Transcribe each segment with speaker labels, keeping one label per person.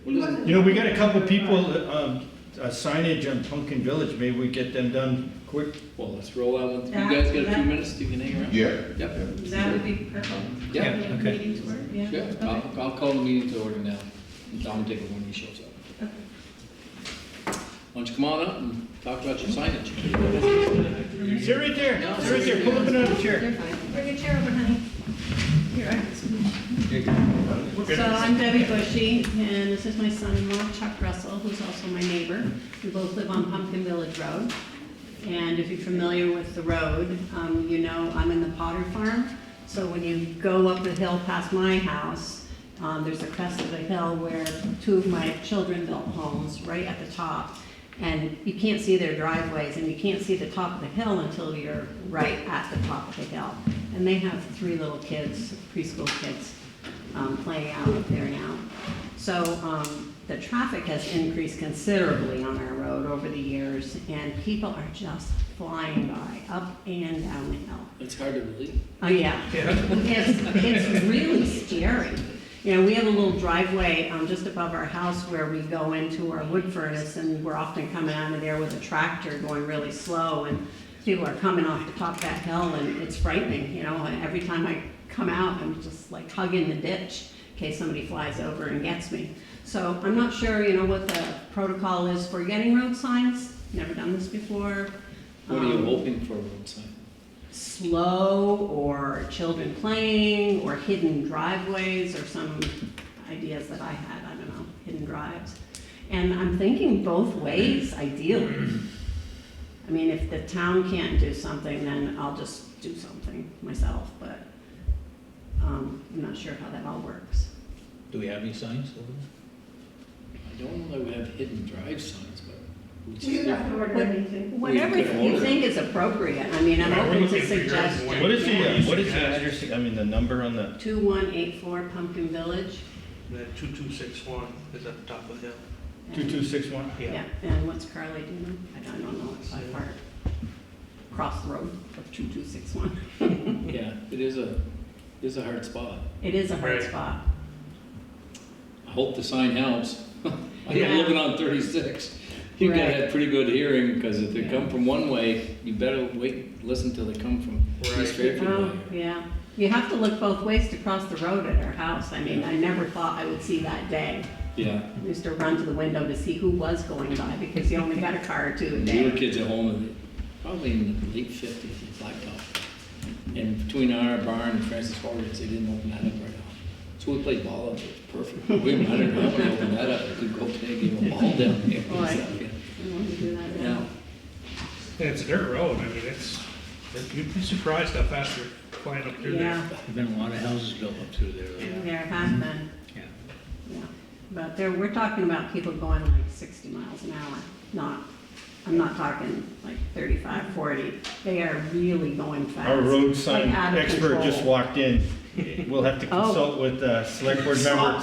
Speaker 1: You know, we got a couple people, signage on Pumpkin Village, maybe we get them done quick.
Speaker 2: Well, let's roll out with, you guys got a few minutes, you can hang around?
Speaker 3: Yeah.
Speaker 2: Yep.
Speaker 4: That would be perfect.
Speaker 2: Yeah,
Speaker 1: okay.
Speaker 4: Meeting to order, yeah.
Speaker 2: Sure,
Speaker 4: Okay.
Speaker 2: I'll call the meeting to order now. Don will take it when he shows up.
Speaker 4: Okay.
Speaker 2: Why don't you come on up and talk about your signage?
Speaker 1: Sit right there, sit right there, pull up another chair.
Speaker 4: They're fine. Bring a chair over, honey. Here, So I'm Debbie Bushy, and this is my son-in-law, Chuck Russell, who's also my neighbor. We both live on Pumpkin Village Road. And if you're familiar with the road, you know I'm in the Potter Farm. So when you go up the hill past my house, there's a crest of the hill where two of my children built homes right at the top. And you can't see their driveways, and you can't see the top of the hill until you're right at the top of the hill. And they have 3 little kids, preschool kids, playing out up there now. So the traffic has increased considerably on our road over the years, and people are just flying by, up and down the hill.
Speaker 2: It's hard to believe.
Speaker 4: Oh, yeah. It's really scary. You know, we have a little driveway just above our house where we go into our wood furnace, and we're often coming out of there with a tractor going really slow, and people are coming off the top of that hill, and it's frightening, you know. And every time I come out, I'm just like hugging the ditch in case somebody flies over and gets me. So I'm not sure, you know, what the protocol is for getting road signs. Never done this before.
Speaker 2: What are you hoping for a road sign?
Speaker 4: Slow, or children playing, or hidden driveways, or some ideas that I had, I don't know, hidden drives. And I'm thinking both ways, ideally. I mean, if the town can't do something, then I'll just do something myself, but I'm not sure how that all works.
Speaker 5: Do we have any signs over there?
Speaker 2: I don't know that we have hidden drive signs, but we just.
Speaker 4: Whatever
Speaker 2: We could
Speaker 4: you
Speaker 2: order.
Speaker 4: think is appropriate. I mean, I'm open to suggestions.
Speaker 1: What is the address, I mean, the number on the,
Speaker 4: 2184 Pumpkin Village.
Speaker 6: That 2261 is at the top of the hill.
Speaker 1: 2261?
Speaker 4: Yeah, and what's Carly doing? I don't know, it's by part. Across the road of 2261.
Speaker 2: Yeah, it is a hard spot.
Speaker 4: It is a hard
Speaker 6: Right.
Speaker 4: spot.
Speaker 2: I hope the sign helps. I'm
Speaker 4: Yeah.
Speaker 2: living on 36. You gotta
Speaker 4: Right.
Speaker 2: have pretty good hearing, because if they come from one way, you better wait, listen till they come from
Speaker 6: Right.
Speaker 2: East Fairfield.
Speaker 4: Oh,
Speaker 2: way.
Speaker 4: yeah. You have to look both ways to cross the road at our house. I mean, I never thought I would see that day.
Speaker 2: Yeah,
Speaker 4: I used to run to the window to see who was going by, because you only got a car or two a
Speaker 2: we were
Speaker 4: day.
Speaker 2: kids at home, probably in the late 50s in Blacktop. And between our barn and Francis Horwitz, they didn't open that up right now. So we played ball up there, it was perfect. We wondered how we opened that up, I could go play a game of ball down here. and
Speaker 4: Boy.
Speaker 2: stuff, yeah.
Speaker 4: I want to do that
Speaker 2: Yeah.
Speaker 4: now.
Speaker 6: And it's a dirt road, I mean, you'd be surprised how fast you're flying up through there.
Speaker 4: Yeah,
Speaker 5: There've been a lot of houses built up through there. though.
Speaker 4: there has been,
Speaker 5: Yeah.
Speaker 4: yeah. But we're talking about people going like 60 miles an hour, I'm not talking like 35, 40. They are really going fast.
Speaker 1: our road sign
Speaker 4: Like out of
Speaker 1: expert
Speaker 4: control.
Speaker 1: just walked in. We'll have to
Speaker 4: Oh.
Speaker 1: consult with select board member.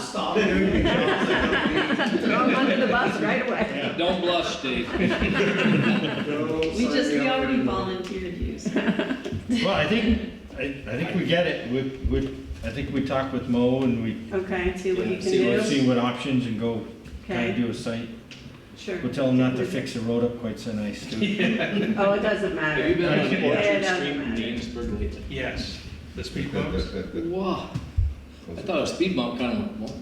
Speaker 4: Throw them under the bus right away.
Speaker 2: Don't blush, Dave.
Speaker 4: We already volunteered use.
Speaker 1: Well, I think we get it. I think we talked with Mo, and we
Speaker 4: Okay, see what you can
Speaker 2: See
Speaker 4: do.
Speaker 1: see what options and go kind
Speaker 4: Okay,
Speaker 1: of do a site.
Speaker 4: sure.
Speaker 1: We'll tell them not to fix the road up quite so nice too.
Speaker 4: Oh, it doesn't matter.
Speaker 2: Have you been on
Speaker 1: Yeah,
Speaker 2: Orchard
Speaker 4: it doesn't
Speaker 2: Street in
Speaker 4: matter.
Speaker 2: Gainsburg lately?
Speaker 6: Yes, the speed bumps.
Speaker 2: Wow. I thought a speed bump kind of, well,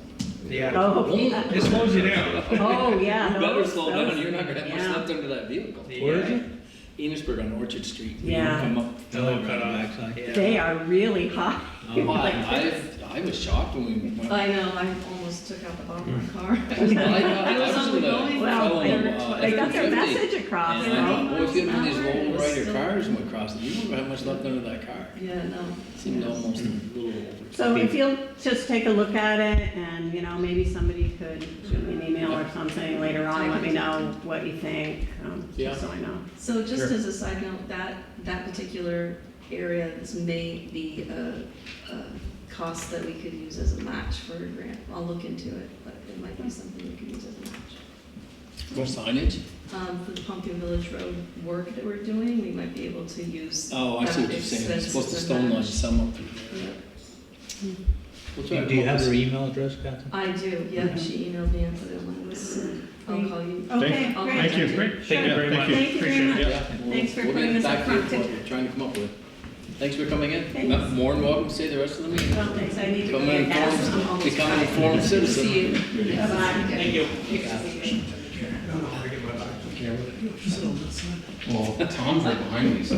Speaker 6: Yeah,
Speaker 4: Oh, yeah.
Speaker 6: it slows you down.
Speaker 4: Oh, yeah.
Speaker 2: you better
Speaker 4: those-
Speaker 2: slow down,
Speaker 4: those-
Speaker 2: you're not gonna have much
Speaker 4: yeah.
Speaker 2: left under that vehicle.
Speaker 5: Where is it?
Speaker 2: Enosburg on Orchard Street. You
Speaker 4: Yeah.
Speaker 2: Come up.
Speaker 5: Oh,
Speaker 6: They'll cut
Speaker 5: right,
Speaker 6: off.
Speaker 5: backside.
Speaker 6: Yeah.
Speaker 4: They are really hot.
Speaker 5: Oh.
Speaker 2: Wow, I was shocked when we went.
Speaker 7: I know, I almost took out the bottom of my car.
Speaker 2: I was
Speaker 7: only going
Speaker 4: Well, they got their
Speaker 2: F-50.
Speaker 4: message across,
Speaker 2: And I thought,
Speaker 4: right?
Speaker 2: boy, if you had one of these roll
Speaker 7: It was
Speaker 2: rider
Speaker 7: still-
Speaker 2: cars and went across it, you wouldn't have much left under that car.
Speaker 7: Yeah, no.
Speaker 2: It seemed almost a little over.
Speaker 4: So if you'll just take a look at it, and, you know, maybe somebody could shoot me an email or something later on, let me know what you think,
Speaker 2: Yeah.
Speaker 4: just so I know.
Speaker 7: So just
Speaker 1: Sure.
Speaker 7: as a side note, that particular area, this may be a cost that we could use as a match for a grant. I'll look into it, but it might be something we could use as a match.
Speaker 2: For signage?
Speaker 7: For the Pumpkin Village Road work that we're doing, we might be able to use.
Speaker 2: Oh, I see what
Speaker 7: that
Speaker 2: you're saying. It's
Speaker 7: expense
Speaker 2: supposed to
Speaker 7: as a
Speaker 2: stone line
Speaker 7: match.
Speaker 2: some up through there.
Speaker 7: Yeah.
Speaker 2: We'll try to
Speaker 5: Do you
Speaker 2: come up
Speaker 5: have
Speaker 2: with
Speaker 5: her email address, Catherine?
Speaker 7: I do, yeah, she emailed me, I put it on my list, I'll call you.
Speaker 4: Okay,
Speaker 7: I'll
Speaker 4: great.
Speaker 1: Thank you.
Speaker 6: Great,
Speaker 4: Sure.
Speaker 6: thank you very much.
Speaker 4: Thank you very
Speaker 6: Appreciate
Speaker 4: much.
Speaker 6: it.
Speaker 2: Yeah,
Speaker 4: Thanks for
Speaker 2: we'll
Speaker 4: putting
Speaker 2: get
Speaker 4: this
Speaker 2: back
Speaker 4: up
Speaker 2: to you
Speaker 4: front,
Speaker 2: with
Speaker 4: too.
Speaker 2: what we're trying to come up with. Thanks for coming in.
Speaker 4: Thanks.
Speaker 2: More than welcome to stay the rest of the meeting.
Speaker 4: Well, thanks, I need to go
Speaker 2: Become an
Speaker 4: get gas. I'm
Speaker 2: informed,
Speaker 4: almost
Speaker 2: become an
Speaker 4: done.
Speaker 2: informed citizen.
Speaker 7: See you.
Speaker 4: Bye-bye.
Speaker 6: Thank you.
Speaker 3: Well, Tom's right behind me, so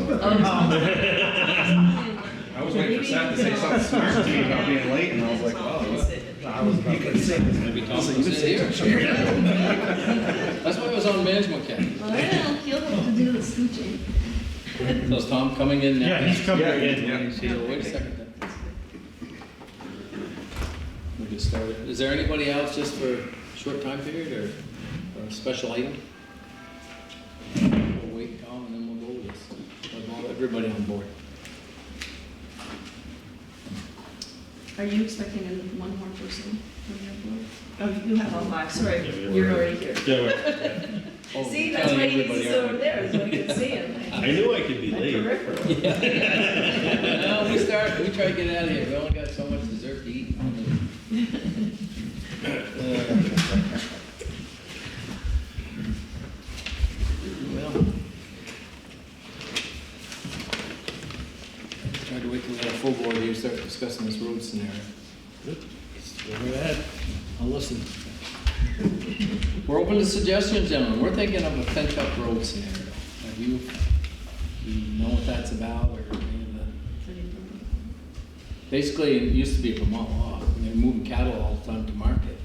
Speaker 3: I was waiting for Seth to say something smart to me about being late, and I was like, oh, I was about to say this.
Speaker 2: Maybe Tom can sit here. That's why I was on management cap.
Speaker 7: Well, he'll have to do the scooching.
Speaker 2: So is Tom coming in now?
Speaker 1: Yeah, he's coming
Speaker 3: Yeah,
Speaker 1: in.
Speaker 3: yeah.
Speaker 2: Wait a second then. We'll get started. Is there anybody else just for a short time period or a special item? We'll wait, Tom, and then we'll go with this. We'll have everybody on board.
Speaker 7: Are you expecting one more person from your board? Oh, you have all five,
Speaker 1: Yeah,
Speaker 7: sorry,
Speaker 1: we're-
Speaker 7: you're already here.
Speaker 1: Yeah, we're-
Speaker 2: Oh,
Speaker 7: See,
Speaker 2: we're
Speaker 7: that's why
Speaker 2: telling
Speaker 7: you
Speaker 2: everybody,
Speaker 7: sit over
Speaker 2: aren't
Speaker 7: there, so I can see him.
Speaker 1: I knew I could be
Speaker 7: My
Speaker 1: late.
Speaker 7: peripheral.
Speaker 2: we? No, we try to get out of here. We only got so much dessert to eat. Well, try to wait till we have a full board here, start discussing this road scenario.
Speaker 5: Go right ahead. I'll listen.
Speaker 2: We're open to suggestions, gentlemen. We're thinking of a pent-up road scenario. Have you know what that's about, or any of the? Basically, it used to be a Vermont law. When they were moving cattle all the time to market,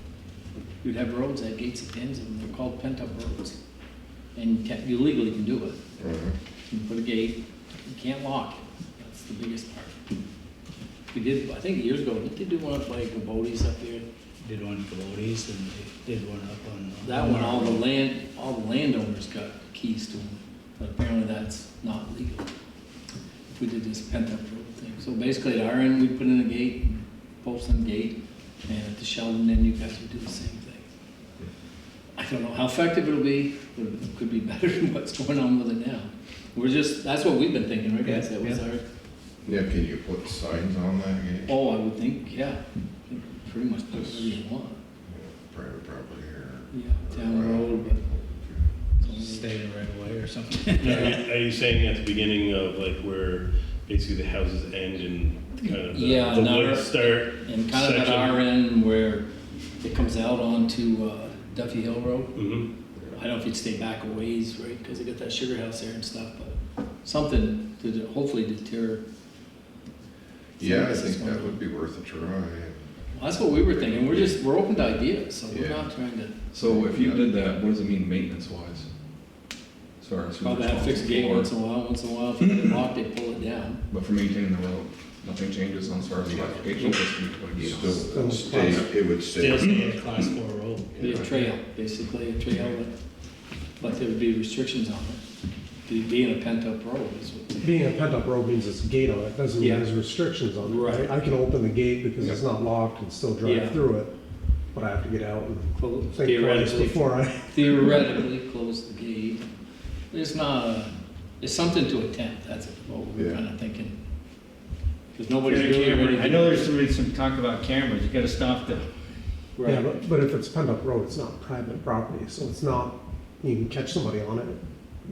Speaker 2: you'd have roads that had gates at the ends of them. They're called pent-up roads. And you legally can do it. You put a gate, you can't lock it. That's the biggest part. We did, I think years ago, didn't they do one up like the Bodie's up there?
Speaker 5: Did one for Lodi's and they did one up on.
Speaker 2: That one, all the landowners got keys to them, but apparently that's not legal. If we did this pent-up road thing. So basically at our end, we put in a gate, post on the gate, and at the Sheldon end, you guys would do the same thing. I don't know how effective it'll be, but it could be better than what's going on with it now. That's what we've been thinking, right guys? That was our,
Speaker 8: Yeah, can you put signs on that gate?
Speaker 2: oh, I would think, yeah. You can pretty much put whatever you want.
Speaker 8: Private property or?
Speaker 2: Yeah, down the road, but.
Speaker 5: Stay in the right away or something.
Speaker 9: Are you saying at the beginning of like where basically the houses end and kind of
Speaker 2: Yeah,
Speaker 9: the
Speaker 2: now-
Speaker 9: woods start?
Speaker 2: And kind of at
Speaker 9: section?
Speaker 2: our end where it comes out onto Duffy Hill Road.
Speaker 9: Mhm.
Speaker 2: I don't know if you'd stay back a ways, right, because they got that sugar house there and stuff, but something to hopefully deter.
Speaker 8: Yeah, I
Speaker 2: This is
Speaker 8: think that
Speaker 2: one.
Speaker 8: would be worth a try.
Speaker 2: That's what we were thinking. We're open to ideas, so we're
Speaker 8: Yeah.
Speaker 2: not trying to
Speaker 3: So if you did that, what does it mean maintenance wise? As far as who's
Speaker 2: probably have to fix a gate
Speaker 3: responsible
Speaker 2: once in a while. If you get it locked, they pull it down.
Speaker 3: but for maintaining the road, nothing changes as far as the application, just you put a gate on.
Speaker 8: Still, stay, it would
Speaker 5: Still
Speaker 8: stay.
Speaker 5: stay a class 4 road.
Speaker 2: Be a trail, basically, a trail, but there would be restrictions on it. Being a pent-up road is what.
Speaker 10: Being a pent-up road means it's a gate on it, doesn't mean
Speaker 2: Yeah.
Speaker 10: there's restrictions on it.
Speaker 2: Right.
Speaker 10: I can open the gate because it's not locked and still
Speaker 2: Yeah.
Speaker 10: drive through it, but I have to get out and think twice
Speaker 2: Theoretically,
Speaker 10: before I.
Speaker 2: theoretically close the gate. It's not it's something to attempt, that's what we were
Speaker 8: Yeah.
Speaker 2: kind of thinking. Because nobody's really ready.
Speaker 1: I know there's been some talk about cameras, you gotta stop the,
Speaker 10: Yeah,
Speaker 2: Right.
Speaker 10: but if it's pent-up road, it's not private property, so it's not, you can catch somebody on it.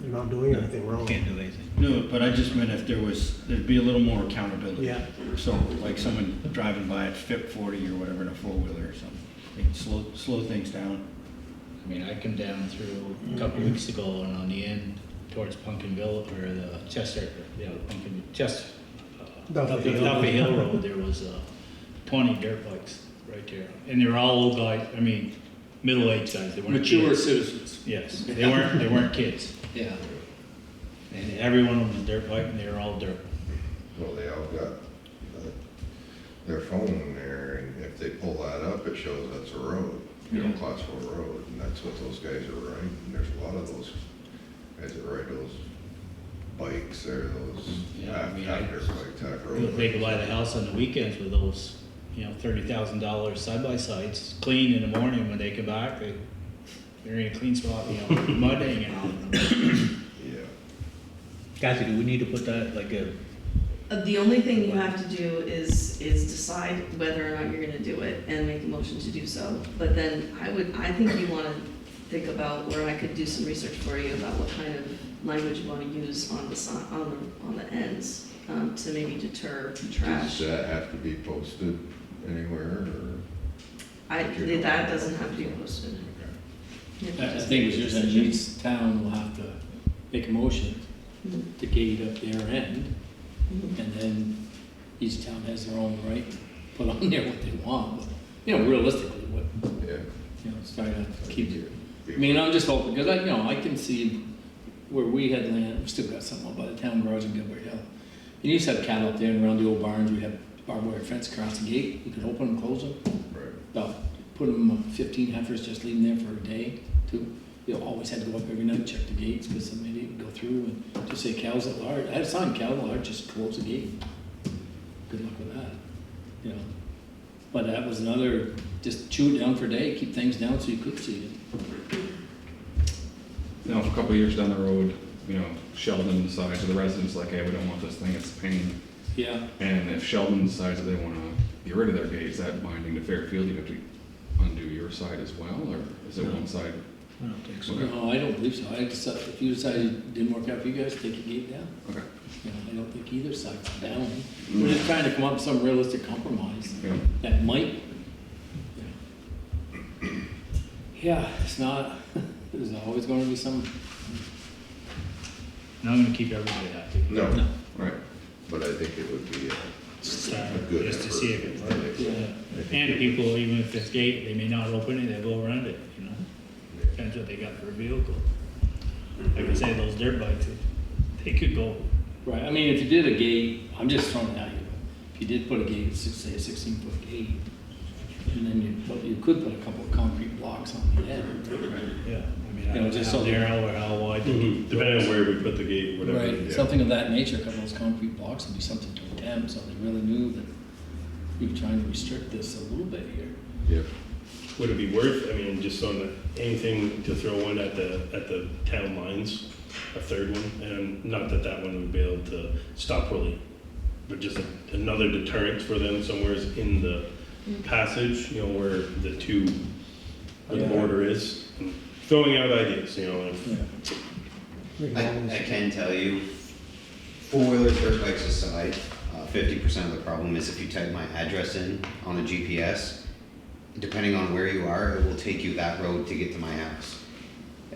Speaker 10: They're not doing anything wrong.
Speaker 5: Can't do anything.
Speaker 1: no, but I just meant if there'd be a little more accountability.
Speaker 10: Yeah.
Speaker 1: So like someone driving by at 40 or whatever in a four-wheeler or something, they can slow things down.
Speaker 5: I mean, I come down through a couple weeks ago and on the end towards Pumpkinville or the Chester,
Speaker 10: Duffy Hill.
Speaker 5: Duffy Hill Road, there was 20 dirt bikes right there. And they were all old guys, I mean, middle-aged guys, they weren't
Speaker 2: Mature
Speaker 5: kids.
Speaker 2: citizens.
Speaker 5: Yes, they weren't kids.
Speaker 2: Yeah.
Speaker 5: And every one of them was dirt bike and they were all dirt.
Speaker 8: Well, they all got their phone there, and if they pull that up, it shows that's a road,
Speaker 2: Yeah.
Speaker 8: class 4 road, and that's what those guys are riding. There's a lot of those guys that ride those bikes or those
Speaker 5: Yeah, I mean,
Speaker 8: after bike type road.
Speaker 5: They go by the house on the weekends with those, $30,000 side-by-sides, clean in the morning. When they come back, they're in a clean spot, mud hanging on them.
Speaker 8: Yeah.
Speaker 5: Kathy, do we need to put that like a
Speaker 7: The only thing you have to do is decide whether or not you're gonna do it and make a motion to do so. But then I think you wanna think about, where I could do some research for you about what kind of language you wanna use on the ends, to maybe deter trash.
Speaker 8: Does that have to be posted anywhere, or?
Speaker 7: That doesn't have to be posted.
Speaker 2: I think what you're saying, each town will have to make a motion
Speaker 7: Mhm.
Speaker 2: to gate up their end,
Speaker 7: Mhm.
Speaker 2: and then each town has their own right to put on there what they want. But, you know, realistically, what,
Speaker 8: Yeah.
Speaker 2: you know, try to keep your, I mean, I'm just hoping, because I can see where we had land, we still got something up by the town garage in Gilbert Hill. And you used to have cattle up there, and around the old barns, we had barbed wire fence across the gate, you could open and close them.
Speaker 8: Right.
Speaker 2: About, put them, 15 heifers, just leave them there for a day, too. You always had to go up every night, check the gates, because somebody would go through and just say cows at large. I had a sign, cows at large, just close the gate. Good luck with that, you know. But that was another, just chew it down for a day, keep things down so you could see it.
Speaker 3: You know, if a couple of years down the road, you know, Sheldon decides, or the residents like, hey, we don't want this thing, it's a pain.
Speaker 2: Yeah,
Speaker 3: And if Sheldon decides that they wanna get rid of their gate, is that binding to Fairfield? You have to undo your side as well, or is it one side?
Speaker 5: I don't think so.
Speaker 3: Okay.
Speaker 2: no, I don't believe so. I decided, if you decided it didn't work out for you guys, take your gate down.
Speaker 3: Okay.
Speaker 2: You know, I don't think either side's down. We're just trying to come up with some realistic compromise
Speaker 3: Yeah.
Speaker 2: that might, yeah, it's not, there's always gonna be some,
Speaker 5: Not gonna keep everybody happy.
Speaker 8: No,
Speaker 3: Right.
Speaker 8: but I think it would be
Speaker 5: Start,
Speaker 8: a good
Speaker 5: just to
Speaker 8: effort.
Speaker 5: see if it works.
Speaker 2: yeah.
Speaker 5: And people, even if it's gate, they may not open it, they'll go around it, you know? Depends what they got for a vehicle. Like I say, those dirt bikes, they could go,
Speaker 2: Right, I mean, if you did a gate, I'm just throwing it at you, if you did put a gate, say a 16-foot gate, and then you could put a couple of concrete blocks on the end.
Speaker 5: yeah, I mean, I
Speaker 2: You know,
Speaker 5: don't know
Speaker 2: just
Speaker 5: how
Speaker 2: so-
Speaker 5: narrow or how wide. they need.
Speaker 9: Depending on where we put the gate, whatever.
Speaker 2: Right,
Speaker 9: yeah.
Speaker 2: something of that nature, a couple of those concrete blocks would be something to attempt, so they really knew that you were trying to restrict this a little bit here.
Speaker 8: Yep.
Speaker 9: Would it be worth, I mean, just on anything to throw in at the town lines, a third one? And not that that one would be able to stop really, but just another deterrent for them somewhere in the passage, you know, where the
Speaker 2: Yeah.
Speaker 9: border is. And throwing out ideas, you know, if,
Speaker 10: Yeah.
Speaker 11: I can tell you, four-wheelers, dirt bikes aside, 50% of the problem is if you type my address in on the GPS, depending on where you are, it will take you that road to get to my house.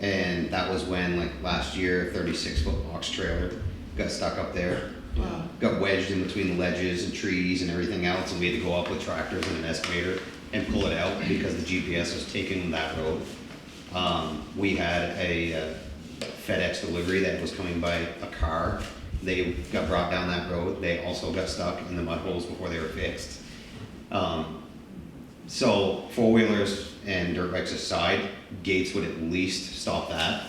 Speaker 11: And that was when, like, last year, a 36-foot box trailer got stuck up there. Got wedged in between the ledges and trees and everything else, and we had to go up with tractors and an excavator and pull it out because the GPS was taking that road. We had a FedEx delivery that was coming by a car. They got brought down that road. They also got stuck in the mud holes before they were fixed. So four-wheelers and dirt bikes aside, gates would at least stop that.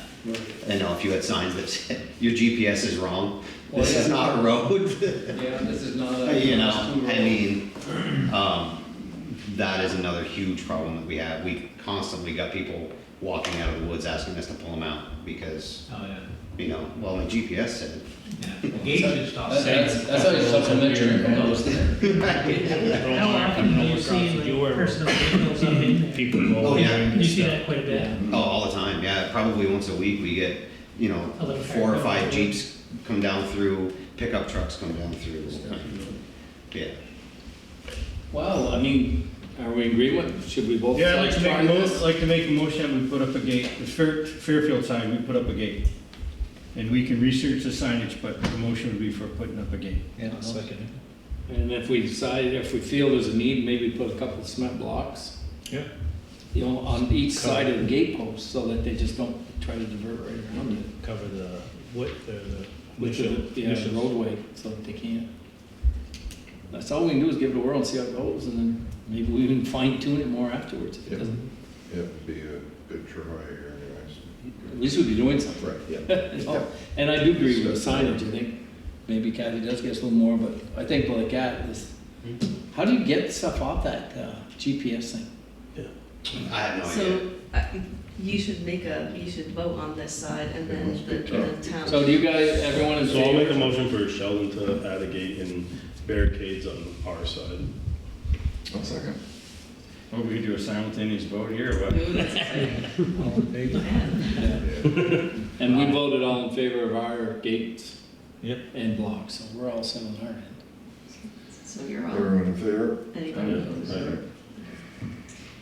Speaker 11: I know if you had signs that said, your GPS is wrong, this is not a road.
Speaker 2: Yeah, this is not a.
Speaker 11: You know, I mean, that is another huge problem that we have. We constantly got people walking out of the woods asking us to pull them out because,
Speaker 5: Oh, yeah.
Speaker 11: you know, well, my GPS said.
Speaker 5: Yeah, the gate should stop.
Speaker 2: That's how you supplement your income.
Speaker 5: How often do you see like personal vehicles on it? People go.
Speaker 11: Oh, yeah.
Speaker 5: and
Speaker 12: You see
Speaker 5: stuff.
Speaker 12: that quite a bit.
Speaker 11: Oh, all the time, yeah. Probably once a week we get, you know,
Speaker 12: A little
Speaker 11: 4 or
Speaker 12: car
Speaker 11: 5
Speaker 12: going
Speaker 11: Jeeps come down through, pickup trucks come down through. Yeah.
Speaker 2: Well, I mean, are we in agreement? Should we both
Speaker 1: Yeah, I'd
Speaker 2: sides
Speaker 1: like to
Speaker 2: try
Speaker 1: make
Speaker 2: this?
Speaker 1: like to make a motion that we put up a gate, the Fairfield side, we put up a gate. And we can research the signage, but the motion would be for putting up a gate.
Speaker 5: Yeah, I'll second
Speaker 2: And if we decide, if we feel there's a need, maybe put a couple of cement blocks,
Speaker 5: it. Yeah.
Speaker 2: you know, on each side of the gate post so that they just don't try to divert right around it.
Speaker 5: Cover the width or the
Speaker 2: With
Speaker 5: initial.
Speaker 2: the, yeah, the roadway, so that they can't. That's all we can do is give it a whirl and see how it goes, and then maybe we can fine tune it more afterwards. If it
Speaker 8: Yep.
Speaker 2: doesn't,
Speaker 8: It'd be a good try here anyways.
Speaker 2: at least we'd be doing something.
Speaker 8: Right, yeah.
Speaker 2: You know? And I do agree with the signage, I think maybe Kathy does get us a little more, but I think like that, this, how do you get stuff off that GPS thing?
Speaker 10: Yeah.
Speaker 11: I have no idea.
Speaker 7: So, you should vote on this side and then the town.
Speaker 2: So do you guys, everyone in
Speaker 9: So I'll make a
Speaker 2: favor?
Speaker 9: motion for Sheldon to add a gate and barricades on our side.
Speaker 3: I'll second.
Speaker 1: Oh, we could do a simultaneous vote here, or what?
Speaker 7: Ooh, that's exciting. Man.
Speaker 2: And we voted all in favor of our gates
Speaker 5: Yep.
Speaker 2: and blocks, so we're all set on our end.
Speaker 7: So you're on.
Speaker 8: Everyone in favor?
Speaker 7: Anybody opposed?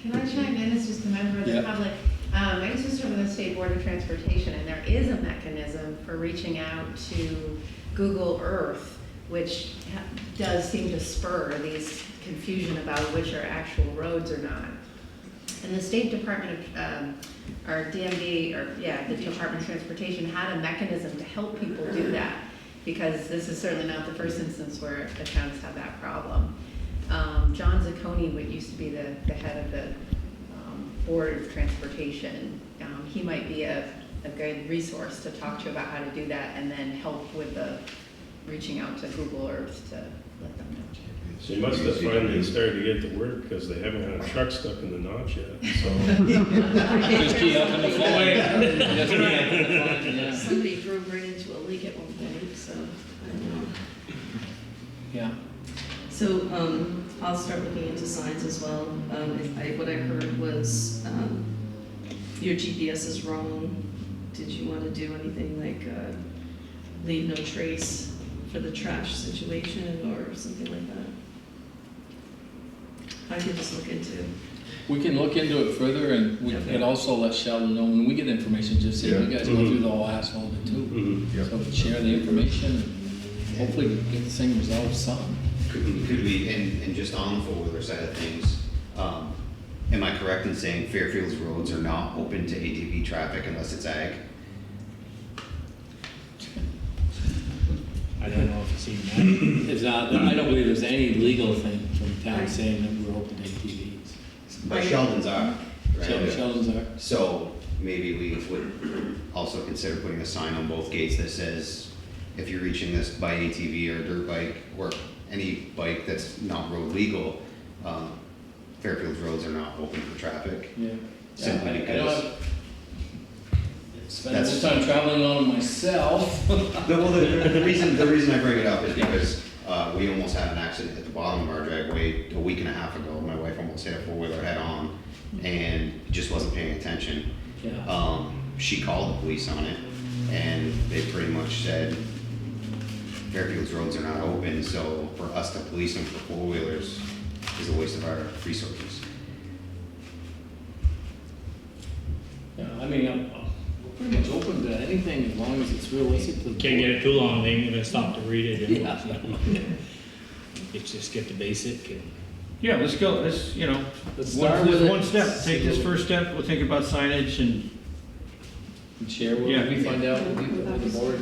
Speaker 12: Can I chime in as just a member of the
Speaker 2: Yeah.
Speaker 12: public? I was just from the State Board of Transportation, and there is a mechanism for reaching out to Google Earth, which does seem to spur these confusion about which are actual roads or not. And the State Department of, or DMV, the Department of Transportation had a mechanism to help people do that, because this is certainly not the first instance where the towns have that problem. John Zacconi, what used to be the head of the Board of Transportation, he might be a good resource to talk to you about how to do that, and then help with the reaching out to Google Earth to let them know.
Speaker 9: So you must have finally started to get to work, because they haven't had a truck stuck in the notch yet, so.
Speaker 2: Just key up in the phone. Just key up in the phone, yeah.
Speaker 7: Somebody drove right into a leak at one point, so, I don't know.
Speaker 2: Yeah.
Speaker 7: So, I'll start looking into signs as well. What I heard was, your GPS is wrong. Did you want to do anything like, leave no trace for the trash situation or something like that? I could just look into.
Speaker 2: We can look into it further, and we
Speaker 7: Okay.
Speaker 2: could also let Sheldon know when we get information, just say, you
Speaker 8: Yeah.
Speaker 2: guys go through the whole asshole of it too.
Speaker 9: Mhm.
Speaker 2: So share the information, and hopefully get this thing resolved some.
Speaker 11: Could we, and just on the four-wheeler side of things, am I correct in saying Fairfield's roads are not open to ATV traffic unless it's ag?
Speaker 5: I don't know if it's even that.
Speaker 2: It's not, I don't believe there's any legal thing from the town saying that we're open to ATVs.
Speaker 11: But Sheldon's are, right?
Speaker 2: Sheldon's are.
Speaker 11: So maybe we would also consider putting a sign on both gates that says, if you're reaching this by ATV or dirt bike, or any bike that's not road legal, Fairfield's roads are not open for traffic.
Speaker 2: Yeah.
Speaker 11: Simply
Speaker 2: I don't
Speaker 11: because-
Speaker 2: have- Spend more time traveling on them myself.
Speaker 11: The reason I bring it up is because, we almost had an accident at the bottom of our driveway a week and a half ago. My wife almost hit a four-wheeler head on and just wasn't paying attention.
Speaker 2: Yeah.
Speaker 11: She called the police on it, and they pretty much said Fairfield's roads are not open, so for us to police them for four-wheelers is a waste of our resources.
Speaker 2: Yeah, I mean, we're pretty much open to anything as long as it's realistic to the
Speaker 5: Can't get it too long, they ain't gonna stop to read it. and-
Speaker 2: Yeah.
Speaker 5: It's just get the basic and.
Speaker 1: Yeah, let's go, let's,
Speaker 2: Let's start
Speaker 1: this
Speaker 2: with it.
Speaker 1: one step, take this first step, we'll think about signage and,
Speaker 2: And share what
Speaker 1: Yeah.
Speaker 2: we find out with the board.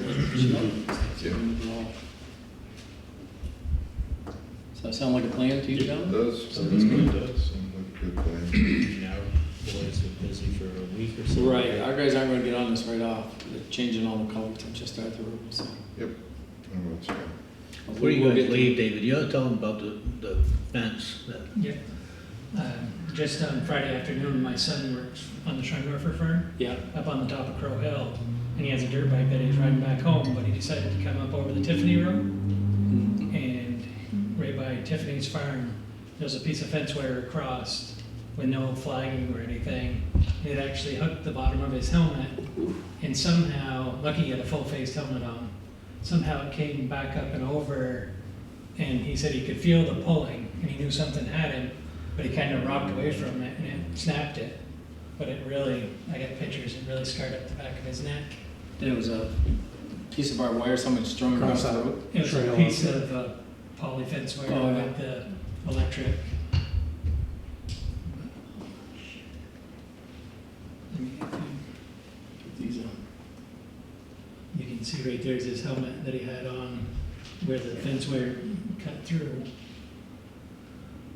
Speaker 2: Does that sound like a plan to you,
Speaker 8: It
Speaker 2: John?
Speaker 8: does.
Speaker 9: Sounds good.
Speaker 8: It does. Sounds like a good plan.
Speaker 5: Our boys are busy for a week or so.
Speaker 2: Right, our guys aren't gonna get on this right off. They're changing all the culverts and just start the road, so.
Speaker 8: Yep. I would say.
Speaker 13: Before you
Speaker 2: We'll
Speaker 13: guys
Speaker 2: get-
Speaker 13: leave, David, you ought to tell them about the fence that.
Speaker 6: Yeah. Just on Friday afternoon, my son works on the Scheinwerfer farm
Speaker 2: Yeah,
Speaker 6: up on the top of Crow Hill, and he has a dirt bike that he's riding back home, but he decided to come up over the Tiffany Road, and right by Tiffany's farm, there's a piece of fence wire across with no flagging or anything. It actually hooked the bottom of his helmet, and somehow, lucky he had a full-face helmet on, somehow it came back up and over, and he said he could feel the pulling, and he knew something had him, but he kind of rocked away from it, and it snapped it. But it really, I got pictures, it really scarred up the back of his neck.
Speaker 2: there was a piece of barbed wire, someone strung across the road.
Speaker 6: It was a
Speaker 10: Trail.
Speaker 6: piece of poly fence wire
Speaker 2: Oh, yeah.
Speaker 6: with the electric. I mean,
Speaker 2: These,
Speaker 6: you can see right there's his helmet that he had on where the fence wire cut through.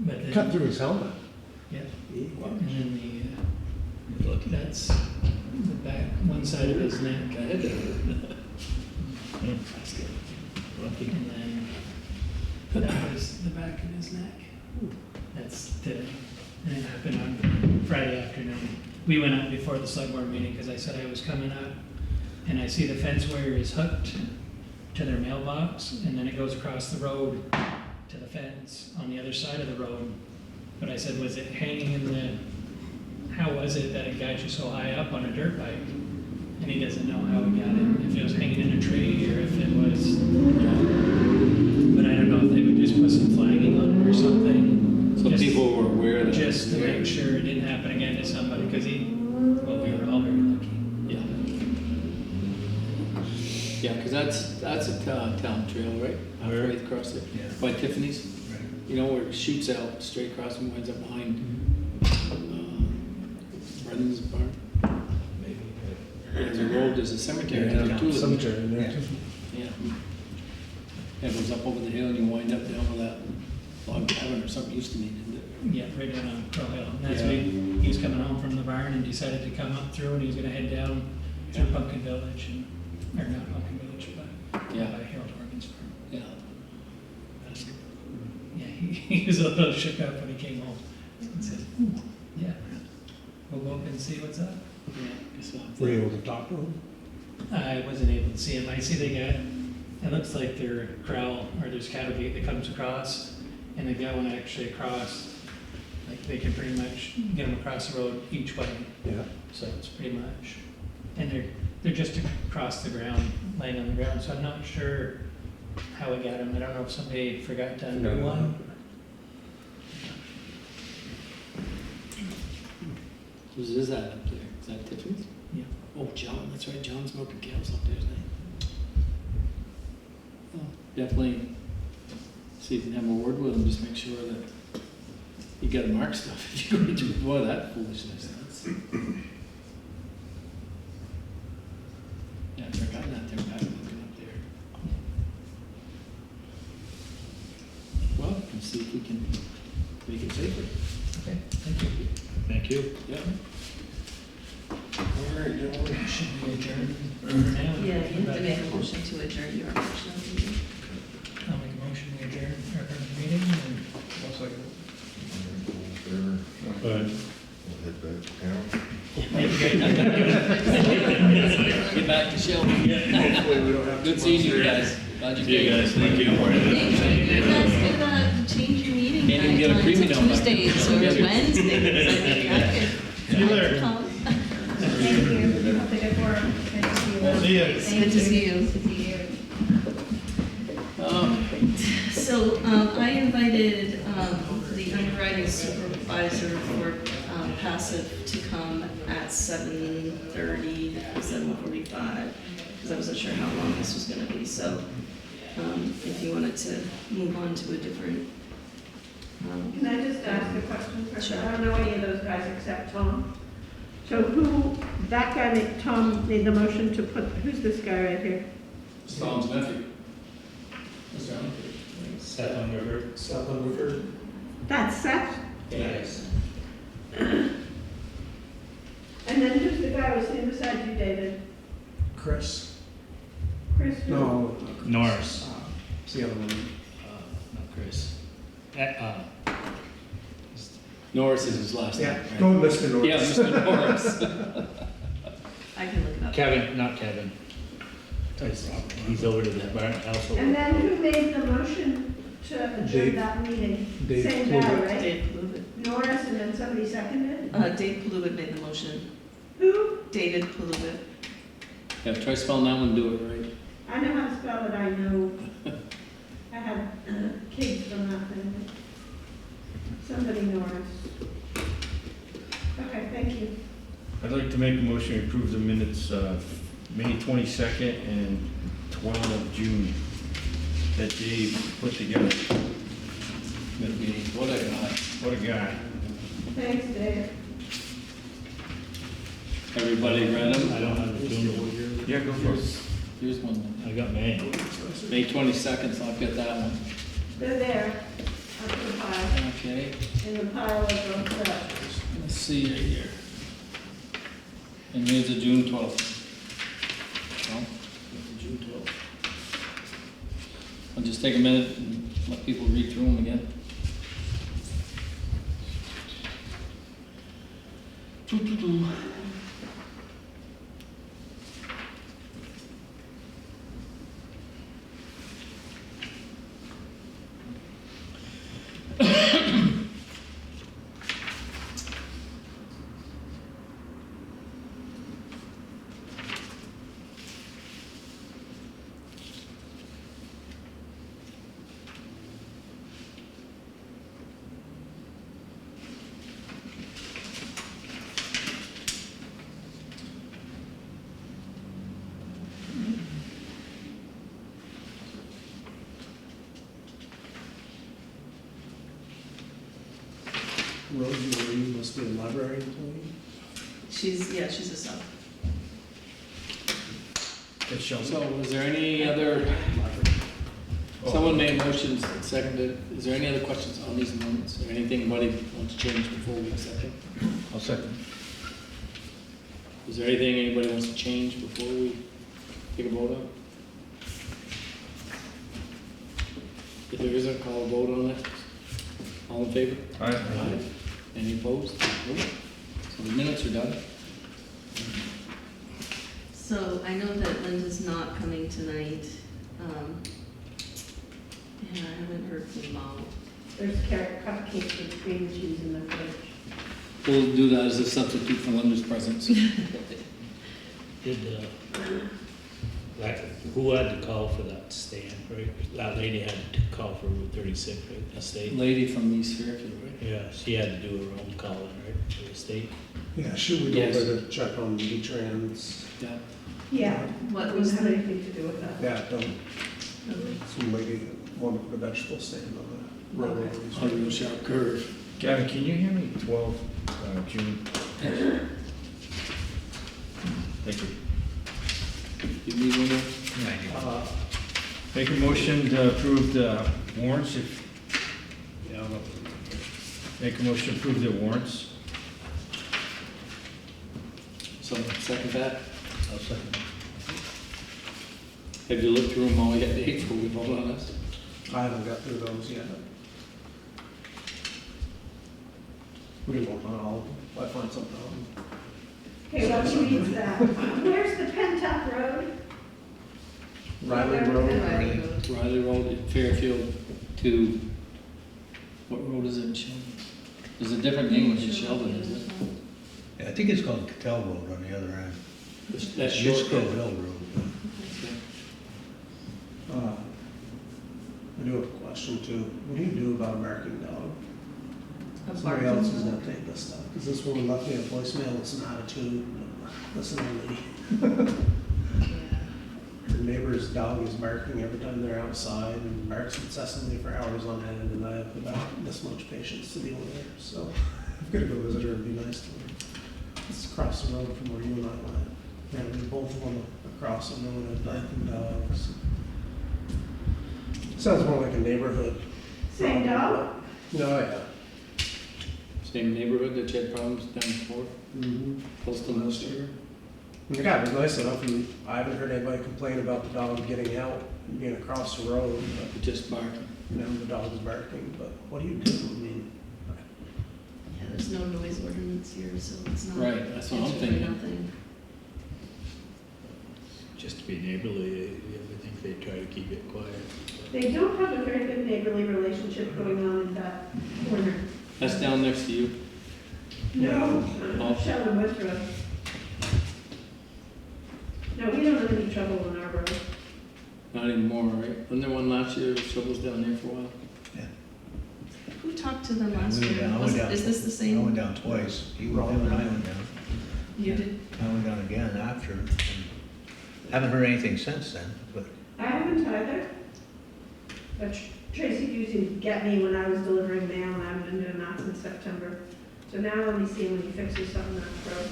Speaker 6: But then,
Speaker 10: Cut through his helmet.
Speaker 6: yeah, and then that's the back, one side of his neck.
Speaker 2: That's good.
Speaker 6: And then that was the back of his neck. That's today. And it happened on Friday afternoon. We went out before the select board meeting, because I said I was coming up, and I see the fence wire is hooked to their mailbox, and then it goes across the road to the fence on the other side of the road. But I said, was it hanging in the, how was it that it got you so high up on a dirt bike? And he doesn't know how he got it, if it was hanging in a tree or if it was, but I don't know if they would just put some flagging on it or something.
Speaker 2: So
Speaker 6: Just-
Speaker 2: people were aware that.
Speaker 6: Just to make sure it didn't happen again to somebody, because well, we were all very lucky.
Speaker 2: Yeah. Yeah, because that's a town trail, right?
Speaker 5: Where?
Speaker 2: Right across there,
Speaker 5: Yeah.
Speaker 2: by Tiffany's.
Speaker 5: Right.
Speaker 2: You know, where it shoots out straight across and winds up behind Brendan's barn.
Speaker 5: Maybe.
Speaker 2: There's a road, there's a cemetery,
Speaker 5: Yeah,
Speaker 2: there too.
Speaker 10: Cemetery in there.
Speaker 2: Yeah. Yeah, it goes up over the hill and you wind up down to that log cabin or something used to be, didn't it?
Speaker 6: Yeah, right down on Crow Hill. And that's
Speaker 2: Yeah.
Speaker 6: he was coming home from the barn and decided to come up through, and he was gonna head down through Pumpkin Village, and, or not Pumpkin Village, but
Speaker 2: Yeah.
Speaker 6: by Harold Horgan's farm.
Speaker 2: Yeah.
Speaker 6: Yeah, he was a little shook up when he came home. He said, "Ooh, yeah, we'll go up and see what's up."
Speaker 2: Yeah, guess I'll have to-
Speaker 10: Were you able to talk to him?
Speaker 6: I wasn't able to see him. I see they got, it looks like their corral, or there's cattle gate that comes across, and they've got one actually across, like they can pretty much get them across the road each way.
Speaker 10: Yeah.
Speaker 6: So it's pretty much, and they're just across the ground, laying on the ground, so I'm not sure how we got them. I don't know if somebody forgot to undo one.
Speaker 2: Whose is that up there? Is that Tiffany's?
Speaker 6: Yeah.
Speaker 2: Oh, John, that's right, John's smoking cows up there, isn't he? Oh, definitely see if you can have a word with him, just make sure that you got to mark stuff. If you're going to do, boy, that foolishness, that's. Yeah, they're gotten out there, back looking up there. Well, let's see if we can make it safer.
Speaker 6: Okay, thank you.
Speaker 5: Thank you.
Speaker 2: Yeah.
Speaker 6: Should we adjourn for now?
Speaker 7: Yeah, you have to make a motion to adjourn your portion of the meeting.
Speaker 6: I'll make a motion to adjourn our meeting, and
Speaker 8: One second.
Speaker 9: But
Speaker 8: We'll head back to town.
Speaker 2: Get back to Shelby.
Speaker 8: Hopefully we don't have
Speaker 2: Good seeing you guys. Glad you
Speaker 5: See you
Speaker 2: came.
Speaker 5: guys, thank you.
Speaker 7: You guys could change your meeting
Speaker 2: Can't even get a
Speaker 7: time
Speaker 2: creamy
Speaker 7: to
Speaker 2: down back there.
Speaker 7: Tuesdays or Wednesdays. I
Speaker 6: See you later.
Speaker 7: come.
Speaker 12: Thank you. Have a good work. Good to see you.
Speaker 6: See ya.
Speaker 7: It's good to see you.
Speaker 12: Good to see you.
Speaker 7: So, I invited, the underwriting supervisor for, passive to come at 7:30, 7:45, because I wasn't sure how long this was gonna be, so, if you wanted to move on to a different,
Speaker 14: Can I just ask a question first?
Speaker 7: Sure.
Speaker 14: I don't know any of those guys except Tom. So that guy, Tom made the motion to put, who's this guy right here?
Speaker 2: Tom's nephew. Mr. Allen.
Speaker 5: Seth on River.
Speaker 10: South on River?
Speaker 14: That's Seth?
Speaker 5: Yes.
Speaker 14: And then who's the guy who's sitting beside you, David?
Speaker 10: Chris?
Speaker 14: Chris? who?
Speaker 10: No.
Speaker 5: Norris.
Speaker 10: It's the other one.
Speaker 5: Not Chris.
Speaker 2: Norris is his last name,
Speaker 10: Yeah,
Speaker 2: right?
Speaker 10: go with Mr. Norris.
Speaker 2: Yeah, Mr. Norris.
Speaker 7: I can look it up.
Speaker 5: Kevin, not Kevin. He's over to the barn house.
Speaker 14: And then who made the motion to adjourn
Speaker 10: Dave.
Speaker 14: that meeting?
Speaker 10: Dave
Speaker 14: Same guy,
Speaker 10: Kluger.
Speaker 14: right?
Speaker 7: Dave Palubit.
Speaker 14: Norris, and then somebody seconded?
Speaker 7: Dave Palubit made the motion.
Speaker 14: Who?
Speaker 7: David Palubit.
Speaker 2: Yeah, try spelling that one, do it right.
Speaker 14: I know how to spell it, I know. I have kids from that family. Somebody Norris. Okay, thank you.
Speaker 1: I'd like to make a motion to approve the minutes of May 22nd and 12th of June that Dave put together.
Speaker 2: Good meeting. What a guy.
Speaker 1: What a guy.
Speaker 14: Thanks, Dave.
Speaker 2: Everybody read them?
Speaker 5: I don't have the tune.
Speaker 1: Yeah, go for it.
Speaker 2: Here's one.
Speaker 5: I got May.
Speaker 2: May 22nd, so I've got that one.
Speaker 14: They're there, up in the pile,
Speaker 2: Okay,
Speaker 14: in the pile of those,
Speaker 2: let's see here. And here's the June 12th. Well, June 12th. I'll just take a minute and let people read through them again.
Speaker 10: Rosemary must be a library employee.
Speaker 7: She's a sub.
Speaker 1: That's Sheldon.
Speaker 2: So is there any other, someone made motions and seconded, is there any other questions on these amendments? Or anything anybody wants to change before we accept it?
Speaker 13: I'll second.
Speaker 2: Is there anything anybody wants to change before we take a vote on? If there isn't, call a vote on it. All in favor?
Speaker 1: Aye.
Speaker 2: Any opposed? No. So the minutes are done.
Speaker 7: So I know that Linda's not coming tonight, and I haven't heard from Mom.
Speaker 14: There's carrot cupcakes with cream cheese in the fridge.
Speaker 2: We'll do that as a substitute for Linda's presence.
Speaker 5: Did, who had to call for that stand, right? That lady had to call for Route 36, right, the state?
Speaker 2: Lady from East Fairfield, right?
Speaker 5: Yeah, she had to do her own calling, right, for the state?
Speaker 10: Yeah, should we go
Speaker 2: Yes.
Speaker 10: over to check on V-Trans?
Speaker 2: Yeah.
Speaker 14: Yeah,
Speaker 7: What
Speaker 14: it
Speaker 7: was
Speaker 14: doesn't have
Speaker 7: the,
Speaker 14: anything to do with that.
Speaker 10: Yeah, don't, some lady wanted to put a vegetable stand on the road.
Speaker 2: On a real sharp curve.
Speaker 1: Gavin, can you hear me 12 June? Thank you.
Speaker 2: You need one more?
Speaker 1: Make a motion to approve the warrants if, make a motion to approve the warrants.
Speaker 2: So, second that.
Speaker 13: I'll second.
Speaker 2: Have you looked through them all yet, Dave, before we vote on this?
Speaker 10: I haven't got through those yet. We can vote on all of them, if I find something on them.
Speaker 14: Okay, well, who needs that? Where's the Pentuck Road?
Speaker 10: Riley Road.
Speaker 2: Riley Road at Fairfield to, what road is it in Sheldon? There's a different name in Sheldon, isn't it?
Speaker 13: Yeah, I think it's called Cattell Road on the other end.
Speaker 2: That's
Speaker 13: It's
Speaker 2: short.
Speaker 13: Grove Hill Road.
Speaker 10: I do have a question too. What do you do about a barking dog? Somebody else is gonna take this stuff, because this woman left me a voicemail with some attitude. Listen, lady. Her neighbor's dog is barking every time they're outside and barks incessantly for hours on end, and I have about this much patience to deal with her, so I've gotta go visit her and be nice to her. It's across the road from where you and I went. Apparently both of them across the road have barking dogs. Sounds more like a neighborhood.
Speaker 14: Same dog?
Speaker 10: No, yeah.
Speaker 2: Same neighborhood that you had problems down before,
Speaker 10: Mm-hmm.
Speaker 2: close to last year?
Speaker 10: The guy was nice enough, and I haven't heard anybody complain about the dog getting out and being across the road, but
Speaker 2: Just barking.
Speaker 10: now the dog is barking, but what do you do? I mean,
Speaker 7: Yeah, there's no noise ordinance here, so it's not.
Speaker 2: Right, that's what I'm
Speaker 7: it's really
Speaker 2: thinking.
Speaker 7: nothing.
Speaker 5: Just to be neighborly, I think they try to keep it quiet.
Speaker 14: They don't have a very good neighborly relationship going on in that corner.
Speaker 2: That's down next to you.
Speaker 14: No,
Speaker 2: Oh.
Speaker 14: Sheldon Woods Road. No, we don't have any trouble on our road.
Speaker 2: Not anymore, right? Wasn't there one last year, Shovels down there for a while?
Speaker 7: Who talked to them last
Speaker 13: I went
Speaker 7: year?
Speaker 13: down- I
Speaker 7: Was
Speaker 13: went
Speaker 7: it-
Speaker 13: down-
Speaker 7: Is this the
Speaker 13: I
Speaker 7: same?
Speaker 13: went down twice. He went down and I went down.
Speaker 7: You did?
Speaker 13: I went down again after. and Haven't heard anything since then, but
Speaker 14: I haven't either. But Tracy used to get me when I was delivering mail, and I haven't been doing that since September. So now let me see when he fixes something on that road.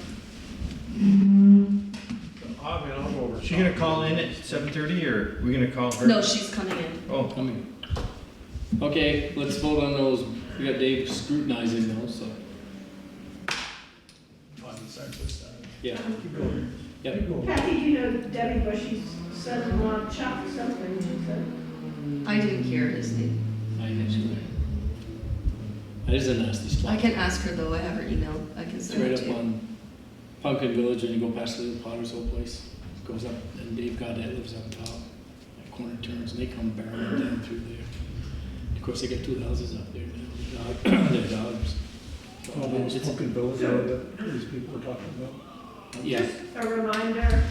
Speaker 10: I'll go over.
Speaker 1: She gonna call in at 7:30 or we gonna call her?
Speaker 7: No, she's coming in.
Speaker 1: Oh,
Speaker 2: Coming. Okay, let's vote on those. We got Dave scrutinizing those, so, yeah.
Speaker 10: Keep going.
Speaker 2: Yep.
Speaker 10: Keep going.
Speaker 14: Kathy, you know Debbie Bushy's son-in-law Chuck something, she said.
Speaker 7: I didn't hear his name.
Speaker 2: I know. That is a nasty spot.
Speaker 7: I can ask her though, I have her email, I can
Speaker 2: It's
Speaker 7: send
Speaker 2: right
Speaker 7: it
Speaker 2: up
Speaker 7: to you.
Speaker 2: on Pumpkin Village, and you go past the Potter's old place, goes up, and Dave Goddard lives up top, at corner turns, and they come barreling down through there. Of course, they got 2 houses up there now, their dogs.
Speaker 10: All those
Speaker 2: It's-
Speaker 10: fucking bills that these people are talking about.
Speaker 2: Yeah,
Speaker 14: Just a reminder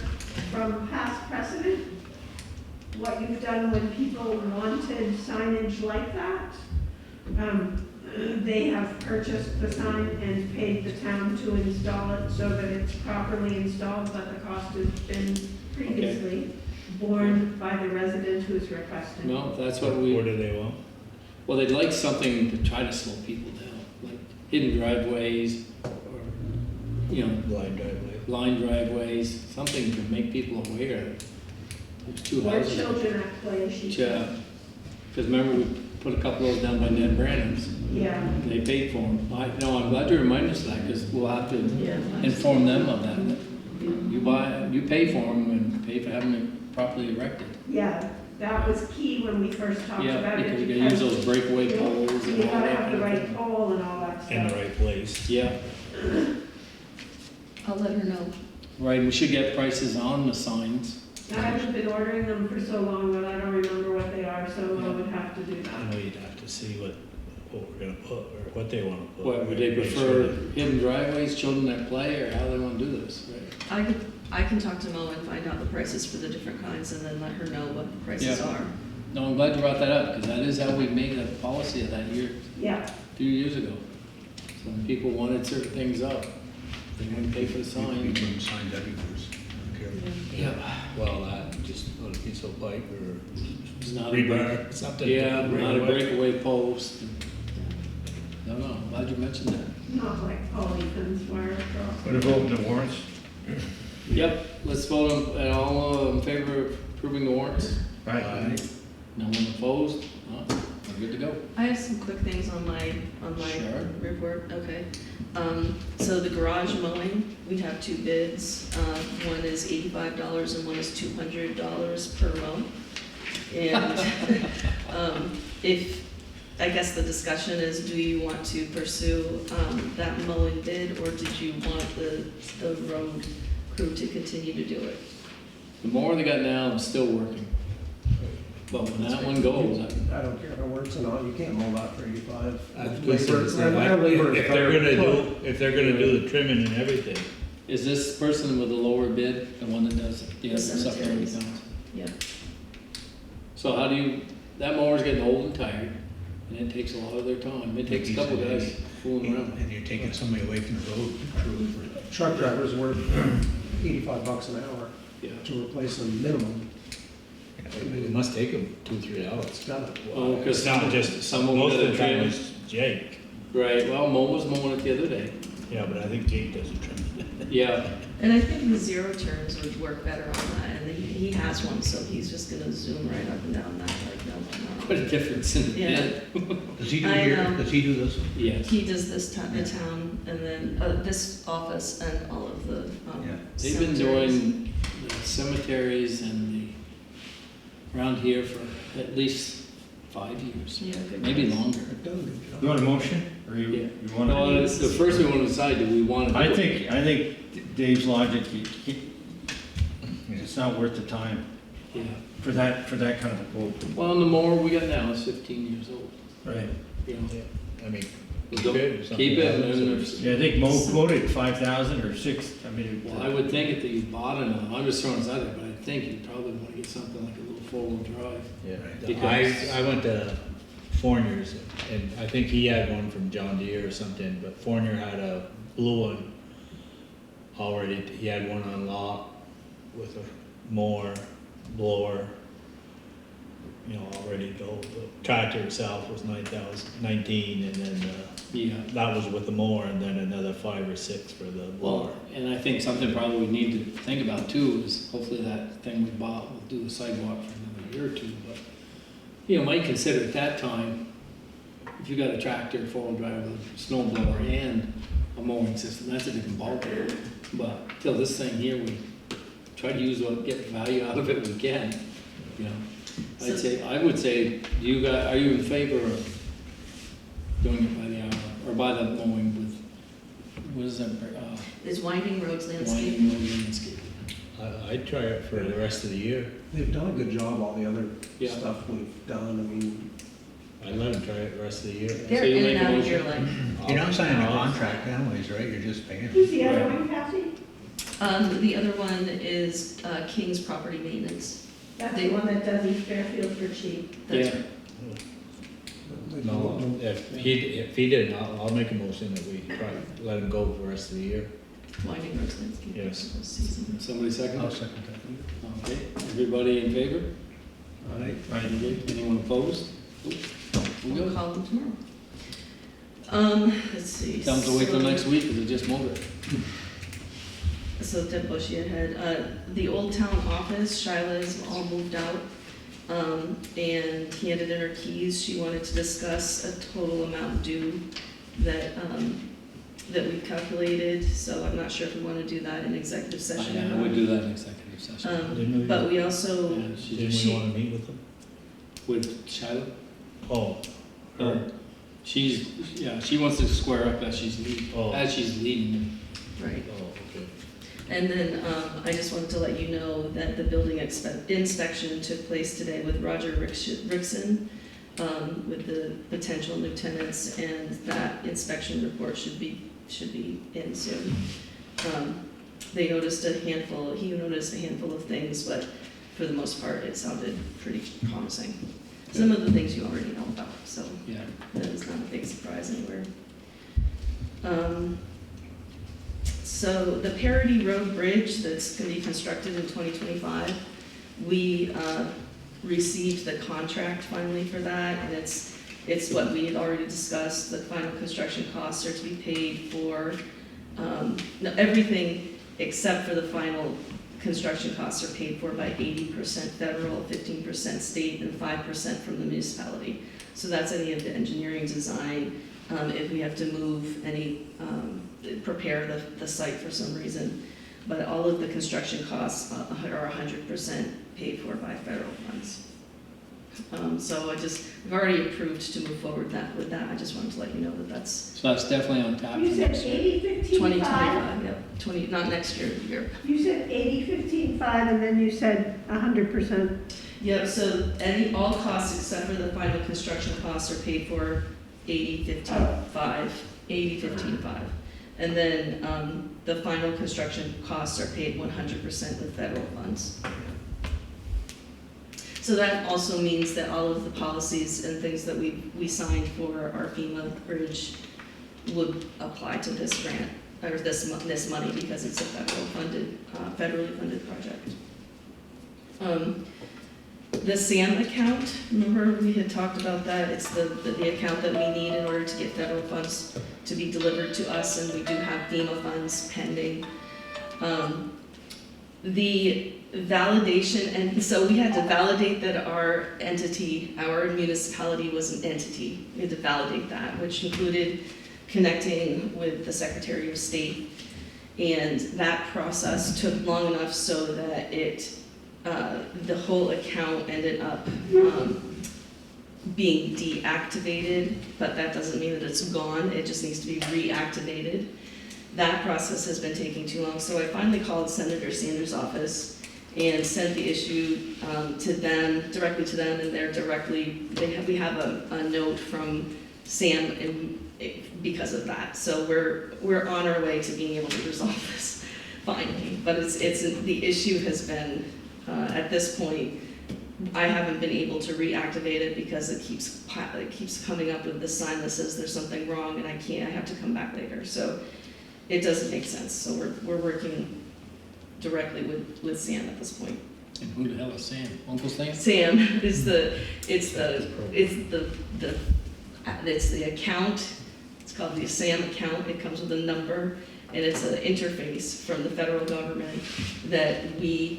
Speaker 14: from past precedent, what you've done when people wanted signage like that. They have purchased the sign and paid the town to install it so that it's properly installed, but the cost has been previously borne by the resident who's requesting.
Speaker 2: no, that's what
Speaker 5: What
Speaker 2: we,
Speaker 5: do they want?
Speaker 2: well, they'd like something to try to slow people down, like hidden driveways, or, you know,
Speaker 5: Blind driveway.
Speaker 2: line driveways, something to make people aware. There's 2
Speaker 14: Or
Speaker 2: houses.
Speaker 14: children at play, she said.
Speaker 2: Because remember, we put a couple of those down by Ned Brannon's,
Speaker 14: Yeah.
Speaker 2: and they paid for them. No, I'm glad you reminded us of that, because we'll have to
Speaker 7: Yeah.
Speaker 2: inform them of that. You pay for them and pay for having it properly erected.
Speaker 14: Yeah, that was key when we first talked
Speaker 2: Yeah,
Speaker 14: about it.
Speaker 2: because you gotta use those breakaway
Speaker 14: you-
Speaker 2: poles and
Speaker 14: You
Speaker 2: all
Speaker 14: gotta
Speaker 2: that
Speaker 14: have the
Speaker 2: kind of
Speaker 14: right
Speaker 2: thing.
Speaker 14: pole and all that
Speaker 5: In the
Speaker 14: stuff.
Speaker 5: right place.
Speaker 2: Yeah,
Speaker 7: I'll let her know.
Speaker 2: right, we should get prices on the signs.
Speaker 14: I haven't been ordering them for so long that I don't remember what they are, so I would have to do
Speaker 5: I
Speaker 14: that.
Speaker 5: know you'd have to see what we're gonna put, or what they wanna put.
Speaker 2: What, would they
Speaker 5: Make sure
Speaker 2: prefer
Speaker 5: that-
Speaker 2: hidden driveways, children at play, or how they wanna do this, right?
Speaker 7: I can talk to Mo and find out the prices for the different kinds and then let her know what the prices
Speaker 2: Yeah.
Speaker 7: are.
Speaker 2: No, I'm glad you brought that up, because that is how we made a policy of that year,
Speaker 14: Yeah,
Speaker 2: a few years ago. So when people wanted certain things up, they wouldn't pay for the
Speaker 13: You
Speaker 2: sign.
Speaker 13: couldn't sign everywhere.
Speaker 2: Yeah.
Speaker 5: Well, just on a piece of pipe or
Speaker 2: It's not a
Speaker 5: rebar,
Speaker 2: break,
Speaker 5: something.
Speaker 2: yeah,
Speaker 5: to
Speaker 2: not a
Speaker 5: break away.
Speaker 2: breakaway post. No, I'm glad you mentioned that.
Speaker 14: not like polythene wire across.
Speaker 1: What about the warrants?
Speaker 2: Yep, let's vote on, all in favor of approving the warrants?
Speaker 1: Right.
Speaker 2: No one opposed? We're good to go.
Speaker 7: I have some quick things on my
Speaker 2: Sure.
Speaker 7: report, okay. So the garage mowing, we have 2 bids. One is $85 and one is $200 per mow. And I guess the discussion is, do you want to pursue that mowing bid, or did you want the road crew to continue to do it?
Speaker 2: The mower they got now is still working. But when that one goes,
Speaker 10: I don't care if it works or not, you can't mow that for 85.
Speaker 5: I was
Speaker 10: Labor-
Speaker 5: gonna say,
Speaker 10: and labor is
Speaker 5: if they're
Speaker 10: better.
Speaker 5: if they're gonna do the trimming and everything,
Speaker 2: is this person with the lower bid the one that does the other stuff?
Speaker 7: cemeteries. Yeah.
Speaker 2: So how do you, that mower's getting old and tired, and it takes a lot of their time. It takes a couple guys fooling around.
Speaker 13: And you're taking somebody away from the road crew for
Speaker 10: Truck drivers worth $85 an hour
Speaker 2: Yeah.
Speaker 10: to replace them minimum.
Speaker 5: it must take them 2-3 hours.
Speaker 10: It's got it.
Speaker 2: Oh, because
Speaker 5: It's not just,
Speaker 2: some of them
Speaker 5: most of
Speaker 2: got
Speaker 5: the
Speaker 2: a
Speaker 5: time
Speaker 2: trim.
Speaker 5: it's Jake.
Speaker 2: Right, well, Mo was mowing it the other day.
Speaker 5: Yeah, but I think Jake does the trimming.
Speaker 2: Yeah,
Speaker 7: And I think the 0 turns would work better on that, and he has one, so he's just gonna zoom right up and down that, like, no.
Speaker 2: quite a difference in the
Speaker 7: Yeah.
Speaker 2: bid.
Speaker 13: Does he do
Speaker 7: I
Speaker 13: here,
Speaker 7: know.
Speaker 13: does he do this one?
Speaker 2: Yes.
Speaker 7: He does this the town, and then this office and all of the
Speaker 13: Yeah.
Speaker 2: They've been
Speaker 7: cemeteries.
Speaker 2: doing the cemeteries and around here for at least 5 years,
Speaker 7: Yeah, good.
Speaker 2: maybe longer.
Speaker 1: You want a motion, or
Speaker 2: Yeah.
Speaker 1: you want
Speaker 2: No,
Speaker 1: to?
Speaker 2: it's the first we want to decide, do we want to do
Speaker 1: I
Speaker 2: it?
Speaker 1: think Dave's logic, it's not worth the time
Speaker 2: Yeah.
Speaker 1: for that kind of a quote.
Speaker 2: Well, and the mower we got now is 15 years old,
Speaker 1: Right.
Speaker 2: you know.
Speaker 5: I mean,
Speaker 2: We'll
Speaker 5: keep
Speaker 2: go-
Speaker 5: it. if something
Speaker 2: Keep it,
Speaker 5: happens,
Speaker 2: and
Speaker 5: or-
Speaker 2: if,
Speaker 1: Yeah, I think Mo quoted 5,000 or 6, I mean.
Speaker 2: well, I would think if you bought another, I'm just throwing this out there, but I think you probably want to get something like a little 4-wheel drive.
Speaker 5: Yeah,
Speaker 2: Because-
Speaker 5: I went to Fournier's, and I think he had one from John Deere or something, but Fournier had a blue one already. He had one on lot with a mower, blower, you know, already built. The tractor itself was 19, and then
Speaker 2: Yeah.
Speaker 5: that was with the mower, and then another 5 or 6 for the blower.
Speaker 2: Well, and I think something probably we need to think about too is hopefully that thing we bought will do the sidewalk for another year or two, but, you know, might consider at that time, if you got a tractor, 4-wheel drive, a snow blower and a mowing system, that's a different ballgame. But till this thing here, we try to use what, get the value out of it we can, you know. I would say, are you in favor of doing it by the hour, or by the mowing with what is that,
Speaker 7: Is Winding Roads Landscape.
Speaker 2: Winding Road Landscape?
Speaker 5: I'd try it for the rest of the year.
Speaker 10: They've done a good job, all the other
Speaker 2: Yeah.
Speaker 10: stuff we've done, I mean,
Speaker 5: I'd let him try it the rest of the year.
Speaker 4: They're
Speaker 2: So you
Speaker 4: in
Speaker 2: make
Speaker 4: and
Speaker 2: a
Speaker 4: out of your
Speaker 2: motion?
Speaker 4: life.
Speaker 13: You're not signing a contract anyways, right? You're just paying.
Speaker 14: Who's the other one, Kathy?
Speaker 7: The other one is King's Property Maintenance.
Speaker 14: That's the one that does East Fairfield for cheap.
Speaker 7: That's
Speaker 2: Yeah.
Speaker 7: right.
Speaker 5: No, if he didn't, I'll make a motion that we try, let him go for the rest of the year.
Speaker 7: Winding Roads Landscape.
Speaker 5: Yes.
Speaker 7: Season.
Speaker 2: Somebody second?
Speaker 13: I'll second that.
Speaker 2: Okay, everybody in favor?
Speaker 5: Aye.
Speaker 2: Anyone opposed? We're
Speaker 7: We'll
Speaker 2: good.
Speaker 7: call them tomorrow. Let's see.
Speaker 2: Tell them to wait till
Speaker 7: So-
Speaker 2: next week, because they just moved it.
Speaker 7: So Deb Bushy ahead. The Old Town office, Shyla's all moved out. And handed in her keys. She wanted to discuss a total amount due that, that we've calculated. So I'm not sure if we want to do that in executive session.
Speaker 2: Yeah, we'll do that in executive session.
Speaker 5: Didn't we-
Speaker 7: But we also,
Speaker 2: Yeah, she
Speaker 5: Didn't
Speaker 2: just,
Speaker 5: we wanna meet with him?
Speaker 2: with Shiloh?
Speaker 5: Oh,
Speaker 2: She's, yeah, she wants to square up as she's leaving,
Speaker 5: Oh.
Speaker 7: right.
Speaker 5: oh, okay.
Speaker 7: And then I just wanted to let you know that the building inspection took place today with Roger Rickson, with the potential new tenants, and that inspection report should be in soon. He noticed a handful of things, but for the most part, it sounded pretty promising. Some of the things you already know about, so
Speaker 2: Yeah.
Speaker 7: that is not a big surprise anywhere. So the Parity Road Bridge that's going to be constructed in 2025, we received the contract finally for that, and it's what we had already discussed. The final construction costs are to be paid for, no, everything except for the final construction costs are paid for by 80% federal, 15% state, and 5% from the municipality. So that's any of the engineering design, if we have to move any, prepare the site for some reason. But all of the construction costs are 100% paid for by federal funds. So we've already approved to move forward with that. I just wanted to let you know that that's
Speaker 2: So that's definitely on top.
Speaker 14: You
Speaker 2: for
Speaker 14: said
Speaker 2: next year.
Speaker 14: 80-15-5?
Speaker 7: 2025, yep, not next year, the year.
Speaker 14: You said 80-15-5, and then you said 100%.
Speaker 7: Yeah, so all costs except for the final construction costs are paid for 80-15-5, 80-15-5. And then the final construction costs are paid 100% with federal funds. So that also means that all of the policies and things that we signed for our FEMA bridge would apply to this grant, or this money, because it's a federally funded project. The SAM account, remember we had talked about that? It's the account that we need in order to get federal funds to be delivered to us, and we do have FEMA funds pending. The validation, and so we had to validate that our entity, our municipality was an entity. We had to validate that, which included connecting with the Secretary of State. And that process took long enough so that the whole account ended up being deactivated, but that doesn't mean that it's gone, it just needs to be reactivated. That process has been taking too long, so I finally called Senator Sanders' office and sent the issue to them, directly to them, and we have a note from Sam because of that. So we're on our way to being able to resolve this finally, but the issue has been, at this point, I haven't been able to reactivate it because it keeps coming up with this sign that says there's something wrong, and I have to come back later. So it doesn't make sense. So we're working directly with Sam at this point.
Speaker 2: And who the hell is Sam? Uncle Sam?
Speaker 7: Sam is the account. It's called the SAM account. It comes with a number, and it's an interface from the federal government that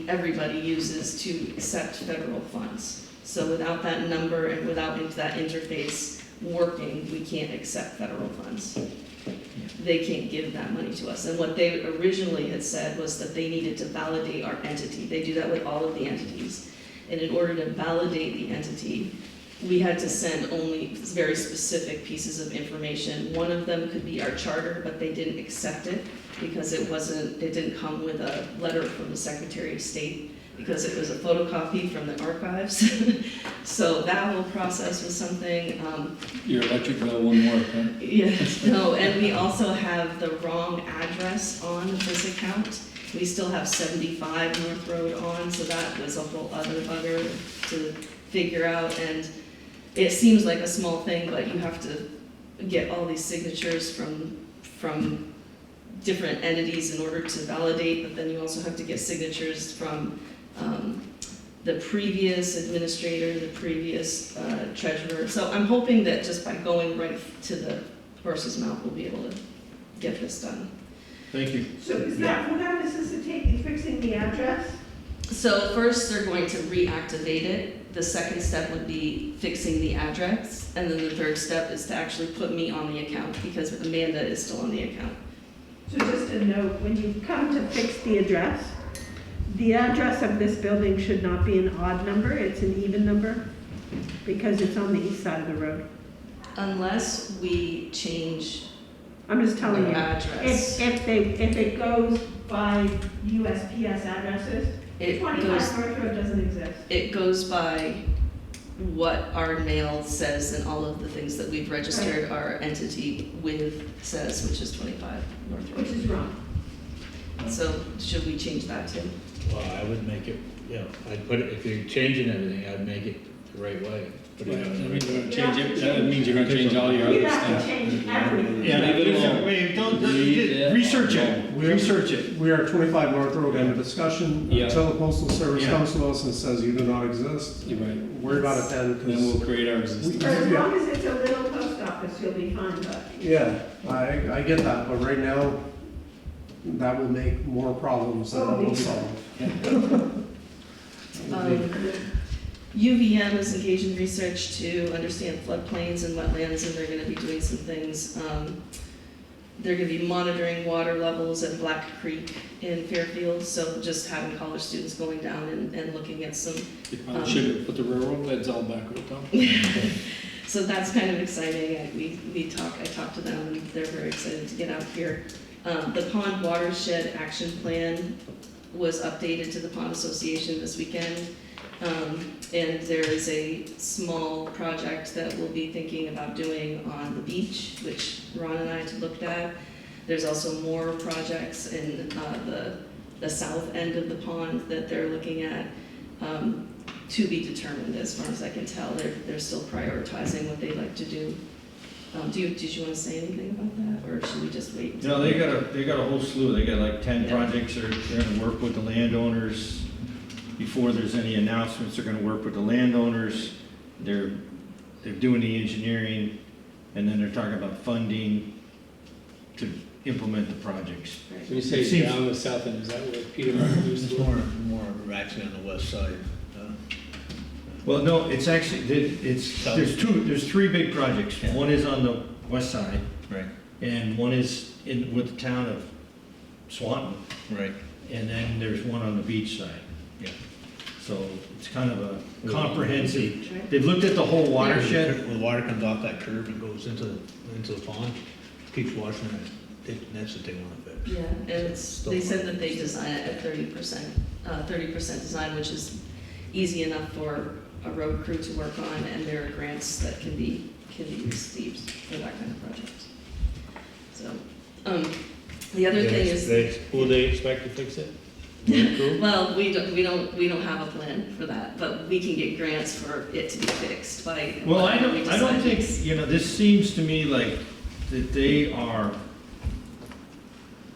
Speaker 7: everybody uses to accept federal funds. So without that number and without that interface working, we can't accept federal funds. They can't give that money to us. And what they originally had said was that they needed to validate our entity. They do that with all of the entities. And in order to validate the entity, we had to send only very specific pieces of information. One of them could be our charter, but they didn't accept it because it didn't come with a letter from the Secretary of State, because it was a photocopy from the archives. So that whole process was something,
Speaker 2: Your electric bill won't work, huh?
Speaker 7: yes, no, and we also have the wrong address on this account. We still have 75 North Road on, so that was a whole other bugger to figure out. And it seems like a small thing, but you have to get all these signatures from different entities in order to validate, but then you also have to get signatures from the previous administrator, the previous treasurer. So I'm hoping that just by going right to the horse's mouth, we'll be able to get this done.
Speaker 1: Thank you.
Speaker 14: So is that, will that necessitate you fixing the address?
Speaker 7: So first, they're going to reactivate it. The second step would be fixing the address. And then the third step is to actually put me on the account, because Amanda is still on the account.
Speaker 14: So just a note, when you come to fix the address of this building should not be an odd number, it's an even number, because it's on the east side of the road.
Speaker 7: Unless we change
Speaker 14: I'm just telling
Speaker 7: the
Speaker 14: you,
Speaker 7: address.
Speaker 14: if it goes by USPS addresses,
Speaker 7: It
Speaker 14: 25
Speaker 7: goes,
Speaker 14: North Road doesn't exist.
Speaker 7: it goes by what our mail says and all of the things that we've registered our entity with says, which is 25 North
Speaker 14: Which
Speaker 7: Road.
Speaker 14: is wrong.
Speaker 7: So should we change that too?
Speaker 5: Well, I would make it, I'd put it, if you're changing everything, I'd make it the right way. Put it
Speaker 2: Right,
Speaker 5: on
Speaker 2: that
Speaker 5: the
Speaker 2: means
Speaker 5: right
Speaker 2: you're
Speaker 5: way.
Speaker 2: gonna change it, that means you're gonna change all your
Speaker 14: You
Speaker 2: other
Speaker 14: have to
Speaker 2: stuff.
Speaker 14: change everything.
Speaker 1: Yeah,
Speaker 2: Leave it alone.
Speaker 1: wait, don't,
Speaker 2: Yeah.
Speaker 1: research it, research it.
Speaker 10: We are 25 North Road, end of discussion,
Speaker 2: Yeah.
Speaker 10: until the postal service
Speaker 1: Yeah.
Speaker 10: comes to us and says you do not exist.
Speaker 2: You're right.
Speaker 10: Worry about it then,
Speaker 2: Then we'll
Speaker 10: because,
Speaker 2: create our existing.
Speaker 14: For as long as it's a little post office, you'll be fine, but
Speaker 10: yeah, I get that, but right now, that will make more problems than it will solve.
Speaker 7: UVM is engaged in research to understand floodplains and wetlands, and they're gonna be doing some things. They're gonna be monitoring water levels at Black Creek in Fairfield, so just having college students going down and looking at some.
Speaker 2: You probably should have put the railroad beds all back with them.
Speaker 7: So that's kind of exciting. I talked to them, and they're very excited to get out here. The Pond Watershed Action Plan was updated to the Pond Association this weekend. And there is a small project that we'll be thinking about doing on the beach, which Ron and I had looked at. There's also more projects in the south end of the pond that they're looking at, to be determined, as far as I can tell. They're still prioritizing what they'd like to do. Did you want to say anything about that, or should we just wait?
Speaker 1: No, they got a whole slew, they got like 10 projects, they're gonna work with the landowners. Before there's any announcements, they're gonna work with the landowners, they're doing the engineering, and then they're talking about funding to implement the projects.
Speaker 2: When you say
Speaker 1: It seems-
Speaker 2: down the south end, is that where Peter Martin used
Speaker 13: It's
Speaker 2: to live?
Speaker 13: more actually on the west side.
Speaker 1: Well, no, it's actually, there's three big projects. One is on the west side,
Speaker 13: Right,
Speaker 1: and one is with the town of Swanton,
Speaker 13: right.
Speaker 1: and then there's one on the beach side.
Speaker 13: Yeah.
Speaker 1: So it's kind of a comprehensive,
Speaker 7: Right?
Speaker 1: they've looked at the whole watershed.
Speaker 13: When the water comes off that curve and goes into the pond, keeps washing it, that's what they want to fix.
Speaker 7: Yeah, and they said that they design it at 30% design, which is easy enough for a road crew to work on, and there are grants that can be received for that kind of project. So, the other thing is,
Speaker 5: Will they expect to fix it?
Speaker 7: well, we don't have a plan for that, but we can get grants for it to be fixed by.
Speaker 1: Well, I
Speaker 7: whatever we
Speaker 1: don't
Speaker 7: decide.
Speaker 1: think, this seems to me like that they are,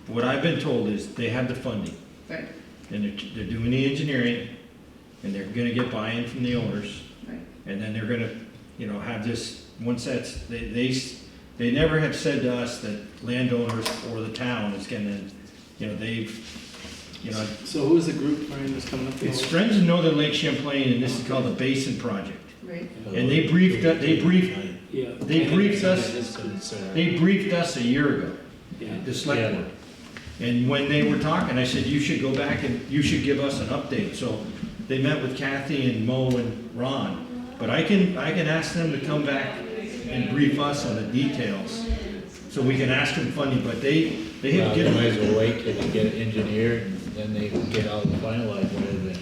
Speaker 1: what I've been told is they have the funding,
Speaker 7: Right,
Speaker 1: and they're doing the engineering, and they're gonna get buy-in from the owners,
Speaker 7: right.
Speaker 1: and then they're gonna, have this, once that's, they never have said to us that landowners or the town is gonna, they've,
Speaker 2: So who is the group, Brian, that's coming up? with
Speaker 1: it's
Speaker 2: all-
Speaker 1: Friends of Northern Lake Champlain, and this is called the Basin Project.
Speaker 7: Right.
Speaker 1: And they briefed us
Speaker 2: Yeah.
Speaker 1: They briefed us a year ago,
Speaker 2: Yeah.
Speaker 1: the select board. And when they were talking, I said, you should go back and you should give us an update. So they met with Kathy and Mo and Ron, But I can ask them to come back and brief us on the details, so we can ask them funding, but they have given.
Speaker 5: Otherwise we'll wait till they get it engineered and then they get all the finalized with it.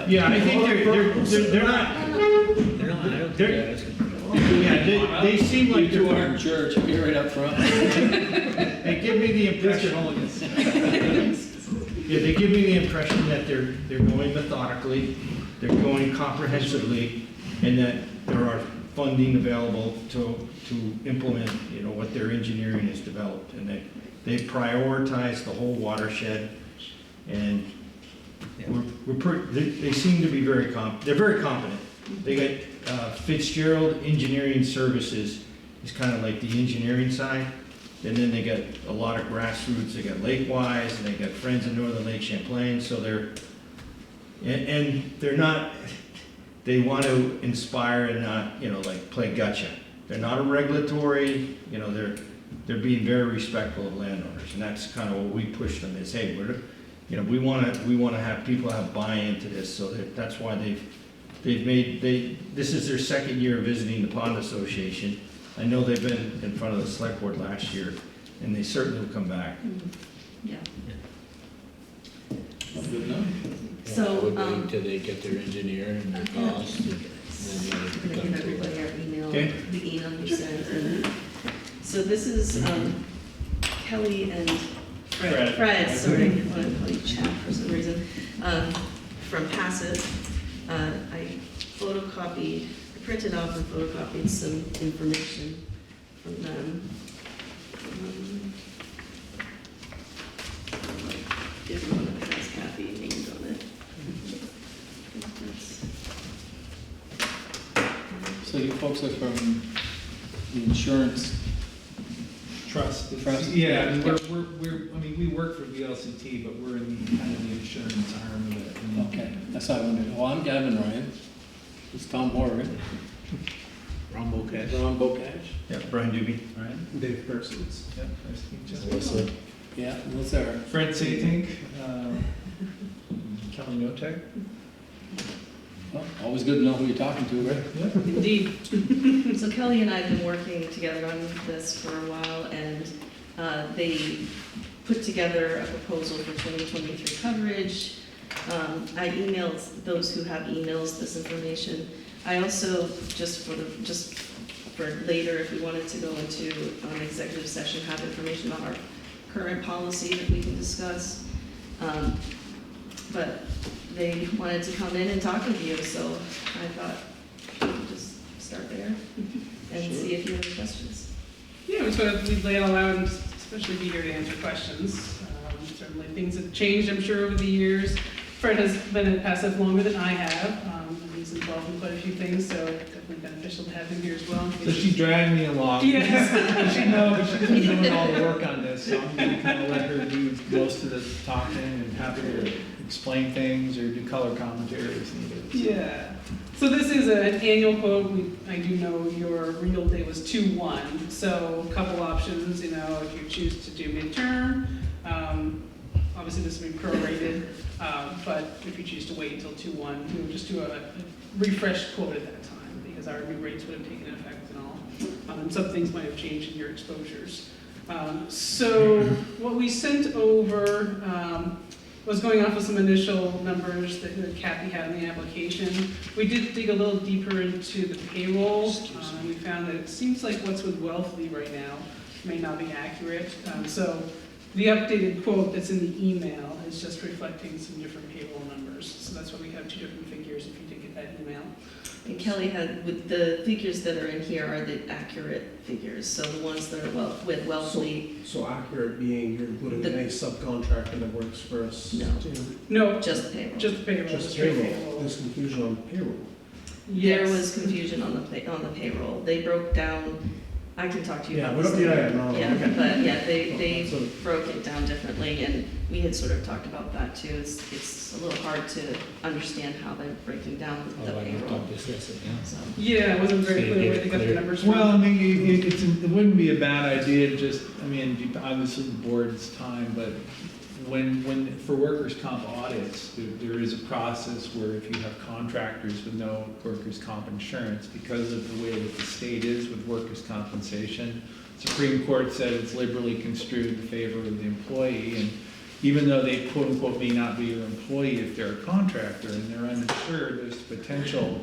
Speaker 1: Yeah, I think they're not,
Speaker 5: They're not, I don't think they're asking.
Speaker 1: yeah, they seem like
Speaker 2: You two
Speaker 1: they're,
Speaker 2: are in church, you're right up front.
Speaker 1: they give me the impression, yeah, they give me the impression that they're going methodically, they're going comprehensively, and that there are funding available to implement, you know, what their engineering has developed, and they prioritize the whole watershed, and they seem to be they're very competent. They got Fitzgerald Engineering Services is kind of like the engineering side, and then they got a lot of grassroots. They got Lakewise, and they got Friends of Northern Lake Champlain. So they're not. They want to inspire and not, you know, like play gotcha. They're not a regulatory. You know, they're being very respectful of landowners, and that's kind of what we push them is, hey, we want to have people have buy-in to this. So that's why this is their second year visiting the Pond Association. I know they've been in front of the select board last year, and they certainly will come back.
Speaker 7: Yeah.
Speaker 2: Good enough.
Speaker 7: So,
Speaker 5: We'll wait until they get their engineer and their costs. And then
Speaker 7: I'm gonna give everybody our email,
Speaker 1: Okay.
Speaker 7: the email we sent. And so this is Kelly and Fred, sorry, I want to call you Chad for some reason, from Passive. I printed off and photocopied some information from them. Everyone that has Kathy named on it.
Speaker 2: So you folks are from the insurance
Speaker 15: Trust.
Speaker 2: Trust.
Speaker 15: Yeah, I mean, we work for VLCT, but we're in kind of the insurance arm of it. And
Speaker 2: Okay, that's how I wondered. Well, I'm Gavin Ryan. It's Tom Horgan.
Speaker 5: Ron Bocash.
Speaker 2: Ron Bocash.
Speaker 1: Yeah, Brian Doobie.
Speaker 15: Right?
Speaker 10: Dave Persons.
Speaker 15: Yeah, nice to meet you.
Speaker 5: Melissa.
Speaker 2: Yeah, what's our,
Speaker 15: Fred Satink, Kelly Notek.
Speaker 2: well, always good to know who you're talking to, right?
Speaker 7: Indeed. So Kelly and I have been working together on this for a while, and they put together a proposal for 2023 coverage. I emailed those who have emails this information. I also, just for later, if we wanted to go into an executive session, have information on our current policy that we can discuss. But they wanted to come in and talk with you, so I thought we'd just start there and see if you have any questions.
Speaker 16: Yeah, we sort of, we'd lay it all out and especially be here to answer questions. Certainly things have changed, I'm sure, over the years. Fred has been at Passive longer than I have, and he's involved in quite a few things, so definitely beneficial to have him here as well.
Speaker 15: So she dragged me along.
Speaker 16: Yes.
Speaker 15: She knows she's been doing all the work on this, so I'm gonna kind of let her do most of the talking and happy to explain things or do color commentary as needed.
Speaker 16: Yeah. So this is an annual quote. I do know your renewal date was 2/1, so a couple options, you know, if you choose to do midterm, obviously this will be prorated, but if you choose to wait until 2/1, we would just do a refresh quote at that time, because our new rates would have taken effect and all. And some things might have changed in your exposures. So what we sent over was going off of some initial numbers that Kathy had in the application. We did dig a little deeper into the payroll. We found that it seems like what's with Wealthly right now may not be accurate. So the updated quote that's in the email is just reflecting some different payroll numbers. So that's why we have two different figures if you did get that email.
Speaker 7: And Kelly had, with the figures that are in here are the accurate figures, so the ones that are with Wealthly.
Speaker 10: So accurate being you're including
Speaker 7: The-
Speaker 10: a subcontractor that works for us?
Speaker 7: No.
Speaker 16: No,
Speaker 7: Just the payroll.
Speaker 16: just the payroll,
Speaker 10: Just
Speaker 16: straight
Speaker 10: payroll. There's confusion on payroll.
Speaker 7: There
Speaker 16: Yes.
Speaker 7: was confusion on the payroll. They broke down, I can talk to you
Speaker 10: Yeah,
Speaker 7: about
Speaker 10: we
Speaker 7: this.
Speaker 10: don't- yeah,
Speaker 7: later.
Speaker 10: no, no,
Speaker 7: Yeah,
Speaker 10: okay.
Speaker 7: but yeah, they
Speaker 10: So-
Speaker 7: broke it down differently, and we had sort of talked about that too. It's a little hard to understand how they're breaking down the
Speaker 5: Oh, I
Speaker 7: payroll.
Speaker 5: thought this was it, yeah.
Speaker 7: So,
Speaker 16: Yeah, it wasn't very
Speaker 5: So you
Speaker 16: clear
Speaker 5: get
Speaker 16: where they got the
Speaker 5: clear.
Speaker 16: numbers from.
Speaker 15: Well, I mean, it wouldn't be a bad idea, just, I mean, obviously the board's time, but for workers' comp audits, there is a process where if you have contractors with no workers' comp insurance, because of the way that the state is with workers' compensation, Supreme Court said it's liberally construed in favor of the employee, and even though they quote unquote may not be your employee if they're a contractor and they're uninsured, there's potential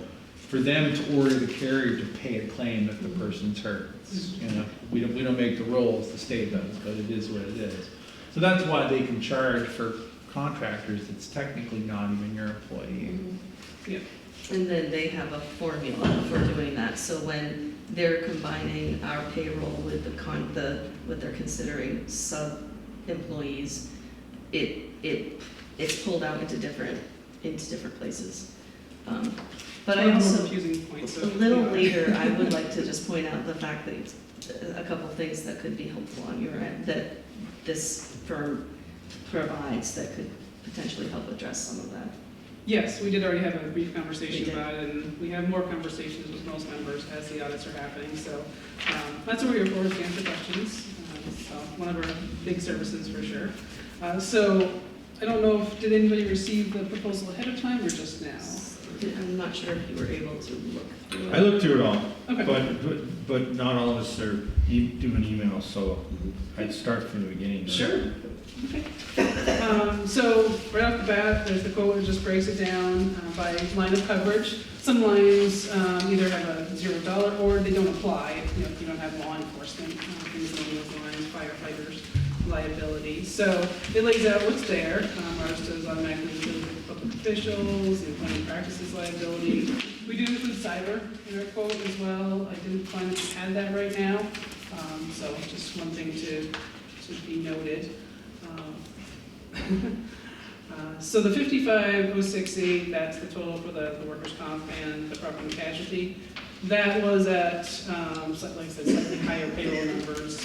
Speaker 15: for them to order the carrier to pay a claim if the person's hurt. You know, we don't make the rules, the state does, but it is what it is. So that's why they can charge for contractors that's technically not even your employee.
Speaker 16: Yeah.
Speaker 7: And then they have a formula for doing that, so when they're combining our payroll with what they're considering sub-employees, it's pulled out into different places. But I also, a little later, I would like to just point out the fact that it's a couple things that could be helpful on your end, that this firm provides that could potentially help address some of that.
Speaker 16: Yes, we did already have a brief conversation about it, and we have more conversations with most members as the audits are happening, so that's what we're here for, to answer questions. So one of our big services for sure. So I don't know did anybody receive the proposal ahead of time or just now?
Speaker 7: I'm not sure if you were able to look through it.
Speaker 1: I looked through it all,
Speaker 16: Okay.
Speaker 1: but not all of us are doing emails, so I'd start from the beginning.
Speaker 16: Sure. Okay. So right off the bat, there's the quote, it just breaks it down by line of coverage. Some lines either have a $0 or they don't apply if you don't have law enforcement, things along those lines, firefighters, liability. So it lays out what's there. Ours does automatically include public officials, employment practices liability. We do include cyber in our quote as well. I didn't find that we had that right now. So just one thing to be noted. So the 55,068, that's the total for the workers' comp and the property and casualty. That was at, like I said, slightly higher payroll numbers.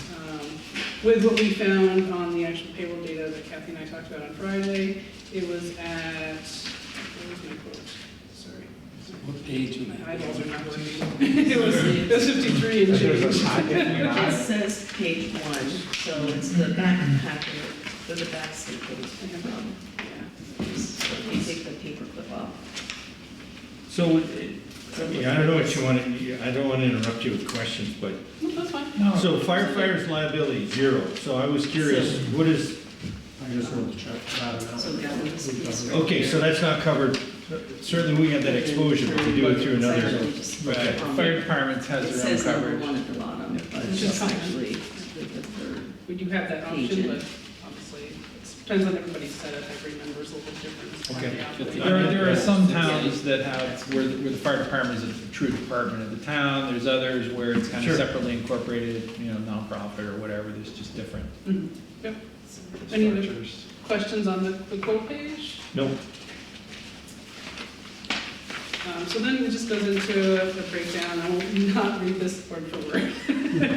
Speaker 16: With what we found on the actual payroll data that Kathy and I talked about on Friday, it was at, where was my quote? Sorry.
Speaker 2: What page?
Speaker 16: My eyeballs are not working. It was 53 and change.
Speaker 7: It says page 1, so it's the back packet, or the back statement. So if you take the paper clip off.
Speaker 1: So, I don't know what you want to, I don't want to interrupt you with questions, but,
Speaker 16: No, that's fine.
Speaker 1: so firefighters liability, 0. So I was curious, what is,
Speaker 10: I just want to check that out.
Speaker 7: So that one's a piece right
Speaker 1: okay, so that's not covered, certainly we have that exposure, but we do it through another.
Speaker 7: Actually just-
Speaker 1: Okay.
Speaker 15: Fire departments
Speaker 7: It
Speaker 15: has their own
Speaker 7: says number
Speaker 15: coverage.
Speaker 7: 1 at the bottom, but
Speaker 16: It's
Speaker 7: it's
Speaker 16: just
Speaker 7: actually the third.
Speaker 16: We do have that
Speaker 7: Page
Speaker 16: option,
Speaker 7: in.
Speaker 16: but obviously, it depends on everybody's setup, every member's a little bit different.
Speaker 1: Okay.
Speaker 15: There are some towns that have, where the fire department is a true department of the town, there's others where it's kind of
Speaker 1: Sure.
Speaker 15: separately incorporated, nonprofit or whatever, there's just different
Speaker 16: Mhm. Yep. Any other
Speaker 15: structures.
Speaker 16: questions on the quote page?
Speaker 1: No,
Speaker 16: So then it just goes into the breakdown. I will not read this word for word.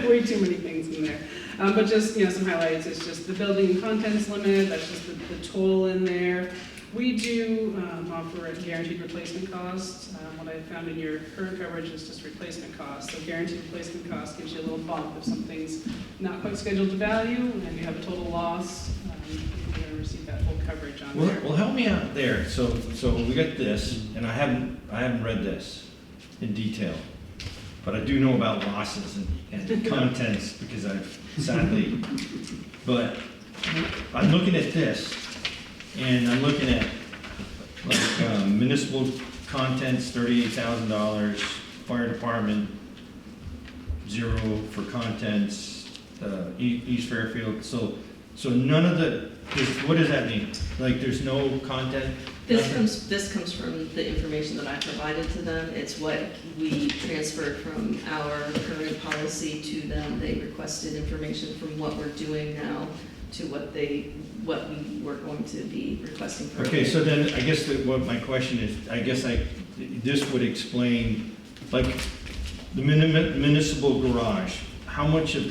Speaker 16: Way too many things in there. But just, some highlights. It's just the building and contents limit. That's just the total in there. We do offer a guaranteed replacement cost. What I found in your current coverage is just replacement cost. So guaranteed replacement cost gives you a little bump if something's not quite scheduled to value and you have a total loss. You're going to receive that full coverage on there.
Speaker 1: well, help me out there. So we got this, and I haven't read this in detail, but I do know about losses and contents because I've sadly, but I'm looking at this, and I'm looking at like municipal contents, $38,000, fire department, 0 for contents, East Fairfield. So none of what does that mean? Like there's no content?
Speaker 7: This comes from the information that I provided to them. It's what we transferred from our current policy to them. They requested information from what we're doing now to what we were going to be requesting for.
Speaker 1: Okay, so then I guess what my question is, this would explain, like, the municipal garage, how much of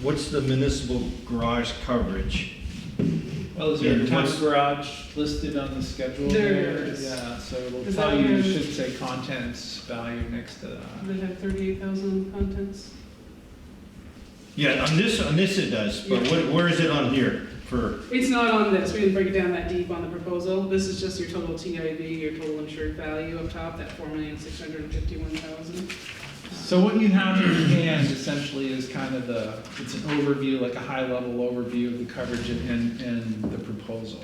Speaker 1: what's the municipal garage coverage?
Speaker 15: Well, is there
Speaker 1: Yeah,
Speaker 15: a town
Speaker 1: what's-
Speaker 15: garage listed on the schedule
Speaker 16: There
Speaker 15: there?
Speaker 16: is.
Speaker 15: Yeah, so it'll
Speaker 16: Is
Speaker 15: tell
Speaker 16: that
Speaker 15: you,
Speaker 16: where-
Speaker 15: should say contents value next to that.
Speaker 16: They have 38,000 contents.
Speaker 1: Yeah, on this it does, but where is it on here? for,
Speaker 16: It's not on this, we didn't break it down that deep on the proposal. This is just your total TIV, your total insured value up top, that 4,651,000.
Speaker 15: So what you have in your hand essentially is kind of it's an overview, like a high-level overview of the coverage and the proposal.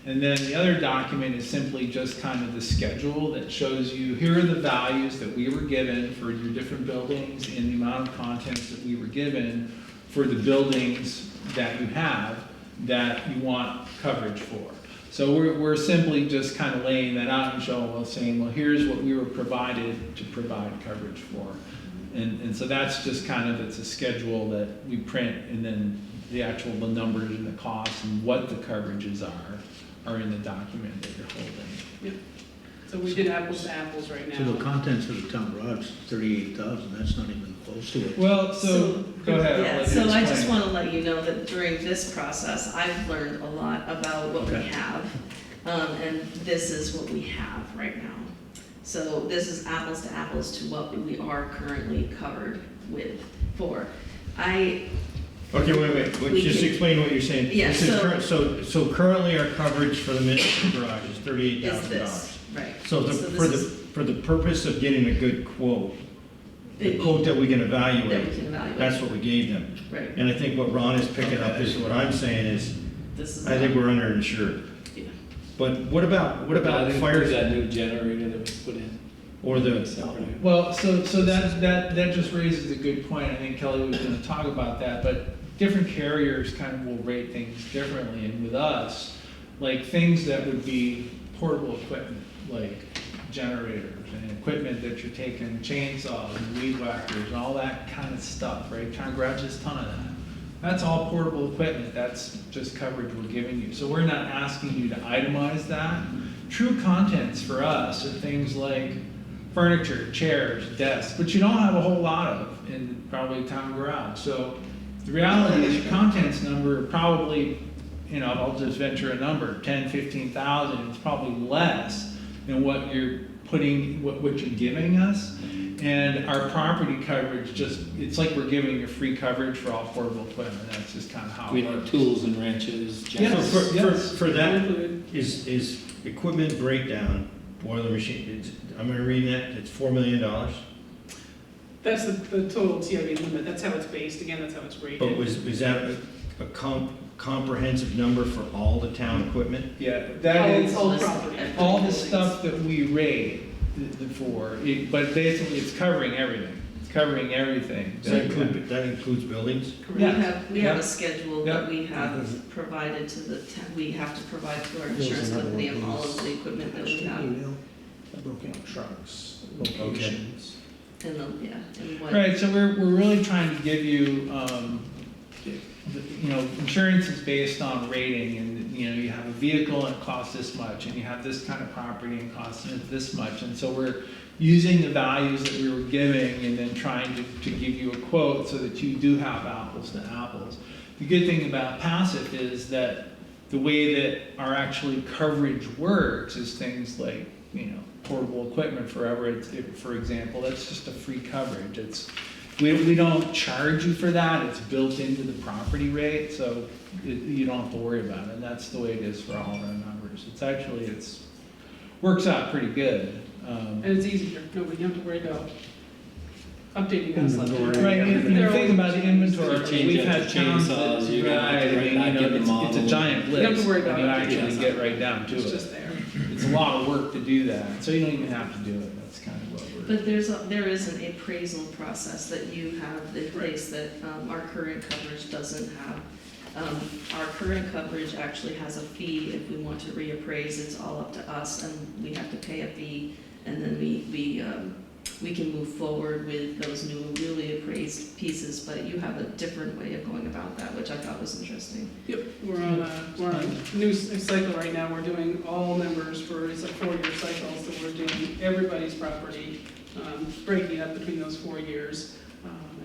Speaker 15: And then the other document is simply just kind of the schedule that shows you, here are the values that we were given for your different buildings and the amount of contents that we were given for the buildings that you have that you want coverage for. So we're simply just kind of laying that out and saying, well, here's what we were provided to provide coverage for. And so that's just kind of, it's a schedule that we print, and then the numbers and the costs and what the coverages are in the document that you're holding.
Speaker 16: Yep. So we did apples to apples right
Speaker 13: So the
Speaker 16: now.
Speaker 13: contents of the town garage, 38,000, that's not even close to it.
Speaker 15: Well, so go ahead. I'll
Speaker 7: Yeah,
Speaker 15: let you
Speaker 7: so I just
Speaker 15: explain.
Speaker 7: want to let you know that during this process, I've learned a lot about what we
Speaker 13: Okay.
Speaker 7: have. And this is what we have right now. So this is apples to apples to what we are currently covered for.
Speaker 1: okay, wait,
Speaker 7: We
Speaker 1: just
Speaker 7: can-
Speaker 1: explain what you're saying.
Speaker 7: Yeah,
Speaker 1: This is
Speaker 7: so-
Speaker 1: so currently our coverage for the municipal garage is
Speaker 7: Is
Speaker 1: $38,000.
Speaker 7: this, right.
Speaker 1: So for the purpose of getting a good quote, the quote that we can evaluate,
Speaker 7: That we can evaluate.
Speaker 1: that's what we gave them.
Speaker 7: Right.
Speaker 1: And I think what Ron is picking up is what I'm saying is,
Speaker 7: This is.
Speaker 1: I think we're underinsured.
Speaker 7: Yeah.
Speaker 1: But what about
Speaker 2: That
Speaker 1: fire
Speaker 2: includes that new generator that we put in.
Speaker 1: or the,
Speaker 15: Well, so that just raises a good point. I think Kelly was gonna talk about that, but different carriers kind of will rate things differently. And with us, like things that would be portable equipment, like generators and equipment that you're taking, chainsaws and weed whackers and all that kind of stuff, right? Town garage has a ton of that. That's all portable equipment. That's just coverage we're giving you. So we're not asking you to itemize that. True contents for us are things like furniture, chairs, desks, but you don't have a whole lot of in probably town garage. So the reality is your contents number probably, I'll just venture a number, 10, 15,000. It's probably less than what you're putting, what you're giving us. And our property coverage it's like we're giving you free coverage for all portable equipment. That's just kind of how
Speaker 2: We
Speaker 15: it
Speaker 2: have
Speaker 15: works.
Speaker 2: tools and wrenches,
Speaker 1: so
Speaker 2: jackets.
Speaker 1: for that, is equipment breakdown, boiler machine, am I reading that, it's $4 million?
Speaker 16: That's the total TIV limit, that's how it's based, again, that's how it's rated.
Speaker 1: But was that a comprehensive number for all the town equipment?
Speaker 15: Yeah, that is
Speaker 16: All property.
Speaker 15: all the stuff that we rate for, but basically it's covering everything. It's covering everything.
Speaker 1: Does that includes buildings?
Speaker 7: We
Speaker 15: Yeah.
Speaker 7: have
Speaker 15: Yeah.
Speaker 7: a schedule
Speaker 15: Yeah.
Speaker 7: that we have provided to the, we have to provide to our insurance company of all of the equipment that we have.
Speaker 10: Email, I broke out trucks, locations.
Speaker 7: And and what.
Speaker 15: Right, so we're really trying to give you, insurance is based on rating, and, you have a vehicle and it costs this much, and you have this kind of property and it costs this much, and so we're using the values that we were giving and then trying to give you a quote so that you do have apples to apples. The good thing about passive is that the way that our actually coverage works is things like, portable equipment for example, that's just a free coverage. We don't charge you for that, it's built into the property rate, so you don't have to worry about it, and that's the way it is for all of our numbers. It's works out pretty good.
Speaker 16: And it's easier, nobody, you don't have to worry about updating us.
Speaker 10: Inventory.
Speaker 15: Right, and if you think about the inventory,
Speaker 2: Change
Speaker 15: we've
Speaker 2: out
Speaker 15: had
Speaker 2: the
Speaker 15: towns
Speaker 2: chainsaws,
Speaker 15: that,
Speaker 2: you're gonna have to
Speaker 15: right,
Speaker 2: write back in the
Speaker 15: it's a
Speaker 2: model.
Speaker 15: giant
Speaker 16: You don't have
Speaker 15: list
Speaker 16: to worry
Speaker 15: when
Speaker 16: about
Speaker 15: you
Speaker 16: updating
Speaker 15: actually
Speaker 16: us.
Speaker 15: get right down to
Speaker 16: It's
Speaker 15: it.
Speaker 16: just there.
Speaker 15: It's a lot of work to do that, so you don't even have to do it, that's kind of what we're.
Speaker 7: But there is an appraisal process that you have in place that our current coverage doesn't have. Our current coverage actually has a fee if we want to reappraise, it's all up to us, and we have to pay a fee, and then we can move forward with those newly appraised pieces, but you have a different way of going about that, which I thought was interesting.
Speaker 16: Yep, we're on a new cycle right now, we're doing all members it's a 4-year cycle, so we're doing everybody's property, breaking it up between those 4 years,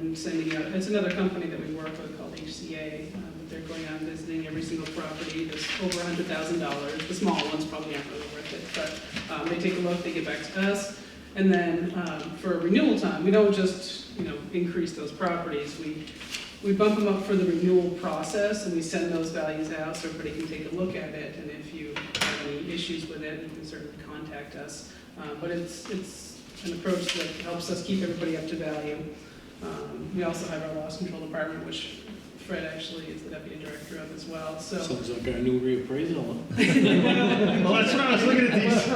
Speaker 16: and sending out, it's another company that we work with called HCA, they're going out and visiting every single property that's over $100,000, the small ones probably aren't really worth it, but they take a look, they get back to us, and then for renewal time, we don't just, increase those properties, we bump them up for the renewal process, and we send those values out so everybody can take a look at it, and if you have any issues with it, you can certainly contact us. But it's an approach that helps us keep everybody up to value. We also have our loss control department, which Fred actually is the deputy director of as well, so.
Speaker 2: Sounds like our new reappraisal.
Speaker 1: Well, that's what I was looking at these.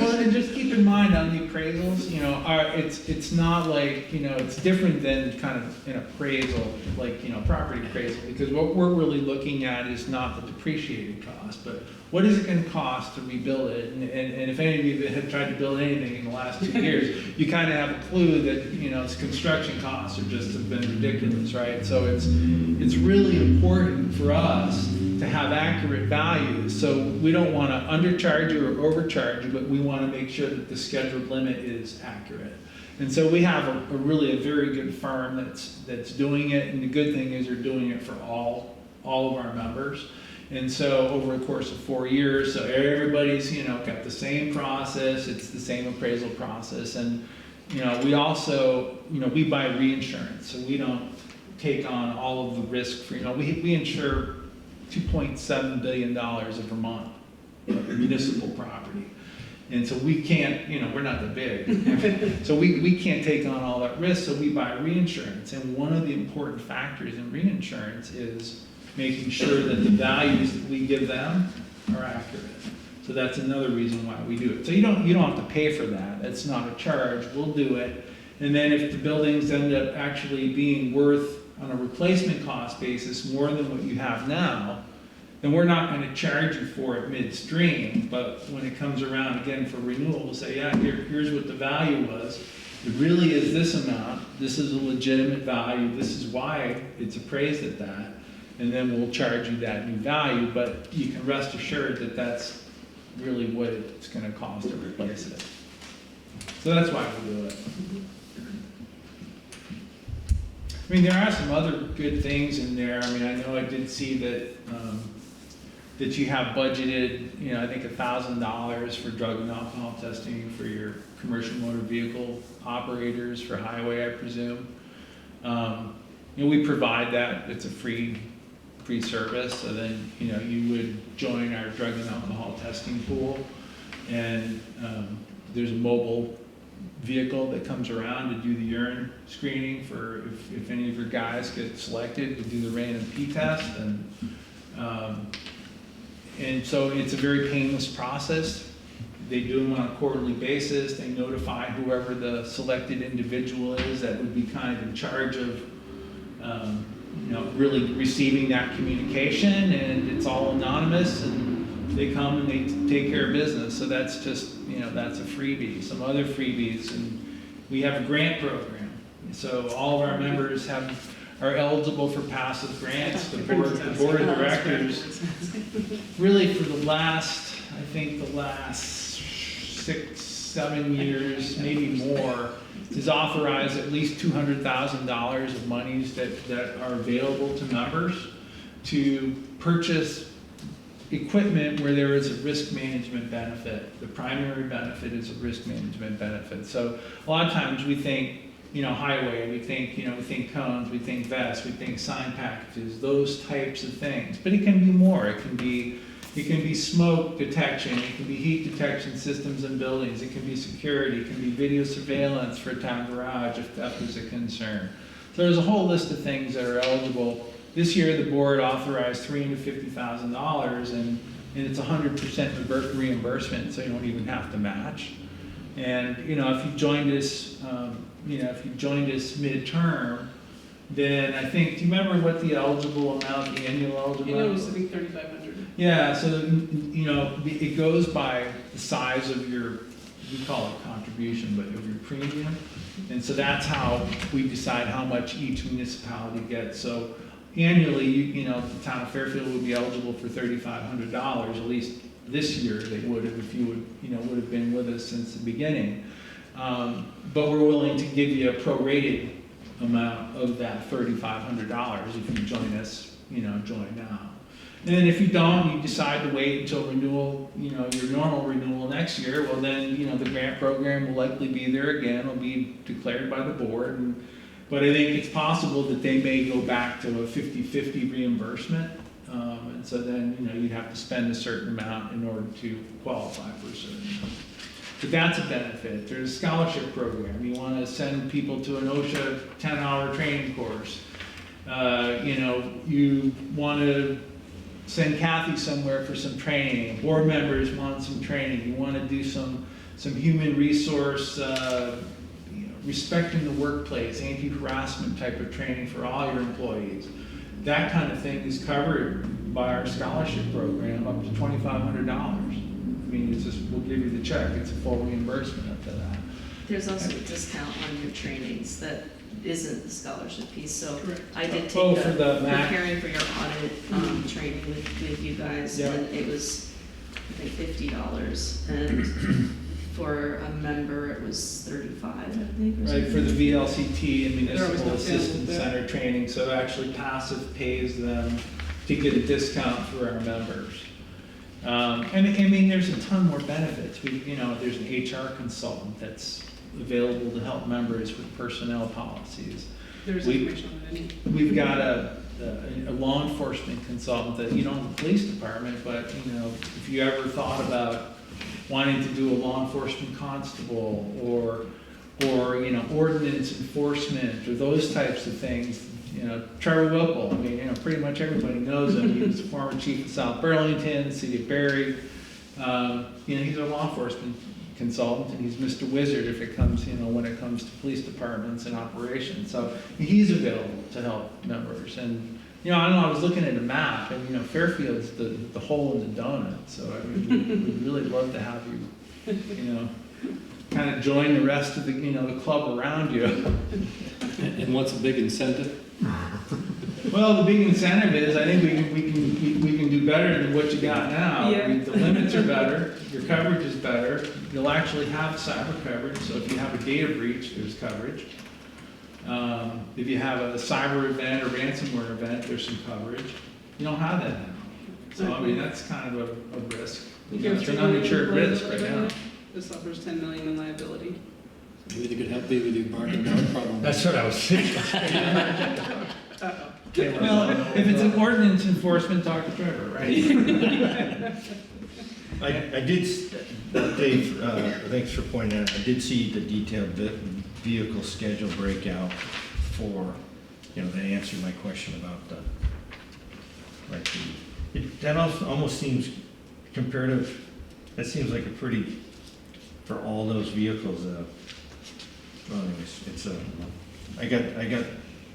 Speaker 15: Well, and just keep in mind on the appraisals, you know, it's not like, you know, it's different than kind of an appraisal, like, you know, property appraisal, because what we're really looking at is not the depreciated cost, but what is it gonna cost to rebuild it? And if any of you have tried to build anything in the last 2 years, you kind of have a clue that, you know, its construction costs have been ridiculous, right? So it's really important for us to have accurate values. So we don't want to undercharge you or overcharge you, but we want to make sure that the scheduled limit is accurate. And so we have a really very good firm that's doing it, and the good thing is they're doing it for all of our members. And so over the course of 4 years, so everybody's, you know, got the same process, it's the same appraisal process. And, you know, we also, you know, we buy reinsurance, so we don't take on all of the risk for, you know, we insure $2.7 billion of Vermont municipal property. And so we can't, you know, we're not that big. So we can't take on all that risk, so we buy reinsurance. And one of the important factors in reinsurance is making sure that the values that we give them are accurate. So that's another reason why we do it. So you don't have to pay for that. That's not a charge. We'll do it. And then if the buildings end up actually being worth, on a replacement cost basis, more than what you have now, then we're not going to charge you for it midstream. But when it comes around again for renewal, we'll say, yeah, here's what the value was. It really is this amount. This is a legitimate value. This is why it's appraised at that. And then we'll charge you that new value, but you can rest assured that that's really what it's going to cost to replace it. So that's why we do it. I mean, there are some other good things in there. I mean, I know I did see that that you have budgeted, you know, I think $1,000 for drug and alcohol testing for your commercial motor vehicle operators for highway, I presume. You know, we provide that. It's a free service. So then, you know, you would join our drug and alcohol testing pool, and there's a mobile vehicle that comes around to do the urine screening for if any of your guys get selected to do the random P test, and so it's a very painless process. They do them on a quarterly basis. They notify whoever the selected individual is that would be kind of in charge of you know, really receiving that communication, and it's all anonymous, and they come and they take care of business. So that's just, you know, that's a freebie. Some other freebies, and we have a grant program. So all of our members are eligible for passive grants. The board of directors, really for the last 6-7 years, maybe more, has authorized at least $200,000 of monies that are available to members to purchase equipment where there is a risk management benefit. The primary benefit is a risk management benefit. So a lot of times we think, you know, highway, we think cones, we think vests, we think sign packages, those types of things. But it can be more. It can be smoke detection, it can be heat detection systems in buildings, it can be security, it can be video surveillance for a town garage if theft is a concern. So there's a whole list of things that are eligible. This year the board authorized $350,000, and it's 100% reimbursement, so you don't even have to match. And you know, if you joined us, midterm, then I think, do you remember what the eligible amount, the annual eligible amount?
Speaker 16: It was, I think, $3,500.
Speaker 15: Yeah, so, you know, it goes by the size of your, we call it contribution, but of your premium. And so that's how we decide how much each municipality gets. So annually, you know, the town of Fairfield would be eligible for $3,500, at least this year they would have, if you would have been with us since the beginning. But we're willing to give you a prorated amount of that $3,500 if you join us, join now. And then if you don't, you decide to wait until renewal, your normal renewal next year, well then, the grant program will likely be there again, it'll be declared by the board, and But I think it's possible that they may go back to a 50-50 reimbursement. And so then, you'd have to spend a certain amount in order to qualify for a certain amount. But that's a benefit. There's a scholarship program. You want to send people to an OSHA 10-hour training course. You want to send Kathy somewhere for some training. Board members want some training. You want to do some human resource, respecting the workplace, anti-harassment type of training for all your employees. That kind of thing is covered by our scholarship program up to $2,500. I mean, it's just, we'll give you the check. It's a full reimbursement up to that.
Speaker 7: There's also a discount on your trainings that isn't the scholarship piece, so
Speaker 16: Correct.
Speaker 7: I did
Speaker 15: Oh,
Speaker 7: take
Speaker 15: for the MAC?
Speaker 7: preparing for your audit training with you guys,
Speaker 15: Yeah.
Speaker 7: and it was, I think, $50, and for a member, it was $35, I think, or
Speaker 15: Right,
Speaker 7: something.
Speaker 15: for the VLCT and
Speaker 16: They're always
Speaker 15: Municipal
Speaker 16: not
Speaker 15: Assistance
Speaker 16: down, yeah.
Speaker 15: Center training, so actually Passive pays them to get a discount for our members. And I mean, there's a ton more benefits. There's an HR consultant that's available to help members with personnel policies.
Speaker 16: There's
Speaker 15: We-
Speaker 16: information on it.
Speaker 15: We've got a law enforcement consultant that, the police department, but, if you ever thought about wanting to do a law enforcement constable or ordinance enforcement or those types of things, Trevor Whipple, I mean, pretty much everybody knows him. He was the former chief of South Burlington, city of Barrie. He's a law enforcement consultant, and he's Mr. Wizard if it comes, when it comes to police departments and operations. So he's available to help members. And, I don't know, I was looking at a map, and, Fairfield's the hole in the donut. So, I mean, we'd really love to have you, kind of join the rest of the, the club around you.
Speaker 2: And what's a big incentive?
Speaker 15: Well, the big incentive is, I think we can do better than what you got now.
Speaker 16: Yeah.
Speaker 15: The limits are better, your coverage is better, you'll actually have cyber coverage, so if you have a data breach, there's coverage. If you have a cyber event or ransomware event, there's some coverage. You don't have that now. So, I mean, that's kind of a risk. It's an uninsured risk right now.
Speaker 16: This offers $10 million in liability.
Speaker 2: Maybe they could help you with your barking dog problem.
Speaker 5: That's what I was thinking.
Speaker 16: Uh-oh.
Speaker 15: Well, if it's an ordinance enforcement, talk to Trevor, right?
Speaker 1: I did, Dave, thanks for pointing out, I did see the detailed vehicle schedule breakout for, that answered my question about the, that also almost seems comparative, that seems like a pretty, for all those vehicles, well anyways, it's I got,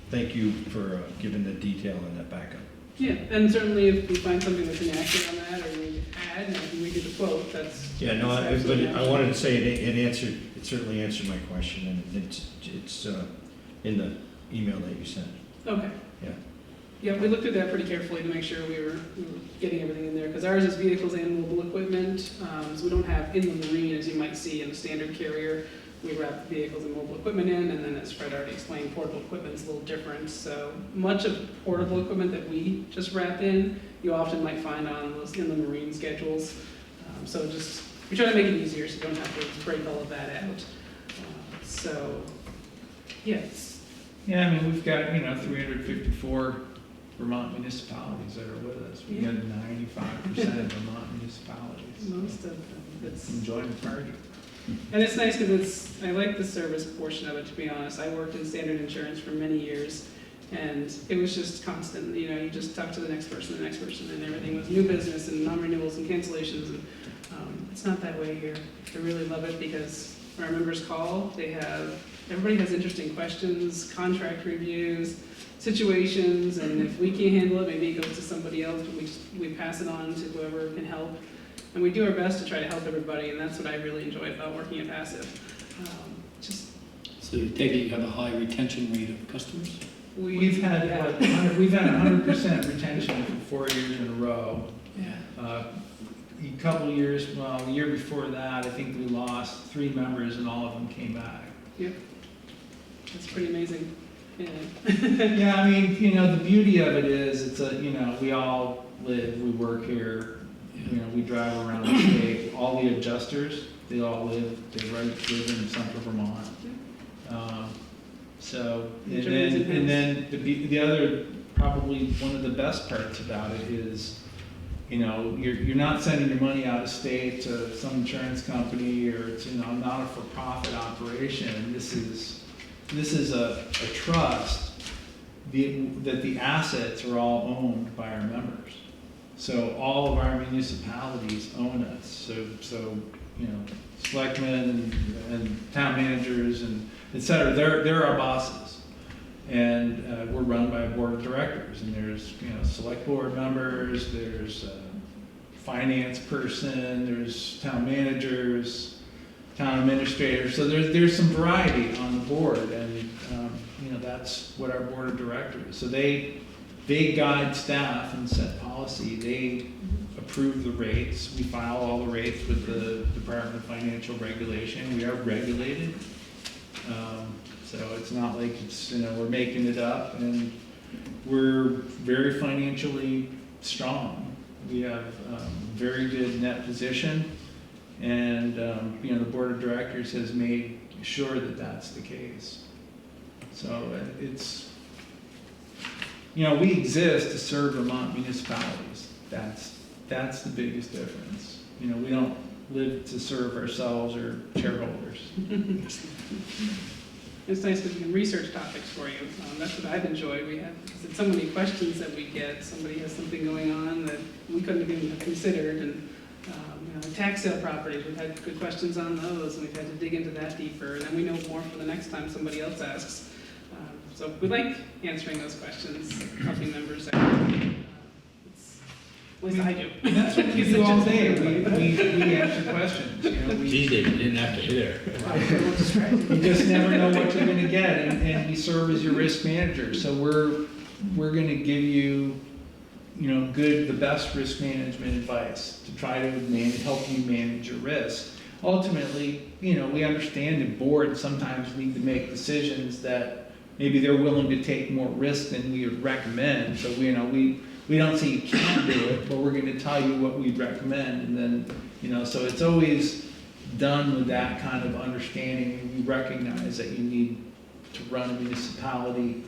Speaker 1: thank you for giving the detail on that backup.
Speaker 16: Yeah, and certainly if we find something that's inaccurate on that, or we add, and we do the quote, that's.
Speaker 1: Yeah, no,
Speaker 16: that's
Speaker 1: but
Speaker 16: absolutely
Speaker 1: I wanted to say it certainly answered my question, and it's in the email that you sent.
Speaker 16: Okay.
Speaker 1: Yeah.
Speaker 16: Yeah, we looked at that pretty carefully to make sure we were getting everything in there, because ours is vehicles and mobile equipment, so we don't have inland marine, as you might see in a standard carrier. We wrap vehicles and mobile equipment in, and then as Fred already explained, portable equipment's a little different. So much of portable equipment that we just wrap in, you often might find on those inland marine schedules. So we try to make it easier so you don't have to break all of that out. So, yes.
Speaker 15: Yeah, I mean, we've got, 354 Vermont municipalities that are with us. We got 95% of Vermont municipalities.
Speaker 16: Most of them.
Speaker 15: That's enjoying the project.
Speaker 16: And it's nice because I like the service portion of it, to be honest. I worked in standard insurance for many years, and it was just constant. You just talk to the next person, and everything was new business and non-renewals and cancellations. And it's not that way here. I really love it because when our members call, everybody has interesting questions, contract reviews, situations, and if we can't handle it, maybe it goes to somebody else, but we pass it on to whoever can help. And we do our best to try to help everybody, and that's what I really enjoy about working at Passive.
Speaker 2: So you take it you have a high retention rate of customers?
Speaker 15: We've had 100% retention for 4 years in a row.
Speaker 2: Yeah.
Speaker 15: A couple of years, well, a year before that, I think we lost 3 members and all of them came back.
Speaker 16: Yep. That's pretty amazing. Yeah.
Speaker 15: Yeah, I mean, the beauty of it is, we all live, we work here, we drive around the state. All the adjusters, they all live in central Vermont. So,
Speaker 16: Which is
Speaker 15: and then the other, probably one of the best parts about it is, you know, you're not sending your money out of state to some insurance company, or it's, you know, not a for-profit operation. This is a trust that the assets are all owned by our members. So all of our municipalities own us. So you know, selectmen and town managers and et cetera, they're our bosses. And we're run by a board of directors, and there's, you know, select board members, there's a finance person, there's town managers, town administrators. So there's some variety on the board, and you know, that's what our board of directors. So they guide staff and set policy. They approve the rates. We file all the rates with the Department of Financial Regulation. We are regulated. So it's not like it's, you know, we're making it up, and we're very financially strong. We have very good net position, and you know, the board of directors has made sure that that's the case. So it's, you know, we exist to serve Vermont municipalities. That's the biggest difference. You know, we don't live to serve ourselves or shareholders.
Speaker 16: It's nice that we can research topics for you. That's what I've enjoyed. We have so many questions that we get. Somebody has something going on that we couldn't even have considered. And you know, tax sale properties, we've had good questions on those, and we've had to dig into that deeper. And then we know more for the next time somebody else asks. So we like answering those questions, helping members out. At least I do.
Speaker 15: That's what we do all day. We answer questions. You know,
Speaker 5: These days, you didn't have to be there.
Speaker 15: You just never know what you're gonna get, and we serve as your risk manager. So we're gonna give you, you know, the best risk management advice to try to help you manage your risk. Ultimately, you know, we understand the board sometimes need to make decisions that maybe they're willing to take more risk than we would recommend. So we don't say you can't do it, but we're gonna tell you what we'd recommend. And then, you know, so it's always done with that kind of understanding. We recognize that you need to run a municipality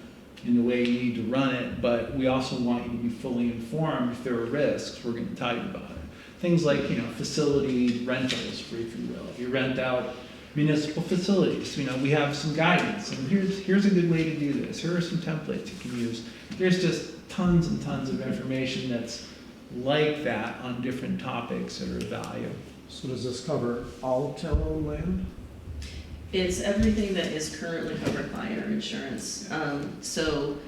Speaker 15: in the way you need to run it, but we also want you to be fully informed. If there are risks, we're gonna tell you about it. Things like, you know, facility rentals, if you will. If you rent out municipal facilities, you know, we have some guidance, and here's a good way to do this. Here are some templates you can use. There's just tons and tons of information that's like that on different topics that are of value.
Speaker 10: So does this cover all town-owned land?
Speaker 7: It's everything that is currently covered by our insurance. So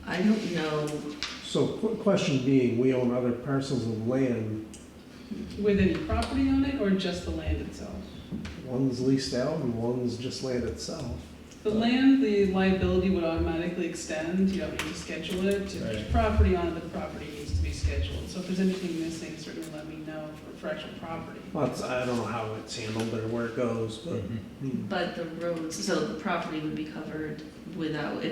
Speaker 7: I don't know.
Speaker 10: So question being, we own other parcels of land.
Speaker 16: With any property on it, or just the land itself?
Speaker 10: One's leased out and one's just land itself.
Speaker 16: The land, the liability would automatically extend. You don't need to schedule it. If there's property on it, the property needs to be scheduled. So if there's anything missing, certainly let me know for actual property.
Speaker 10: Well, I don't know how it's handled or where it goes, but.
Speaker 7: But the roads, so the property would be covered without,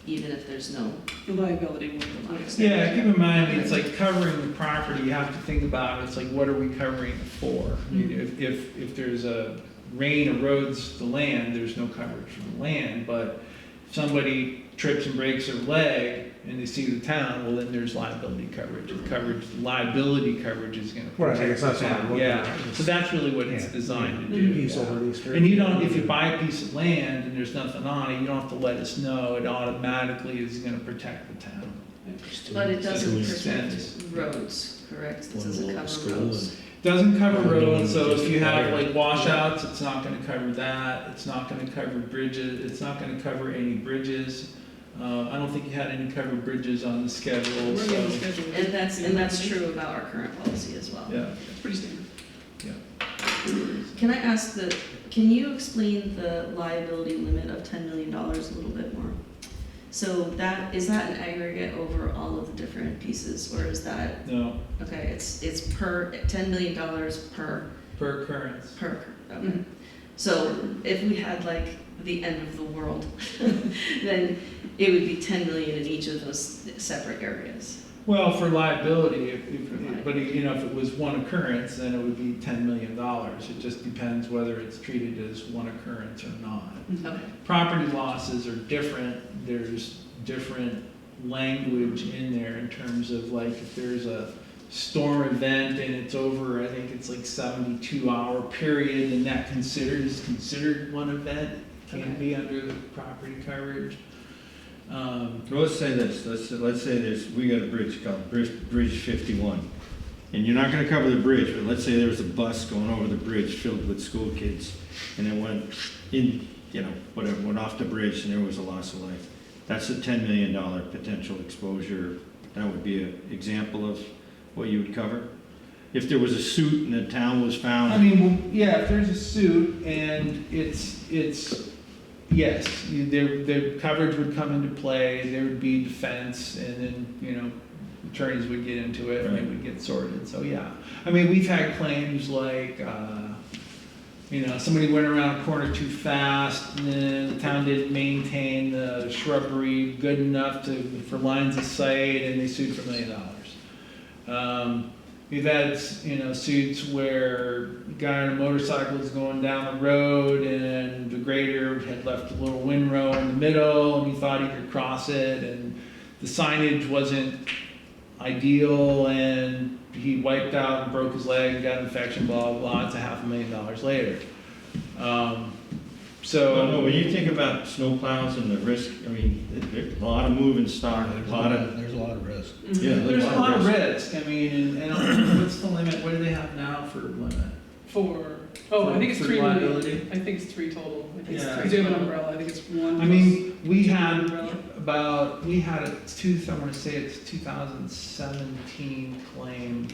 Speaker 7: even if there's no.
Speaker 16: The liability would extend.
Speaker 15: Yeah, keep in mind, it's like covering the property, you have to think about, it's like, what are we covering it for? I mean, if there's a rain erodes the land, there's no coverage for the land, but if somebody trips and breaks their leg and they see the town, well, then there's liability coverage. Liability coverage is gonna
Speaker 10: Right, I
Speaker 15: protect
Speaker 10: guess
Speaker 15: the
Speaker 10: that's what I'm
Speaker 15: town,
Speaker 10: looking
Speaker 15: yeah.
Speaker 10: at.
Speaker 15: So that's really what it's designed to do.
Speaker 10: Piece over these streets.
Speaker 15: And you don't, if you buy a piece of land and there's nothing on it, you don't have to let us know, it automatically is gonna protect the town.
Speaker 7: But it doesn't
Speaker 15: School.
Speaker 7: protect roads, correct? It doesn't cover roads.
Speaker 15: Doesn't cover roads, so if you have like washouts, it's not gonna cover that, it's not gonna cover bridges, it's not gonna cover any bridges. I don't think you had any covered bridges on the schedule,
Speaker 16: We're
Speaker 15: so.
Speaker 16: on the schedule.
Speaker 7: And that's true about our current policy as well.
Speaker 15: Yeah,
Speaker 16: It's pretty standard.
Speaker 7: Can I ask can you explain the liability limit of $10 million a little bit more? So is that an aggregate over all of the different pieces, or is that,
Speaker 15: no,
Speaker 7: okay, it's per $10 million
Speaker 15: per occurrence.
Speaker 7: okay. So if we had like the end of the world, then it would be 10 million in each of those separate areas.
Speaker 15: Well, for liability, but you know, if it was one occurrence, then it would be $10 million. It just depends whether it's treated as one occurrence or not.
Speaker 7: Okay.
Speaker 15: Property losses are different. There's different language in there in terms of like if there's a storm event and it's over, I think it's like 72-hour period, and that considered one event, can be under the property coverage.
Speaker 1: Well, let's say this, let's say we got a bridge called Bridge 51. And you're not gonna cover the bridge, but let's say there was a bus going over the bridge filled with school kids, and it went in, you know, whatever, went off the bridge and there was a loss of life. That's a $10 million potential exposure. That would be an example of what you would cover. If there was a suit and the town was found.
Speaker 15: I mean, well, yeah, if there's a suit and it's yes, their coverage would come into play, there would be defense, and then, you know, attorneys would get into it and it would get sorted, so yeah. I mean, we've had claims like, you know, somebody went around a corner too fast, and then the town didn't maintain the shrubbery good enough for lines of sight, and they sued for $1 million. We've had, you know, suits where a guy on a motorcycle is going down the road and the grader had left a little windrow in the middle and he thought he could cross it, and the signage wasn't ideal and he wiped out and broke his leg and got an infection, blah, blah, blah. It's $500,000 later. So
Speaker 1: No, when you think about snowplows and the risk, I mean, there's a lot of moving stock,
Speaker 13: There's a lot of risk.
Speaker 1: Yeah,
Speaker 15: there's a lot of risk. I mean, and what's the limit? What do they have now for limit?
Speaker 16: I think it's
Speaker 15: for
Speaker 16: 3
Speaker 15: liability?
Speaker 16: million. I think it's 3 total. I think
Speaker 15: Yeah.
Speaker 16: it's 3. Do you have an umbrella? I think it's 1.
Speaker 15: I mean, we
Speaker 16: plus
Speaker 15: had
Speaker 16: umbrella.
Speaker 15: I'm gonna say it's 2017 claim.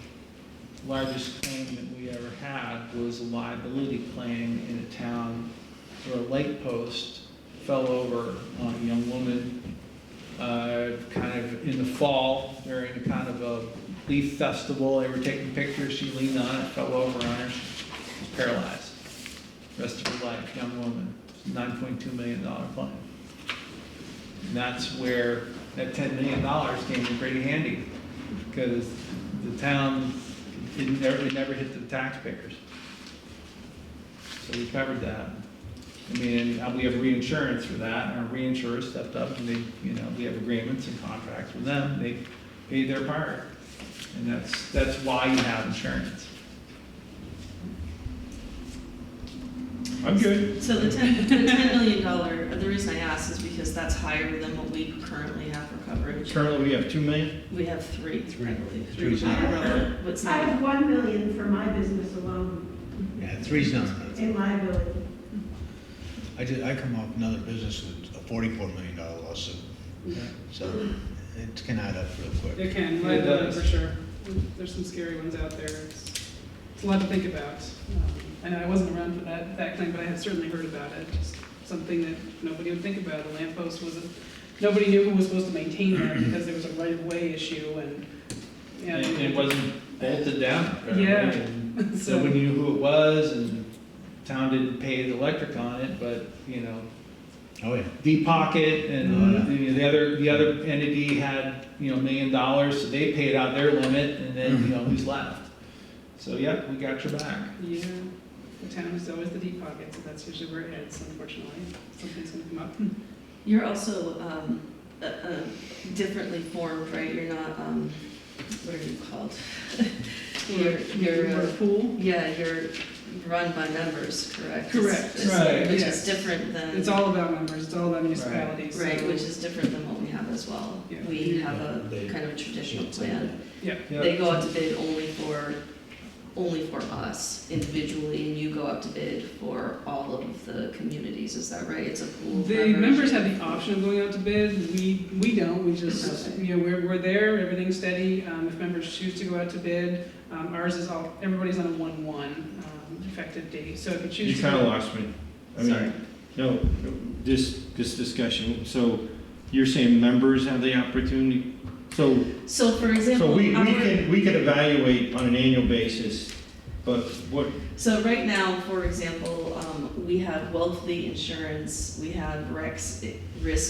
Speaker 15: Largest claim that we ever had was a liability claim in a town where a light post fell over on a young woman, kind of in the fall during a kind of a leaf festival. They were taking pictures. She leaned on it, fell over on her. She was paralyzed. Rest of her life, young woman. $9.2 million claim. And that's where that $10 million came in pretty handy, because the town, it never hit the taxpayers. So we covered that. I mean, and we have reinsurance for that, and our reinsurer stepped up, and they, you know, we have agreements and contracts with them. They paid their part, and that's why you have insurance.
Speaker 1: I'm good.
Speaker 7: So the $10 million, the reason I asked is because that's higher than what we currently have for coverage.
Speaker 1: Currently, we have 2 million?
Speaker 7: We have 3, I believe.
Speaker 13: Three's
Speaker 7: for
Speaker 13: not
Speaker 7: umbrella. What's
Speaker 14: I
Speaker 7: not?
Speaker 14: have 1 million for my business alone
Speaker 13: Yeah, 3's not.
Speaker 14: in liability.
Speaker 13: I come off another business with a $44 million lawsuit, so it can add up real quick.
Speaker 16: It can,
Speaker 15: It
Speaker 16: liability
Speaker 15: does.
Speaker 16: for sure. There's some scary ones out there. It's a lot to think about. And I wasn't around for that claim, but I had certainly heard about it. Just something that nobody would think about. The lamppost nobody knew who was supposed to maintain that because there was a right-of-way issue and.
Speaker 15: And it wasn't bolted down. apparently,
Speaker 16: Yeah.
Speaker 15: and nobody knew who it was, and town didn't pay the electric on it, but, you know,
Speaker 13: Oh, yeah.
Speaker 15: Deep Pocket and
Speaker 13: Oh,
Speaker 15: the other entity had, you know, $1 million, so they paid out their limit, and then, you know, who's left? So, yeah, we got your back.
Speaker 16: Yeah, the town is always the deep pocket, so that's usually where it heads, unfortunately. Something's gonna come up.
Speaker 7: You're also differently formed, right? You're not, what are you called?
Speaker 16: You're a pool?
Speaker 7: Yeah, you're run by members, correct?
Speaker 16: Correct.
Speaker 15: Right,
Speaker 7: Which
Speaker 16: yes.
Speaker 7: is different than.
Speaker 16: It's all about members, it's all about municipalities.
Speaker 7: Right,
Speaker 16: so-
Speaker 7: which is different than what we have as well.
Speaker 16: Yeah.
Speaker 7: We have a kind of a traditional plan.
Speaker 16: Yeah.
Speaker 7: They go out to bid only for us individually, and you go out to bid for all of the communities, is that right? It's a pool of
Speaker 16: The members have the option of going out to bid, we don't, we just,
Speaker 7: Okay.
Speaker 16: you know, we're there, everything's steady. If members choose to go out to bid, ours is all, everybody's on a 1/1 effective date, so if you choose
Speaker 1: You
Speaker 16: to.
Speaker 1: kind of
Speaker 16: go-
Speaker 1: lost me. I
Speaker 7: Sorry.
Speaker 1: mean, no, this discussion, so you're saying members have the opportunity? So
Speaker 7: So for example,
Speaker 1: we could evaluate on an annual basis But what,
Speaker 7: So right now, for example, we have Wellfleet Insurance, we have Risk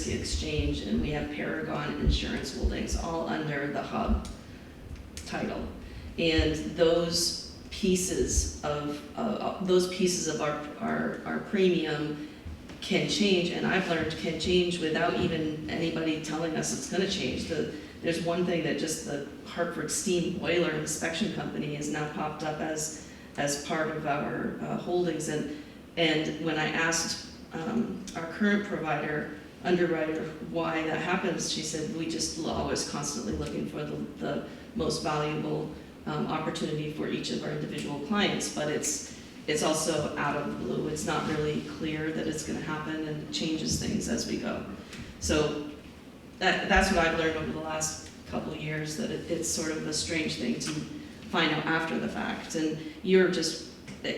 Speaker 7: Exchange, and we have Paragon Insurance Holdings, all under the hub title. And those pieces of our premium can change, and I've learned can change without even anybody telling us it's gonna change. There's one thing that just the Hartford Steam Boiler Inspection Company has now popped up as part of our holdings, and when I asked our current underwriter why that happens, she said, we just always constantly looking for the most valuable opportunity for each of our individual clients, but it's also out of the blue. It's not really clear that it's gonna happen, and it changes things as we go. So that's what I've learned over the last couple of years, that it's sort of a strange thing to find out after the fact. And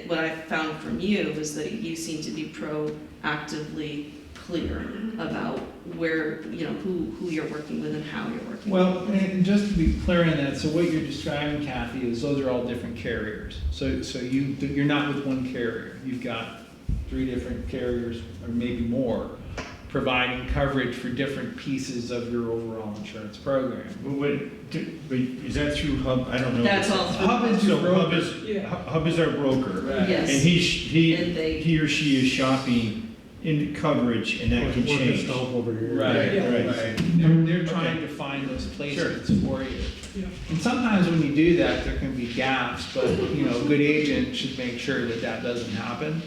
Speaker 7: what I found from you is that you seem to be proactively clear about where, who you're working with and how you're working
Speaker 15: Well,
Speaker 7: with.
Speaker 15: and just to be clear on that, so what you're describing, Kathy, is those are all different carriers. So you're not with one carrier. You've got 3 different carriers, or maybe more, providing coverage for different pieces of your overall insurance program.
Speaker 1: but is that through Hub? I don't know.
Speaker 7: That's all through
Speaker 15: Hub is
Speaker 1: So
Speaker 15: your
Speaker 1: Hub
Speaker 15: broker.
Speaker 1: is, Hub is our broker.
Speaker 15: Right.
Speaker 7: Yes.
Speaker 1: And
Speaker 7: And they-
Speaker 1: he or she is shopping in coverage, and that can
Speaker 10: Workers'
Speaker 1: change.
Speaker 10: comp over here.
Speaker 15: Right,
Speaker 1: Yeah, right.
Speaker 15: right. They're trying to find those placements for you.
Speaker 6: Yeah.
Speaker 15: And sometimes when you do that, there can be gaps, but, a good agent should make sure that that doesn't happen.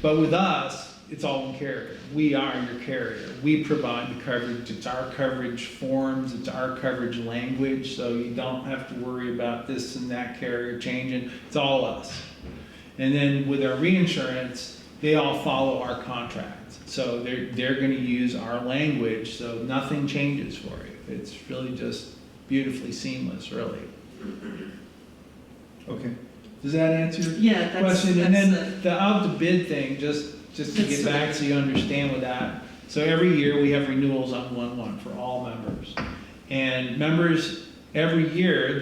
Speaker 15: But with us, it's all one carrier. We are your carrier. We provide the coverage. It's our coverage forms, it's our coverage language, so you don't have to worry about this and that carrier changing. It's all us. And then with our reinsurance, they all follow our contracts. So they're gonna use our language, so nothing changes for you. It's really just beautifully seamless, really.
Speaker 1: Okay.
Speaker 15: Does that answer your
Speaker 7: Yeah, that's
Speaker 15: question? And then
Speaker 7: the-
Speaker 15: the out to bid thing, just to
Speaker 7: That's
Speaker 15: get back so you understand with that. So every year we have renewals on 1/1 for all members. And members, every year,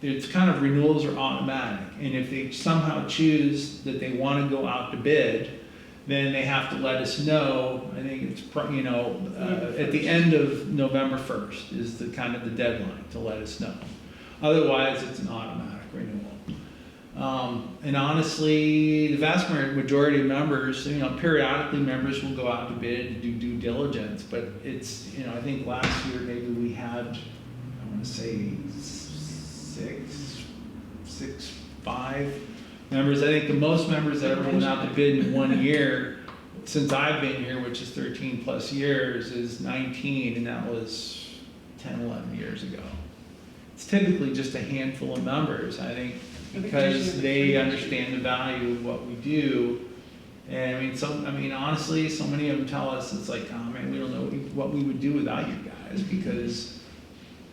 Speaker 15: it's kind of renewals are automatic. And if they somehow choose that they want to go out to bid, then they have to let us know. I think it's, at the end of November 1st is the kind of the deadline to let us know. Otherwise, it's an automatic renewal. And honestly, the vast majority of members, periodically members will go out to bid and do due diligence, but it's, I think last year maybe we had, I want to say 5 members. I think the most members that ever went out to bid in 1 year, since I've been here, which is 13 plus years, is 19, and that was 10, 11 years ago. It's typically just a handful of members, I think, because they understand the value of what we do. And honestly, so many of them tell us, it's like, oh man, we don't know what we would do without you guys, because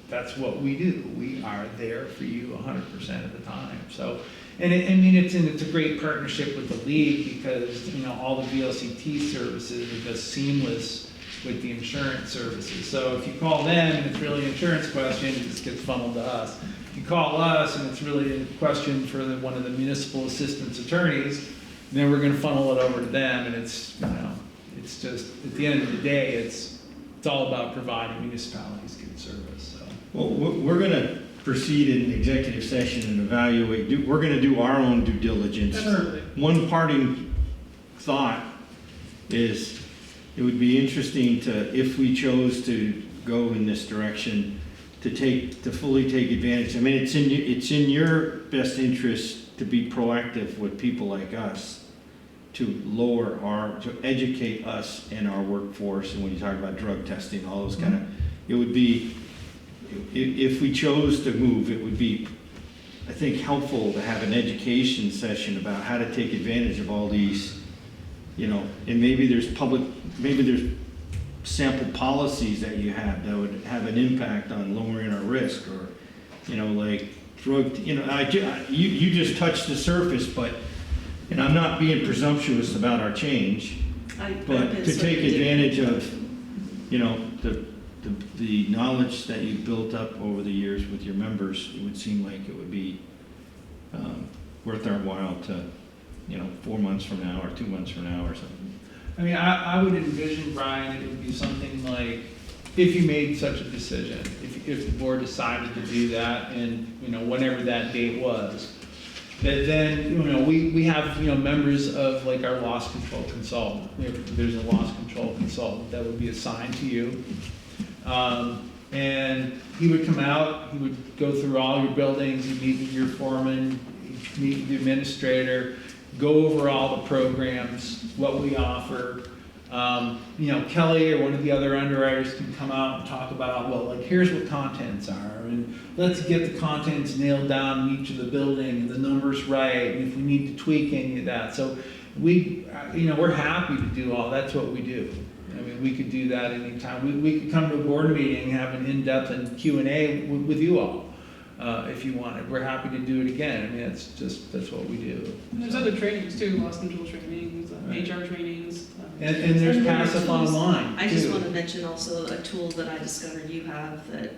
Speaker 15: that's what we do. We are there for you 100% of the time. So, it's a great partnership with the league, because, all the VLCT services are just seamless with the insurance services. So if you call them and it's really an insurance question, it just gets funneled to us. If you call us and it's really a question for one of the municipal assistance attorneys, then we're gonna funnel it over to them, and it's just, at the end of the day, it's all about providing municipalities good service, so.
Speaker 1: Well, we're gonna proceed in executive session and evaluate, we're gonna do our own due diligence.
Speaker 6: Absolutely.
Speaker 1: One parting thought is, it would be interesting to, if we chose to go in this direction, to fully take advantage. It's in your best interest to be proactive with people like us, to educate us and our workforce. And when you talk about drug testing, all those kind of, it would be, if we chose to move, it would be, I think, helpful to have an education session about how to take advantage of all these, and maybe there's sample policies that you have that would have an impact on lowering our risk, or, like drug, you just touched the surface, but, and I'm not being presumptuous about our change, but to take advantage of, the knowledge that you've built up over the years with your members, it would seem like it would be worth our while to, 4 months from now or 2 months from now or something.
Speaker 15: I mean, I would envision, Brian, it would be something like, if you made such a decision, if the board decided to do that, and, whenever that date was, that then, we have, members of like our loss control consultant. There's a loss control consultant that would be assigned to you. And he would come out, he would go through all your buildings, he'd meet with your foreman, he'd meet with the administrator, go over all the programs, what we offer. Kelly or one of the other underwriters can come out and talk about, well, like, here's what contents are, and let's get the contents nailed down in each of the building, and the numbers right, and if we need to tweak any of that. So we're happy to do all, that's what we do. I mean, we could do that anytime. We could come to a board meeting, have an in-depth and Q&A with you all, if you wanted. We're happy to do it again. I mean, that's what we do.
Speaker 16: And there's other trainings too, loss control trainings, HR trainings.
Speaker 15: And there's Passive Online,
Speaker 7: I just
Speaker 15: too.
Speaker 7: want to mention also a tool that I discovered you have that,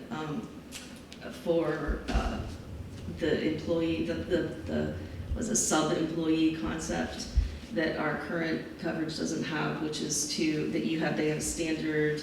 Speaker 7: for the employee, the was a sub-employee concept that our current coverage doesn't have, which is they have a standard,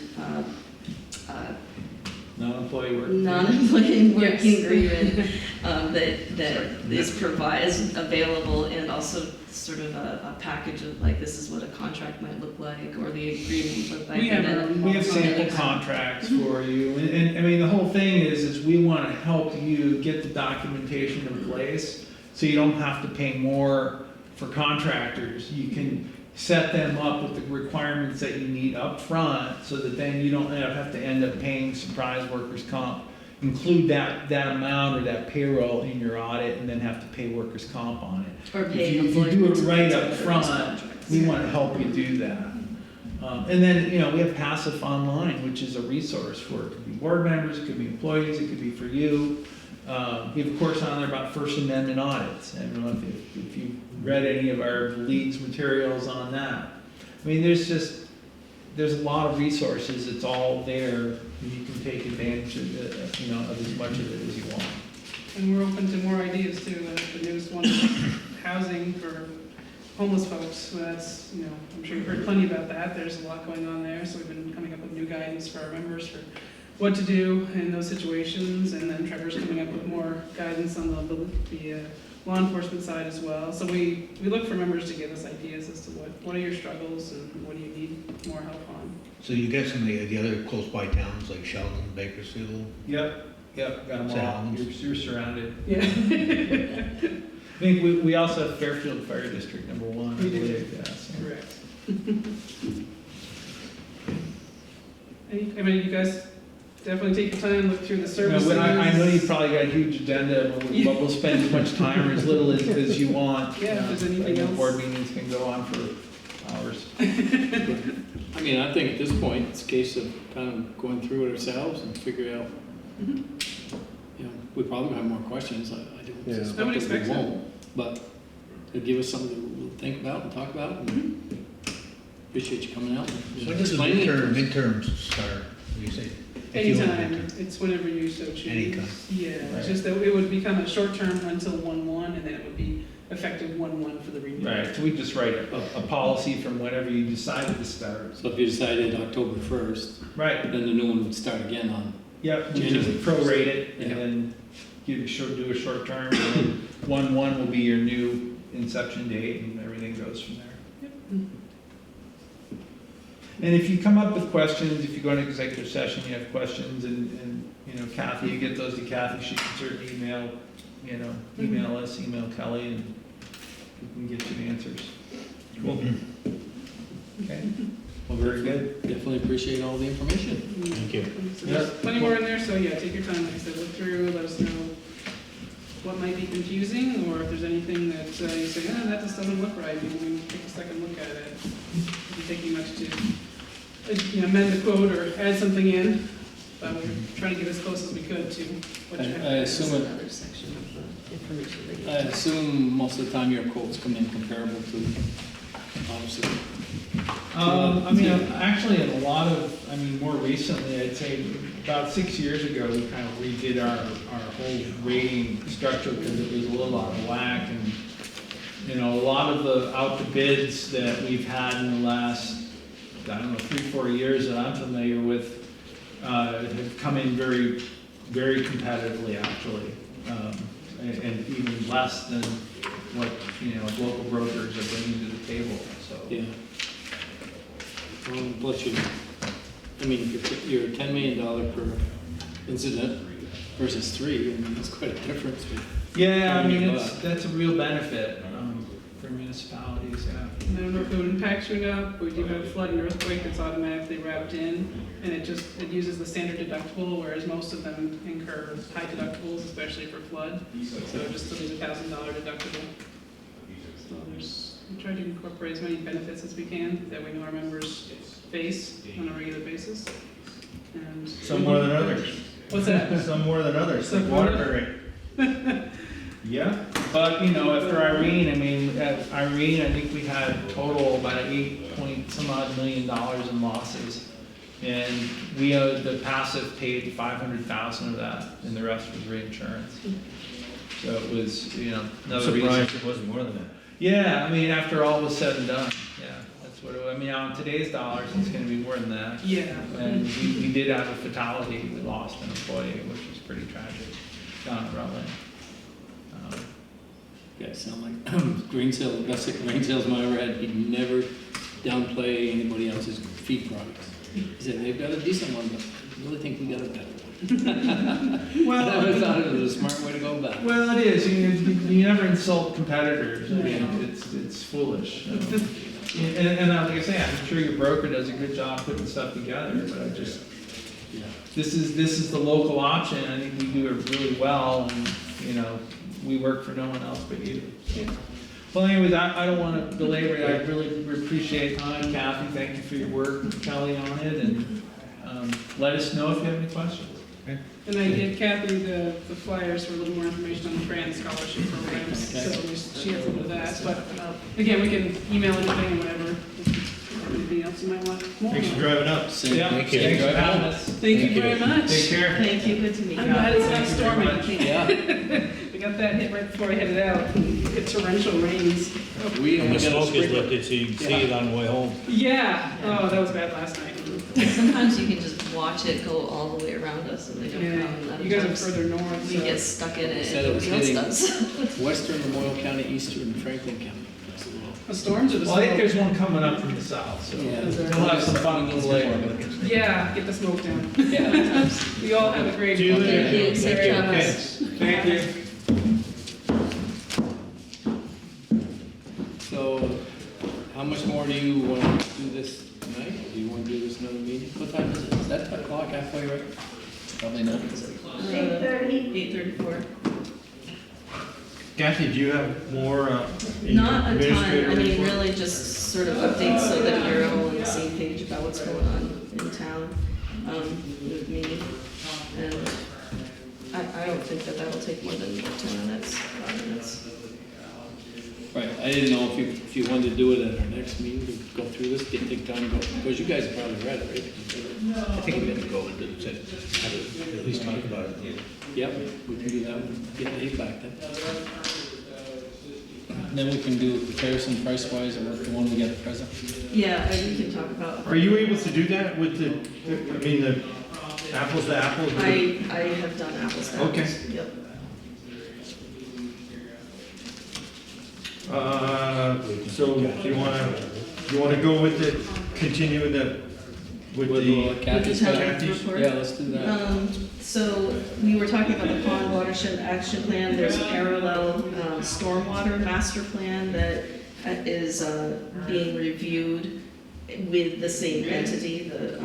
Speaker 15: Non-employee working.
Speaker 7: non-employee working
Speaker 16: Yes.
Speaker 7: agreement, that is available, and also sort of a package of like, this is what a contract might look like, or the agreement would look like.
Speaker 16: We have
Speaker 7: and
Speaker 16: our
Speaker 7: then-
Speaker 16: own
Speaker 15: We have sample contracts for you, and I mean, the whole thing is we want to help you get the documentation in place, so you don't have to pay more for contractors. You can set them up with the requirements that you need up front, so that then you don't have to end up paying surprise workers' comp. Include that amount or that payroll in your audit, and then have to pay workers' comp on it.
Speaker 7: Or
Speaker 15: If
Speaker 7: pay
Speaker 15: you do it
Speaker 7: employment
Speaker 15: right up
Speaker 7: for
Speaker 15: front,
Speaker 7: those contracts.
Speaker 15: we want to help you do that. And then, we have Passive Online, which is a resource for, it could be board members, it could be employees, it could be for you. We have a course on there about First Amendment audits. I don't know if you've read any of our league's materials on that. I mean, there's a lot of resources, it's all there, and you can take advantage of it, of as much of it as you want.
Speaker 16: And we're open to more ideas too. The newest one is housing for homeless folks. So that's, I'm sure you've heard plenty about that. There's a lot going on there. So we've been coming up with new guidance for our members for what to do in those situations. And then Trevor's coming up with more guidance on the law enforcement side as well. So we look for members to give us ideas as to what are your struggles and what do you need more help on.
Speaker 13: So you got some of the other close by towns like Sheldon, Bakersfield?
Speaker 15: Yep, got them all.
Speaker 13: Sounds.
Speaker 15: You're surrounded.
Speaker 16: Yeah.
Speaker 15: I think we also have Fairfield Fire District number 1, I
Speaker 16: We do.
Speaker 15: believe, yeah. So.
Speaker 16: Correct. I mean, you guys definitely take your time, look through the services.
Speaker 15: I know you've probably got a huge agenda, but we'll spend as much time or as little as you want.
Speaker 16: Yeah, if there's anything
Speaker 15: I know
Speaker 16: else.
Speaker 15: board meetings can go on for hours.
Speaker 2: I mean, I think at this point, it's a case of kind of going through it ourselves and figure out, we probably have more questions. I don't suspect
Speaker 16: I would
Speaker 2: that
Speaker 16: expect
Speaker 2: we
Speaker 16: so.
Speaker 2: won't, but it'll give us something that we'll think about and talk about. And appreciate you coming out. and
Speaker 13: When does the
Speaker 2: explaining it.
Speaker 13: midterms start? What do you say? If you want
Speaker 16: Anytime,
Speaker 13: midterm.
Speaker 16: it's whenever you so choose.
Speaker 13: Anytime.
Speaker 16: Yeah,
Speaker 15: Right.
Speaker 16: it's just that it would become a short term until 1/1, and then it would be effective 1/1 for the renew.
Speaker 15: Right, so we just write a policy from whenever you decided to start.
Speaker 2: So if you decided October 1st,
Speaker 15: Right,
Speaker 2: then the new one would start again on.
Speaker 15: yep, we just prorate it and then do a short term, and then 1/1 will be your new inception date, and everything goes from there. And if you come up with questions, if you go into executive session, you have questions, and Kathy, you get those to Kathy, she can certainly email us, email Kelly, and we can get you answers. Cool. Okay, well, very good.
Speaker 2: Definitely appreciate all the information.
Speaker 13: Thank you.
Speaker 16: So there's plenty more in there, so yeah, take your time, like I said, look through, let us know what might be confusing, or if there's anything that you say, that just doesn't look right, maybe we take a second look at it. It doesn't take you much to, amend the quote or add something in, but we're trying to get as close as we could to what you have.
Speaker 2: I assume
Speaker 7: Another section of the information that you.
Speaker 2: I assume most of the time your quotes come in comparable to, obviously.
Speaker 15: Actually, in a lot of, more recently, I'd say about 6 years ago, we kind of redid our whole rating structure because it was a little out of whack, and you know, a lot of the out to bids that we've had in the last, I don't know, 3-4 years that I'm familiar with, have come in very, very competitively, actually. And even less than what, you know, local brokers are bringing to the table, so.
Speaker 2: Yeah. Plus you're $10 million per incident versus 3, I mean, that's quite a difference.
Speaker 15: Yeah, I mean, that's a real benefit for municipalities, yeah.
Speaker 16: I don't know if it would impact you or not, but we do have a flood and earthquake that's automatically wrapped in, and it uses the standard deductible, whereas most of them incur high deductibles, especially for flood. So it just still needs $1,000 deductible. So we try to incorporate as many benefits as we can that we know our members face on a regular basis. And
Speaker 1: Some more than others.
Speaker 16: What's that?
Speaker 1: Some more than others, like
Speaker 16: Some more
Speaker 1: water rate. Yeah.
Speaker 15: But, you know, after Irene, I mean, at Irene, I think we had total about $8-point-some-odd million in losses. And we, the passive paid $500,000 of that, and the rest was reinsurance. So it was, you know, another reason.
Speaker 1: Surprised it wasn't more than that.
Speaker 15: Yeah, I mean, after all was said and done, yeah, that's what, I mean, on today's dollars, it's gonna be more than that.
Speaker 16: Yeah.
Speaker 15: And we did have a fatality, we lost an employee, which was pretty tragic, down at Rutland.
Speaker 2: Yeah, sound like grain sale, best grain salesman I ever had, he'd never downplay anybody else's feed products. He said, they've got a decent one, but I really think we got a better one.
Speaker 15: Well,
Speaker 2: I always thought it was a smart way to go about it.
Speaker 15: well, it is, you never insult competitors, I mean, it's foolish. And like I say, I'm sure your broker does a good job putting stuff together, but I just,
Speaker 2: Yeah.
Speaker 15: this is the local option, I think we do it really well, and, you know, we work for no one else but you. Well, anyways, I don't want to belabor it, I really appreciate time, Kathy, thank you for your work, Kelly, on it, and let us know if you have any questions.
Speaker 16: And I gave Kathy the flyers for a little more information on the grant scholarship programs, so she has a little of that. But again, we can email anything or whatever. Anything else you might want more?
Speaker 1: Thanks for driving up.
Speaker 15: Yeah, thanks for having us.
Speaker 16: Thank you very much.
Speaker 1: Take care.
Speaker 7: Thank you, good to meet you.
Speaker 16: I'm glad it's not
Speaker 15: Thank you very much.
Speaker 16: storming.
Speaker 2: Yeah,
Speaker 16: We got that hit right before I headed out. Hit torrential rains.
Speaker 2: we
Speaker 5: And
Speaker 2: only
Speaker 5: the
Speaker 2: got a
Speaker 5: smoke is
Speaker 2: sprinkler.
Speaker 5: lifted so you can see it on the way home.
Speaker 16: Yeah. Oh, that was bad last night.
Speaker 7: Sometimes you can just watch it go all the way around us and they don't
Speaker 16: Yeah.
Speaker 7: come. And
Speaker 16: You guys are
Speaker 7: times
Speaker 16: further north,
Speaker 7: we
Speaker 16: so.
Speaker 7: get stuck in it
Speaker 2: Said it
Speaker 7: and
Speaker 2: was
Speaker 7: nobody else
Speaker 2: hitting-
Speaker 7: does.
Speaker 2: Western Memorial County, Eastern Franklin County. That's a little-
Speaker 16: The storms or the
Speaker 15: Well, I think
Speaker 16: smoke?
Speaker 15: there's one coming up from the south, so
Speaker 2: Yeah.
Speaker 15: we'll have some fun a little later.
Speaker 16: Yeah, get the smoke down.
Speaker 2: Yeah.
Speaker 16: We all have a great.
Speaker 1: See you later.
Speaker 7: Thank you, safe
Speaker 1: Okay.
Speaker 7: travels.
Speaker 15: Thank you.
Speaker 2: So, how much more do you want to do this tonight, or do you want to do this another meeting? What time is it? Is that o'clock halfway, right? Probably not.
Speaker 14: 8:30.
Speaker 7: 8:34.
Speaker 1: Kathy, do you have more?
Speaker 7: Not a ton,
Speaker 1: administrative
Speaker 7: I mean,
Speaker 1: report?
Speaker 7: really just sort of updates so that you're all on the same page about what's going on in town, with me. And I don't think that that'll take more than 10 minutes, 5 minutes.
Speaker 2: Right, I didn't know if you wanted to do it at our next meeting, to go through this, take time, go, because you guys have probably read it, right?
Speaker 5: I think we gotta go and at least talk about it.
Speaker 2: Yep, we can do that, get Dave back then. Then we can do a comparison price-wise of the one we got at present.
Speaker 7: Yeah, we can talk about.
Speaker 1: Are you able to do that with the apples to apples?
Speaker 7: I have done apples to apples.
Speaker 1: Okay.
Speaker 7: Yep.
Speaker 1: So do you wanna go with continue with the
Speaker 2: Kathy's
Speaker 7: town
Speaker 1: Kathy's?
Speaker 7: report?
Speaker 2: Yeah, let's do that.
Speaker 7: So we were talking about the pond watershed action plan. There's a parallel stormwater master plan that is being reviewed with the same entity, the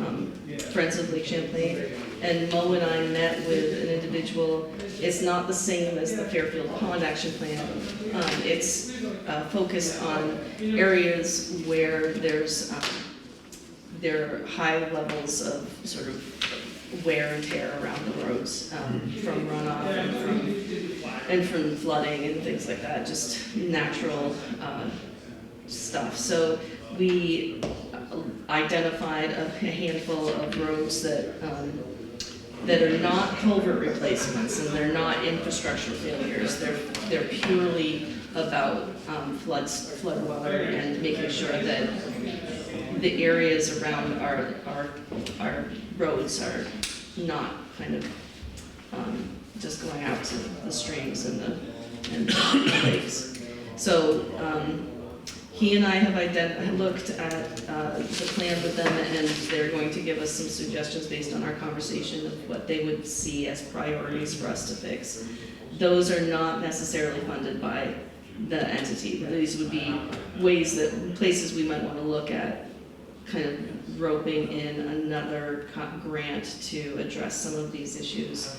Speaker 7: Friends of Lake Champlain. And Mo and I met with an individual. It's not the same as the Fairfield Pond Action Plan. It's focused on areas where there are high levels of sort of wear and tear around the roads from runoff and from flooding and things like that, just natural stuff. So we identified a handful of roads that that are not culvert replacements and they're not infrastructure failures. They're purely about flood water and making sure that the areas around our roads are not kind of just going out to the streams and the lakes. So he and I have looked at the plan with them, and they're going to give us some suggestions based on our conversation of what they would see as priorities for us to fix. Those are not necessarily funded by the entity. These would be places we might want to look at, kind of roping in another grant to address some of these issues.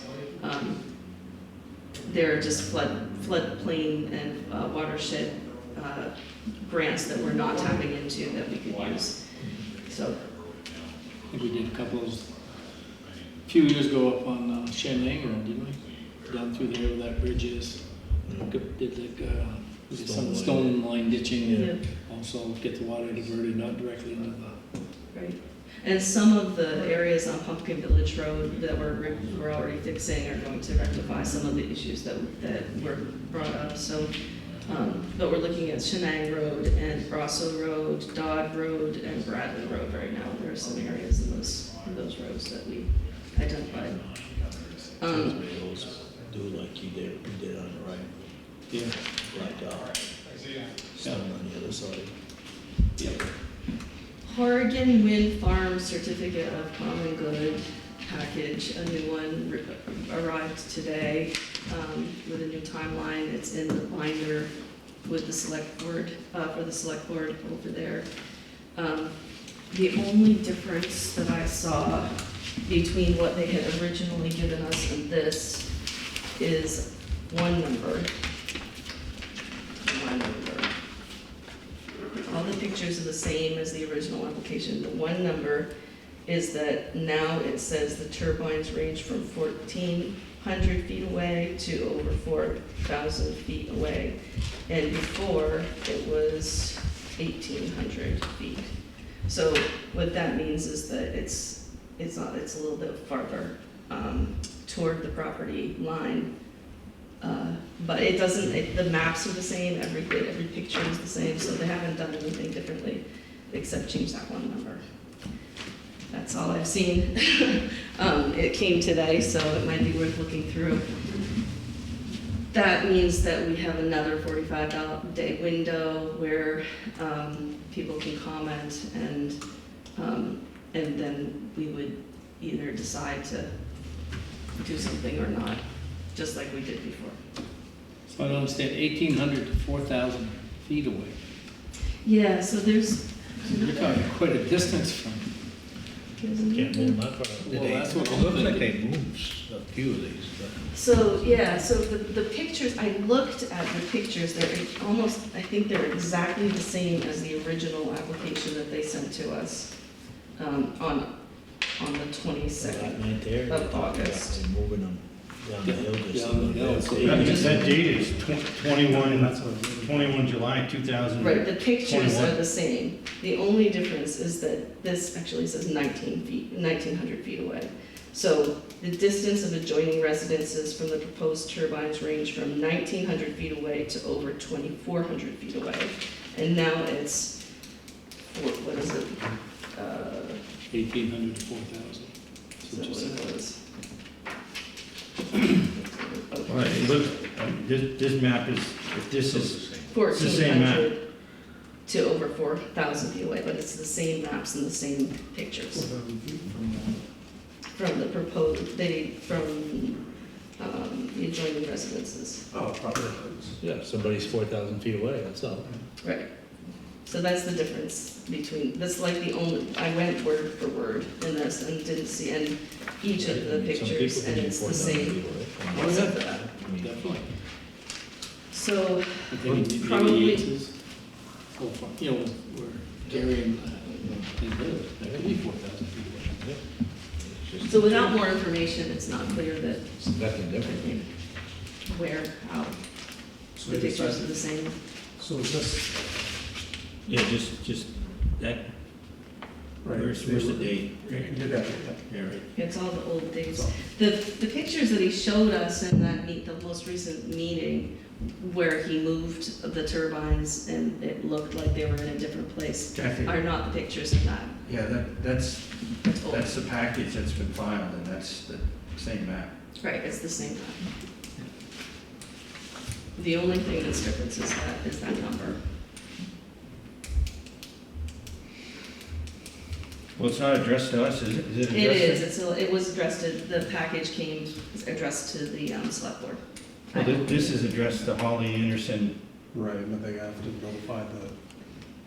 Speaker 7: There are just floodplain and watershed grants that we're not tapping into that we could use. So,
Speaker 2: I think we did a few years ago up on Shenango Road, didn't we? Down through there where that bridge is. Did like some stone line ditching and also get the water diverted, not directly into the.
Speaker 7: right. And some of the areas on Pumpkin Village Road that we're already fixing are going to rectify some of the issues that were brought up. So, but we're looking at Shenang Road and Brasso Road, Dodd Road, and Bradley Road right now. There are some areas in those roads that we identified.
Speaker 5: Do like you did on the right.
Speaker 2: Yeah.
Speaker 5: Like, stone on the other side.
Speaker 2: Yeah.
Speaker 7: Horrigan Wind Farm Certificate of Common Good package, a new one arrived today with a new timeline. It's in the binder with the select board, for the select board over there. The only difference that I saw between what they had originally given us and this is one number. All the pictures are the same as the original application. The one number is that now it says the turbines range from 1,400 feet away to over 4,000 feet away. And before, it was 1,800 feet. So what that means is that it's a little bit farther toward the property line. But it doesn't, the maps are the same, every picture is the same, so they haven't done anything differently except change that one number. That's all I've seen. It came today, so it might be worth looking through. That means that we have another 45-day window where people can comment, and then we would either decide to do something or not, just like we did before.
Speaker 2: So I don't understand, 1,800 to 4,000 feet away.
Speaker 7: Yeah, so
Speaker 2: You're talking quite a distance from.
Speaker 5: Can't move that far.
Speaker 2: Well, that's what
Speaker 13: It
Speaker 2: we're
Speaker 13: looks
Speaker 2: looking
Speaker 13: like
Speaker 2: at.
Speaker 13: they moved a few of these, but.
Speaker 7: So, yeah, so the pictures, I looked at the pictures, they're almost, I think they're exactly the same as the original application that they sent to us on the
Speaker 5: That
Speaker 7: 22nd
Speaker 5: night there,
Speaker 7: of August.
Speaker 5: they're moving them down the hill just a
Speaker 2: Down the
Speaker 5: little
Speaker 2: hill,
Speaker 5: bit.
Speaker 2: so
Speaker 1: That date is 21 July 2000.
Speaker 7: Right, the pictures are the same. The only difference is that this actually says 1,900 feet away. So the distance of adjoining residences from the proposed turbines range from 1,900 feet away to over 2,400 feet away. And now it's, what is it?
Speaker 2: 1,800 to 4,000.
Speaker 7: So what it was.
Speaker 1: All right, it looks, this map is, if this is, it's the same map.
Speaker 7: 1,400 to over 4,000 feet away, but it's the same maps and the same pictures. From the proposed, from the adjoining residences.
Speaker 10: Oh, property lines.
Speaker 5: Yeah, somebody's 4,000 feet away, that's all.
Speaker 7: Right. So that's the difference between, that's like the only, I went word for word in this and didn't see in each of the
Speaker 5: Some people
Speaker 7: pictures,
Speaker 5: can
Speaker 7: and
Speaker 5: be
Speaker 7: it's the
Speaker 5: 4,000
Speaker 7: same.
Speaker 5: feet away.
Speaker 7: Except for that.
Speaker 5: I mean,
Speaker 2: Definitely.
Speaker 7: So,
Speaker 2: I think maybe
Speaker 7: Probably-
Speaker 2: Yates's, you know, where Gary and they live, that could be 4,000 feet away.
Speaker 5: it's just-
Speaker 7: so without more information, it's not clear that,
Speaker 5: It's nothing
Speaker 7: I
Speaker 5: different.
Speaker 7: think, where, how,
Speaker 10: So
Speaker 7: the
Speaker 10: we
Speaker 7: pictures are
Speaker 10: decided-
Speaker 7: the same.
Speaker 10: So is this,
Speaker 1: Yeah, just that,
Speaker 10: Right.
Speaker 1: Where's the date?
Speaker 10: You did that,
Speaker 1: Yeah, right.
Speaker 7: It's all the old dates. The pictures that he showed us in that the most recent meeting, where he moved the turbines and it looked like they were in a different place,
Speaker 1: Kathy,
Speaker 7: are not the pictures in that.
Speaker 1: yeah, that's
Speaker 7: It's old.
Speaker 1: the package that's been filed, and that's the same map.
Speaker 7: Right, it's the same map. The only thing that's different is that number.
Speaker 1: Well, it's not addressed to us, is it? Is it
Speaker 7: It
Speaker 1: addressed?
Speaker 7: is, it was addressed to, the package came addressed to the select board.
Speaker 1: Well, this is addressed to Holly Anderson.
Speaker 10: right, but they have to notify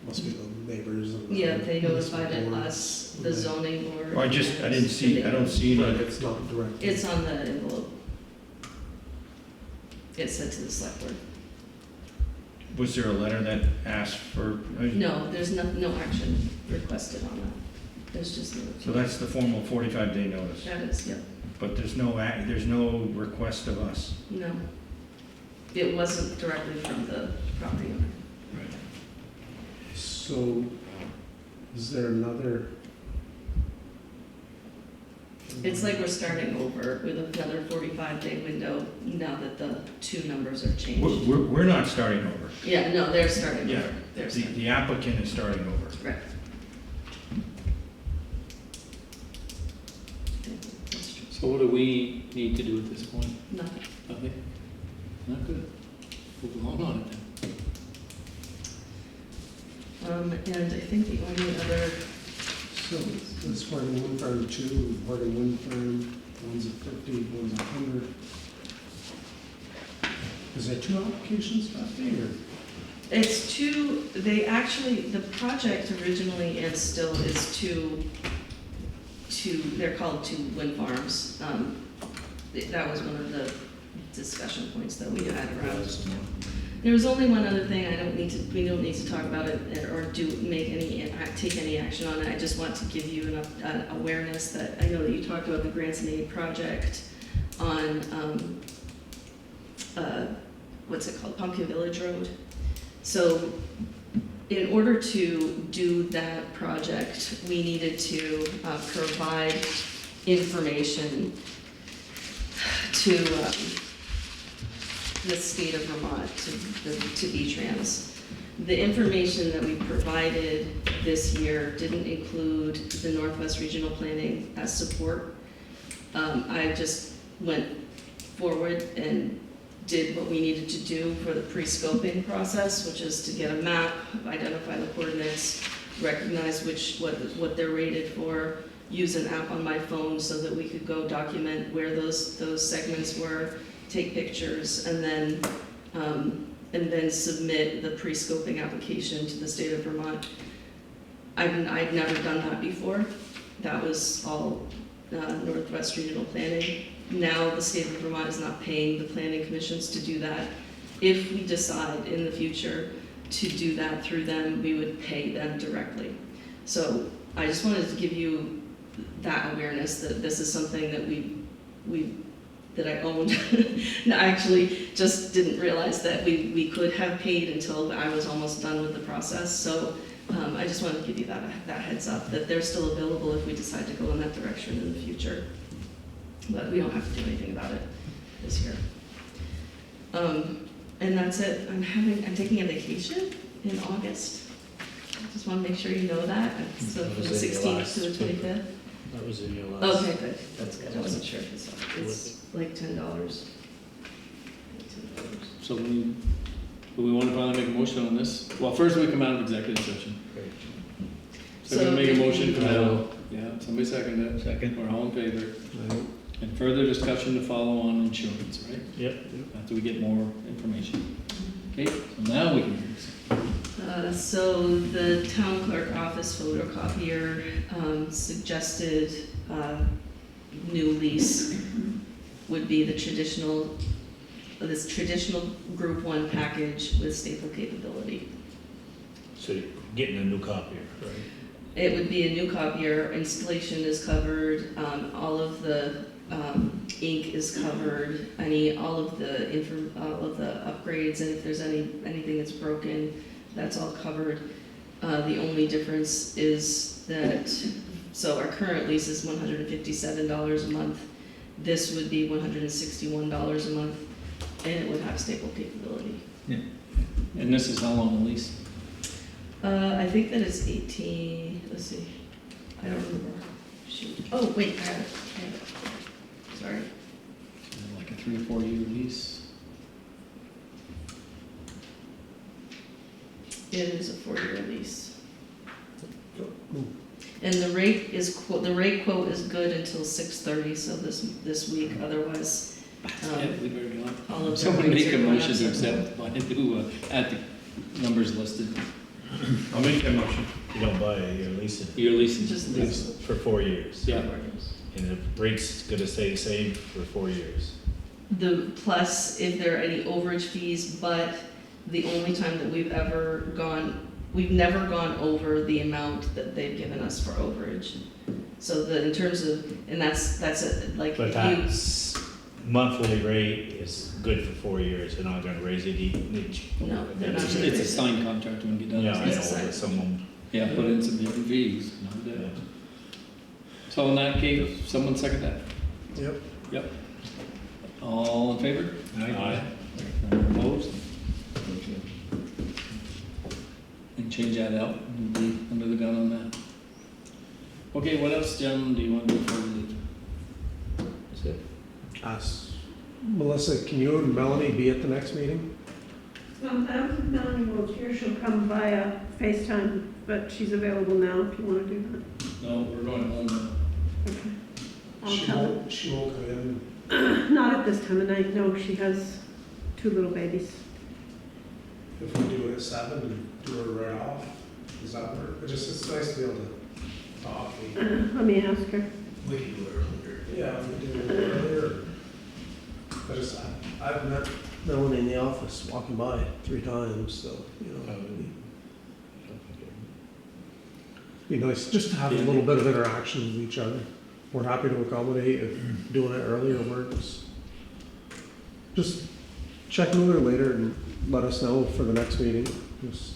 Speaker 10: must be the neighbors and the.
Speaker 7: Yeah, they notified
Speaker 10: board.
Speaker 7: us, the zoning board.
Speaker 1: Well, I don't see
Speaker 10: Right,
Speaker 1: any.
Speaker 10: it's not direct.
Speaker 7: It's on the envelope. It said to the select board.
Speaker 1: Was there a letter that asked for?
Speaker 7: No, there's no action requested on that. There's just no.
Speaker 1: So that's the formal 45-day notice,
Speaker 7: That is, yep,
Speaker 1: but there's no request of us.
Speaker 7: no. It wasn't directly from the property owner.
Speaker 10: So, is there another?
Speaker 7: It's like we're starting over with another 45-day window now that the two numbers are changed.
Speaker 1: We're not starting over.
Speaker 7: Yeah, no, they're starting
Speaker 1: Yeah,
Speaker 7: over. They're starting.
Speaker 1: the applicant is starting over.
Speaker 7: Right. That's true.
Speaker 2: So what do we need to do at this point?
Speaker 7: Nothing.
Speaker 2: Nothing? Not good. Move along on it then.
Speaker 7: And I think the only other,
Speaker 10: So, this Horgan Wind Farm 2, Horgan Wind Farm, one's at 50, one's at 100. Is there two applications that day, or?
Speaker 7: it's two, the project originally and still is two, they're called two wind farms. That was one of the discussion points that we had around. There was only one other thing, we don't need to talk about it or take any action on it. I just want to give you an awareness that, I know that you talked about the grants and aid project on, what's it called, Pumpkin Village Road. So in order to do that project, we needed to provide information to the state of Vermont, to V-Trans. The information that we provided this year didn't include the Northwest Regional Planning as support. I just went forward and did what we needed to do for the pre-scoping process, which is to get a map, identify the coordinates, recognize what they're rated for, use an app on my phone so that we could go document where those segments were, take pictures, and then submit the pre-scoping application to the state of Vermont. I'd never done that before. That was all Northwest Regional Planning. Now the state of Vermont is not paying the planning commissions to do that. If we decide in the future to do that through them, we would pay them directly. So I just wanted to give you that awareness that this is something that that I owned. I actually just didn't realize that we could have paid until I was almost done with the process. So I just wanted to give you that heads up, that they're still available if we decide to go in that direction in the future. But we don't have to do anything about it this year. And that's it. I'm taking a vacation in August. I just want to make sure you know that. So from the 16th to the 25th.
Speaker 5: That was in your last.
Speaker 7: Okay, good. That's good. I wasn't sure if it's like $10.
Speaker 2: So do we want to finally make a motion on this? Well, first we come out of executive session. So we make a motion to come out. Yeah, somebody second that.
Speaker 5: Second.
Speaker 2: We're all in favor. And further discussion to follow on insurance, right?
Speaker 5: Yep.
Speaker 2: After we get more information. Okay, so now we can hear this.
Speaker 7: So the town clerk office photocopier suggested new lease would be this traditional Group 1 package with staple capability.
Speaker 5: So you're getting a new copier, right?
Speaker 7: It would be a new copier, installation is covered, all of the ink is covered, all of the upgrades, and if there's anything that's broken, that's all covered. The only difference is that, so our current lease is $157 a month. This would be $161 a month, and it would have staple capability.
Speaker 2: And this is how long a lease?
Speaker 7: I think that it's 18, let's see, I don't remember. Shoot. Oh, wait, I have it. Sorry.
Speaker 2: Like a 3 or 4 year lease?
Speaker 7: It is a 4-year lease. And the rate is, the rate quote is good until 6:30, so this week, otherwise,
Speaker 2: Yeah, we better go on.
Speaker 7: all of the
Speaker 2: Someone
Speaker 7: rates
Speaker 2: make
Speaker 7: are
Speaker 2: a
Speaker 7: going
Speaker 2: motion
Speaker 7: up,
Speaker 2: to
Speaker 7: so-
Speaker 2: accept, by who, at the numbers listed.
Speaker 1: I'll make that motion.
Speaker 5: You don't buy it, you're leasing it.
Speaker 2: You're leasing.
Speaker 7: Just
Speaker 5: Lease for 4 years.
Speaker 2: Yeah.
Speaker 5: And the rate's gonna stay the same for 4 years.
Speaker 7: The plus, if there are any overage fees, but the only time that we've never gone over the amount that they've given us for overage. So in terms of, and that's like,
Speaker 5: But
Speaker 7: if
Speaker 5: that's monthly rate is good for 4 years, they're not gonna raise it each.
Speaker 7: No, they're not.
Speaker 2: It's a signed contract when we get done.
Speaker 5: Yeah, I know,
Speaker 7: It's a
Speaker 5: but someone,
Speaker 2: Yeah, put in some different fees, no doubt. So in that case, someone second that?
Speaker 10: Yep.
Speaker 2: Yep. All in favor?
Speaker 5: Aye.
Speaker 2: None opposed? And change that out, and be under the gun on that. Okay, what else, Jim, do you want to do for the? That's it.
Speaker 10: Melissa, can you and Melanie be at the next meeting?
Speaker 14: Melanie won't here, she'll come via FaceTime, but she's available now if you want to do that.
Speaker 2: No, we're going home now.
Speaker 14: Okay. I'll tell her.
Speaker 10: She won't come in.
Speaker 14: Not at this time of night, no, she has 2 little babies.
Speaker 10: If we do it at 7 and do her right off, does that work? It's nice to be able to talk.
Speaker 14: Let me ask her.
Speaker 10: We can do it earlier. Yeah, if we do it earlier. I've met Melanie in the office, walking by 3 times, so, you know. Be nice just to have a little bit of interaction with each other. We're happy to accommodate if doing it earlier works. Just check in with her later and let us know for the next meeting. Just-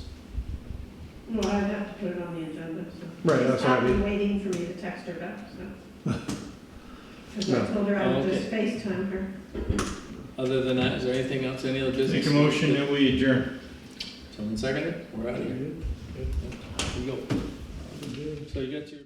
Speaker 14: Well, I'd have to put it on the agenda, so.
Speaker 10: Right, that's what I
Speaker 14: I've been
Speaker 10: mean.
Speaker 14: waiting for me to text her back, so. Because I
Speaker 10: No.
Speaker 14: told her I would
Speaker 2: Okay.
Speaker 14: just FaceTime her.
Speaker 2: Other than that, is there anything else, any other business?
Speaker 1: Make a motion that we adjourn.
Speaker 2: Someone second it? We're out of here. Here we go. So you got your.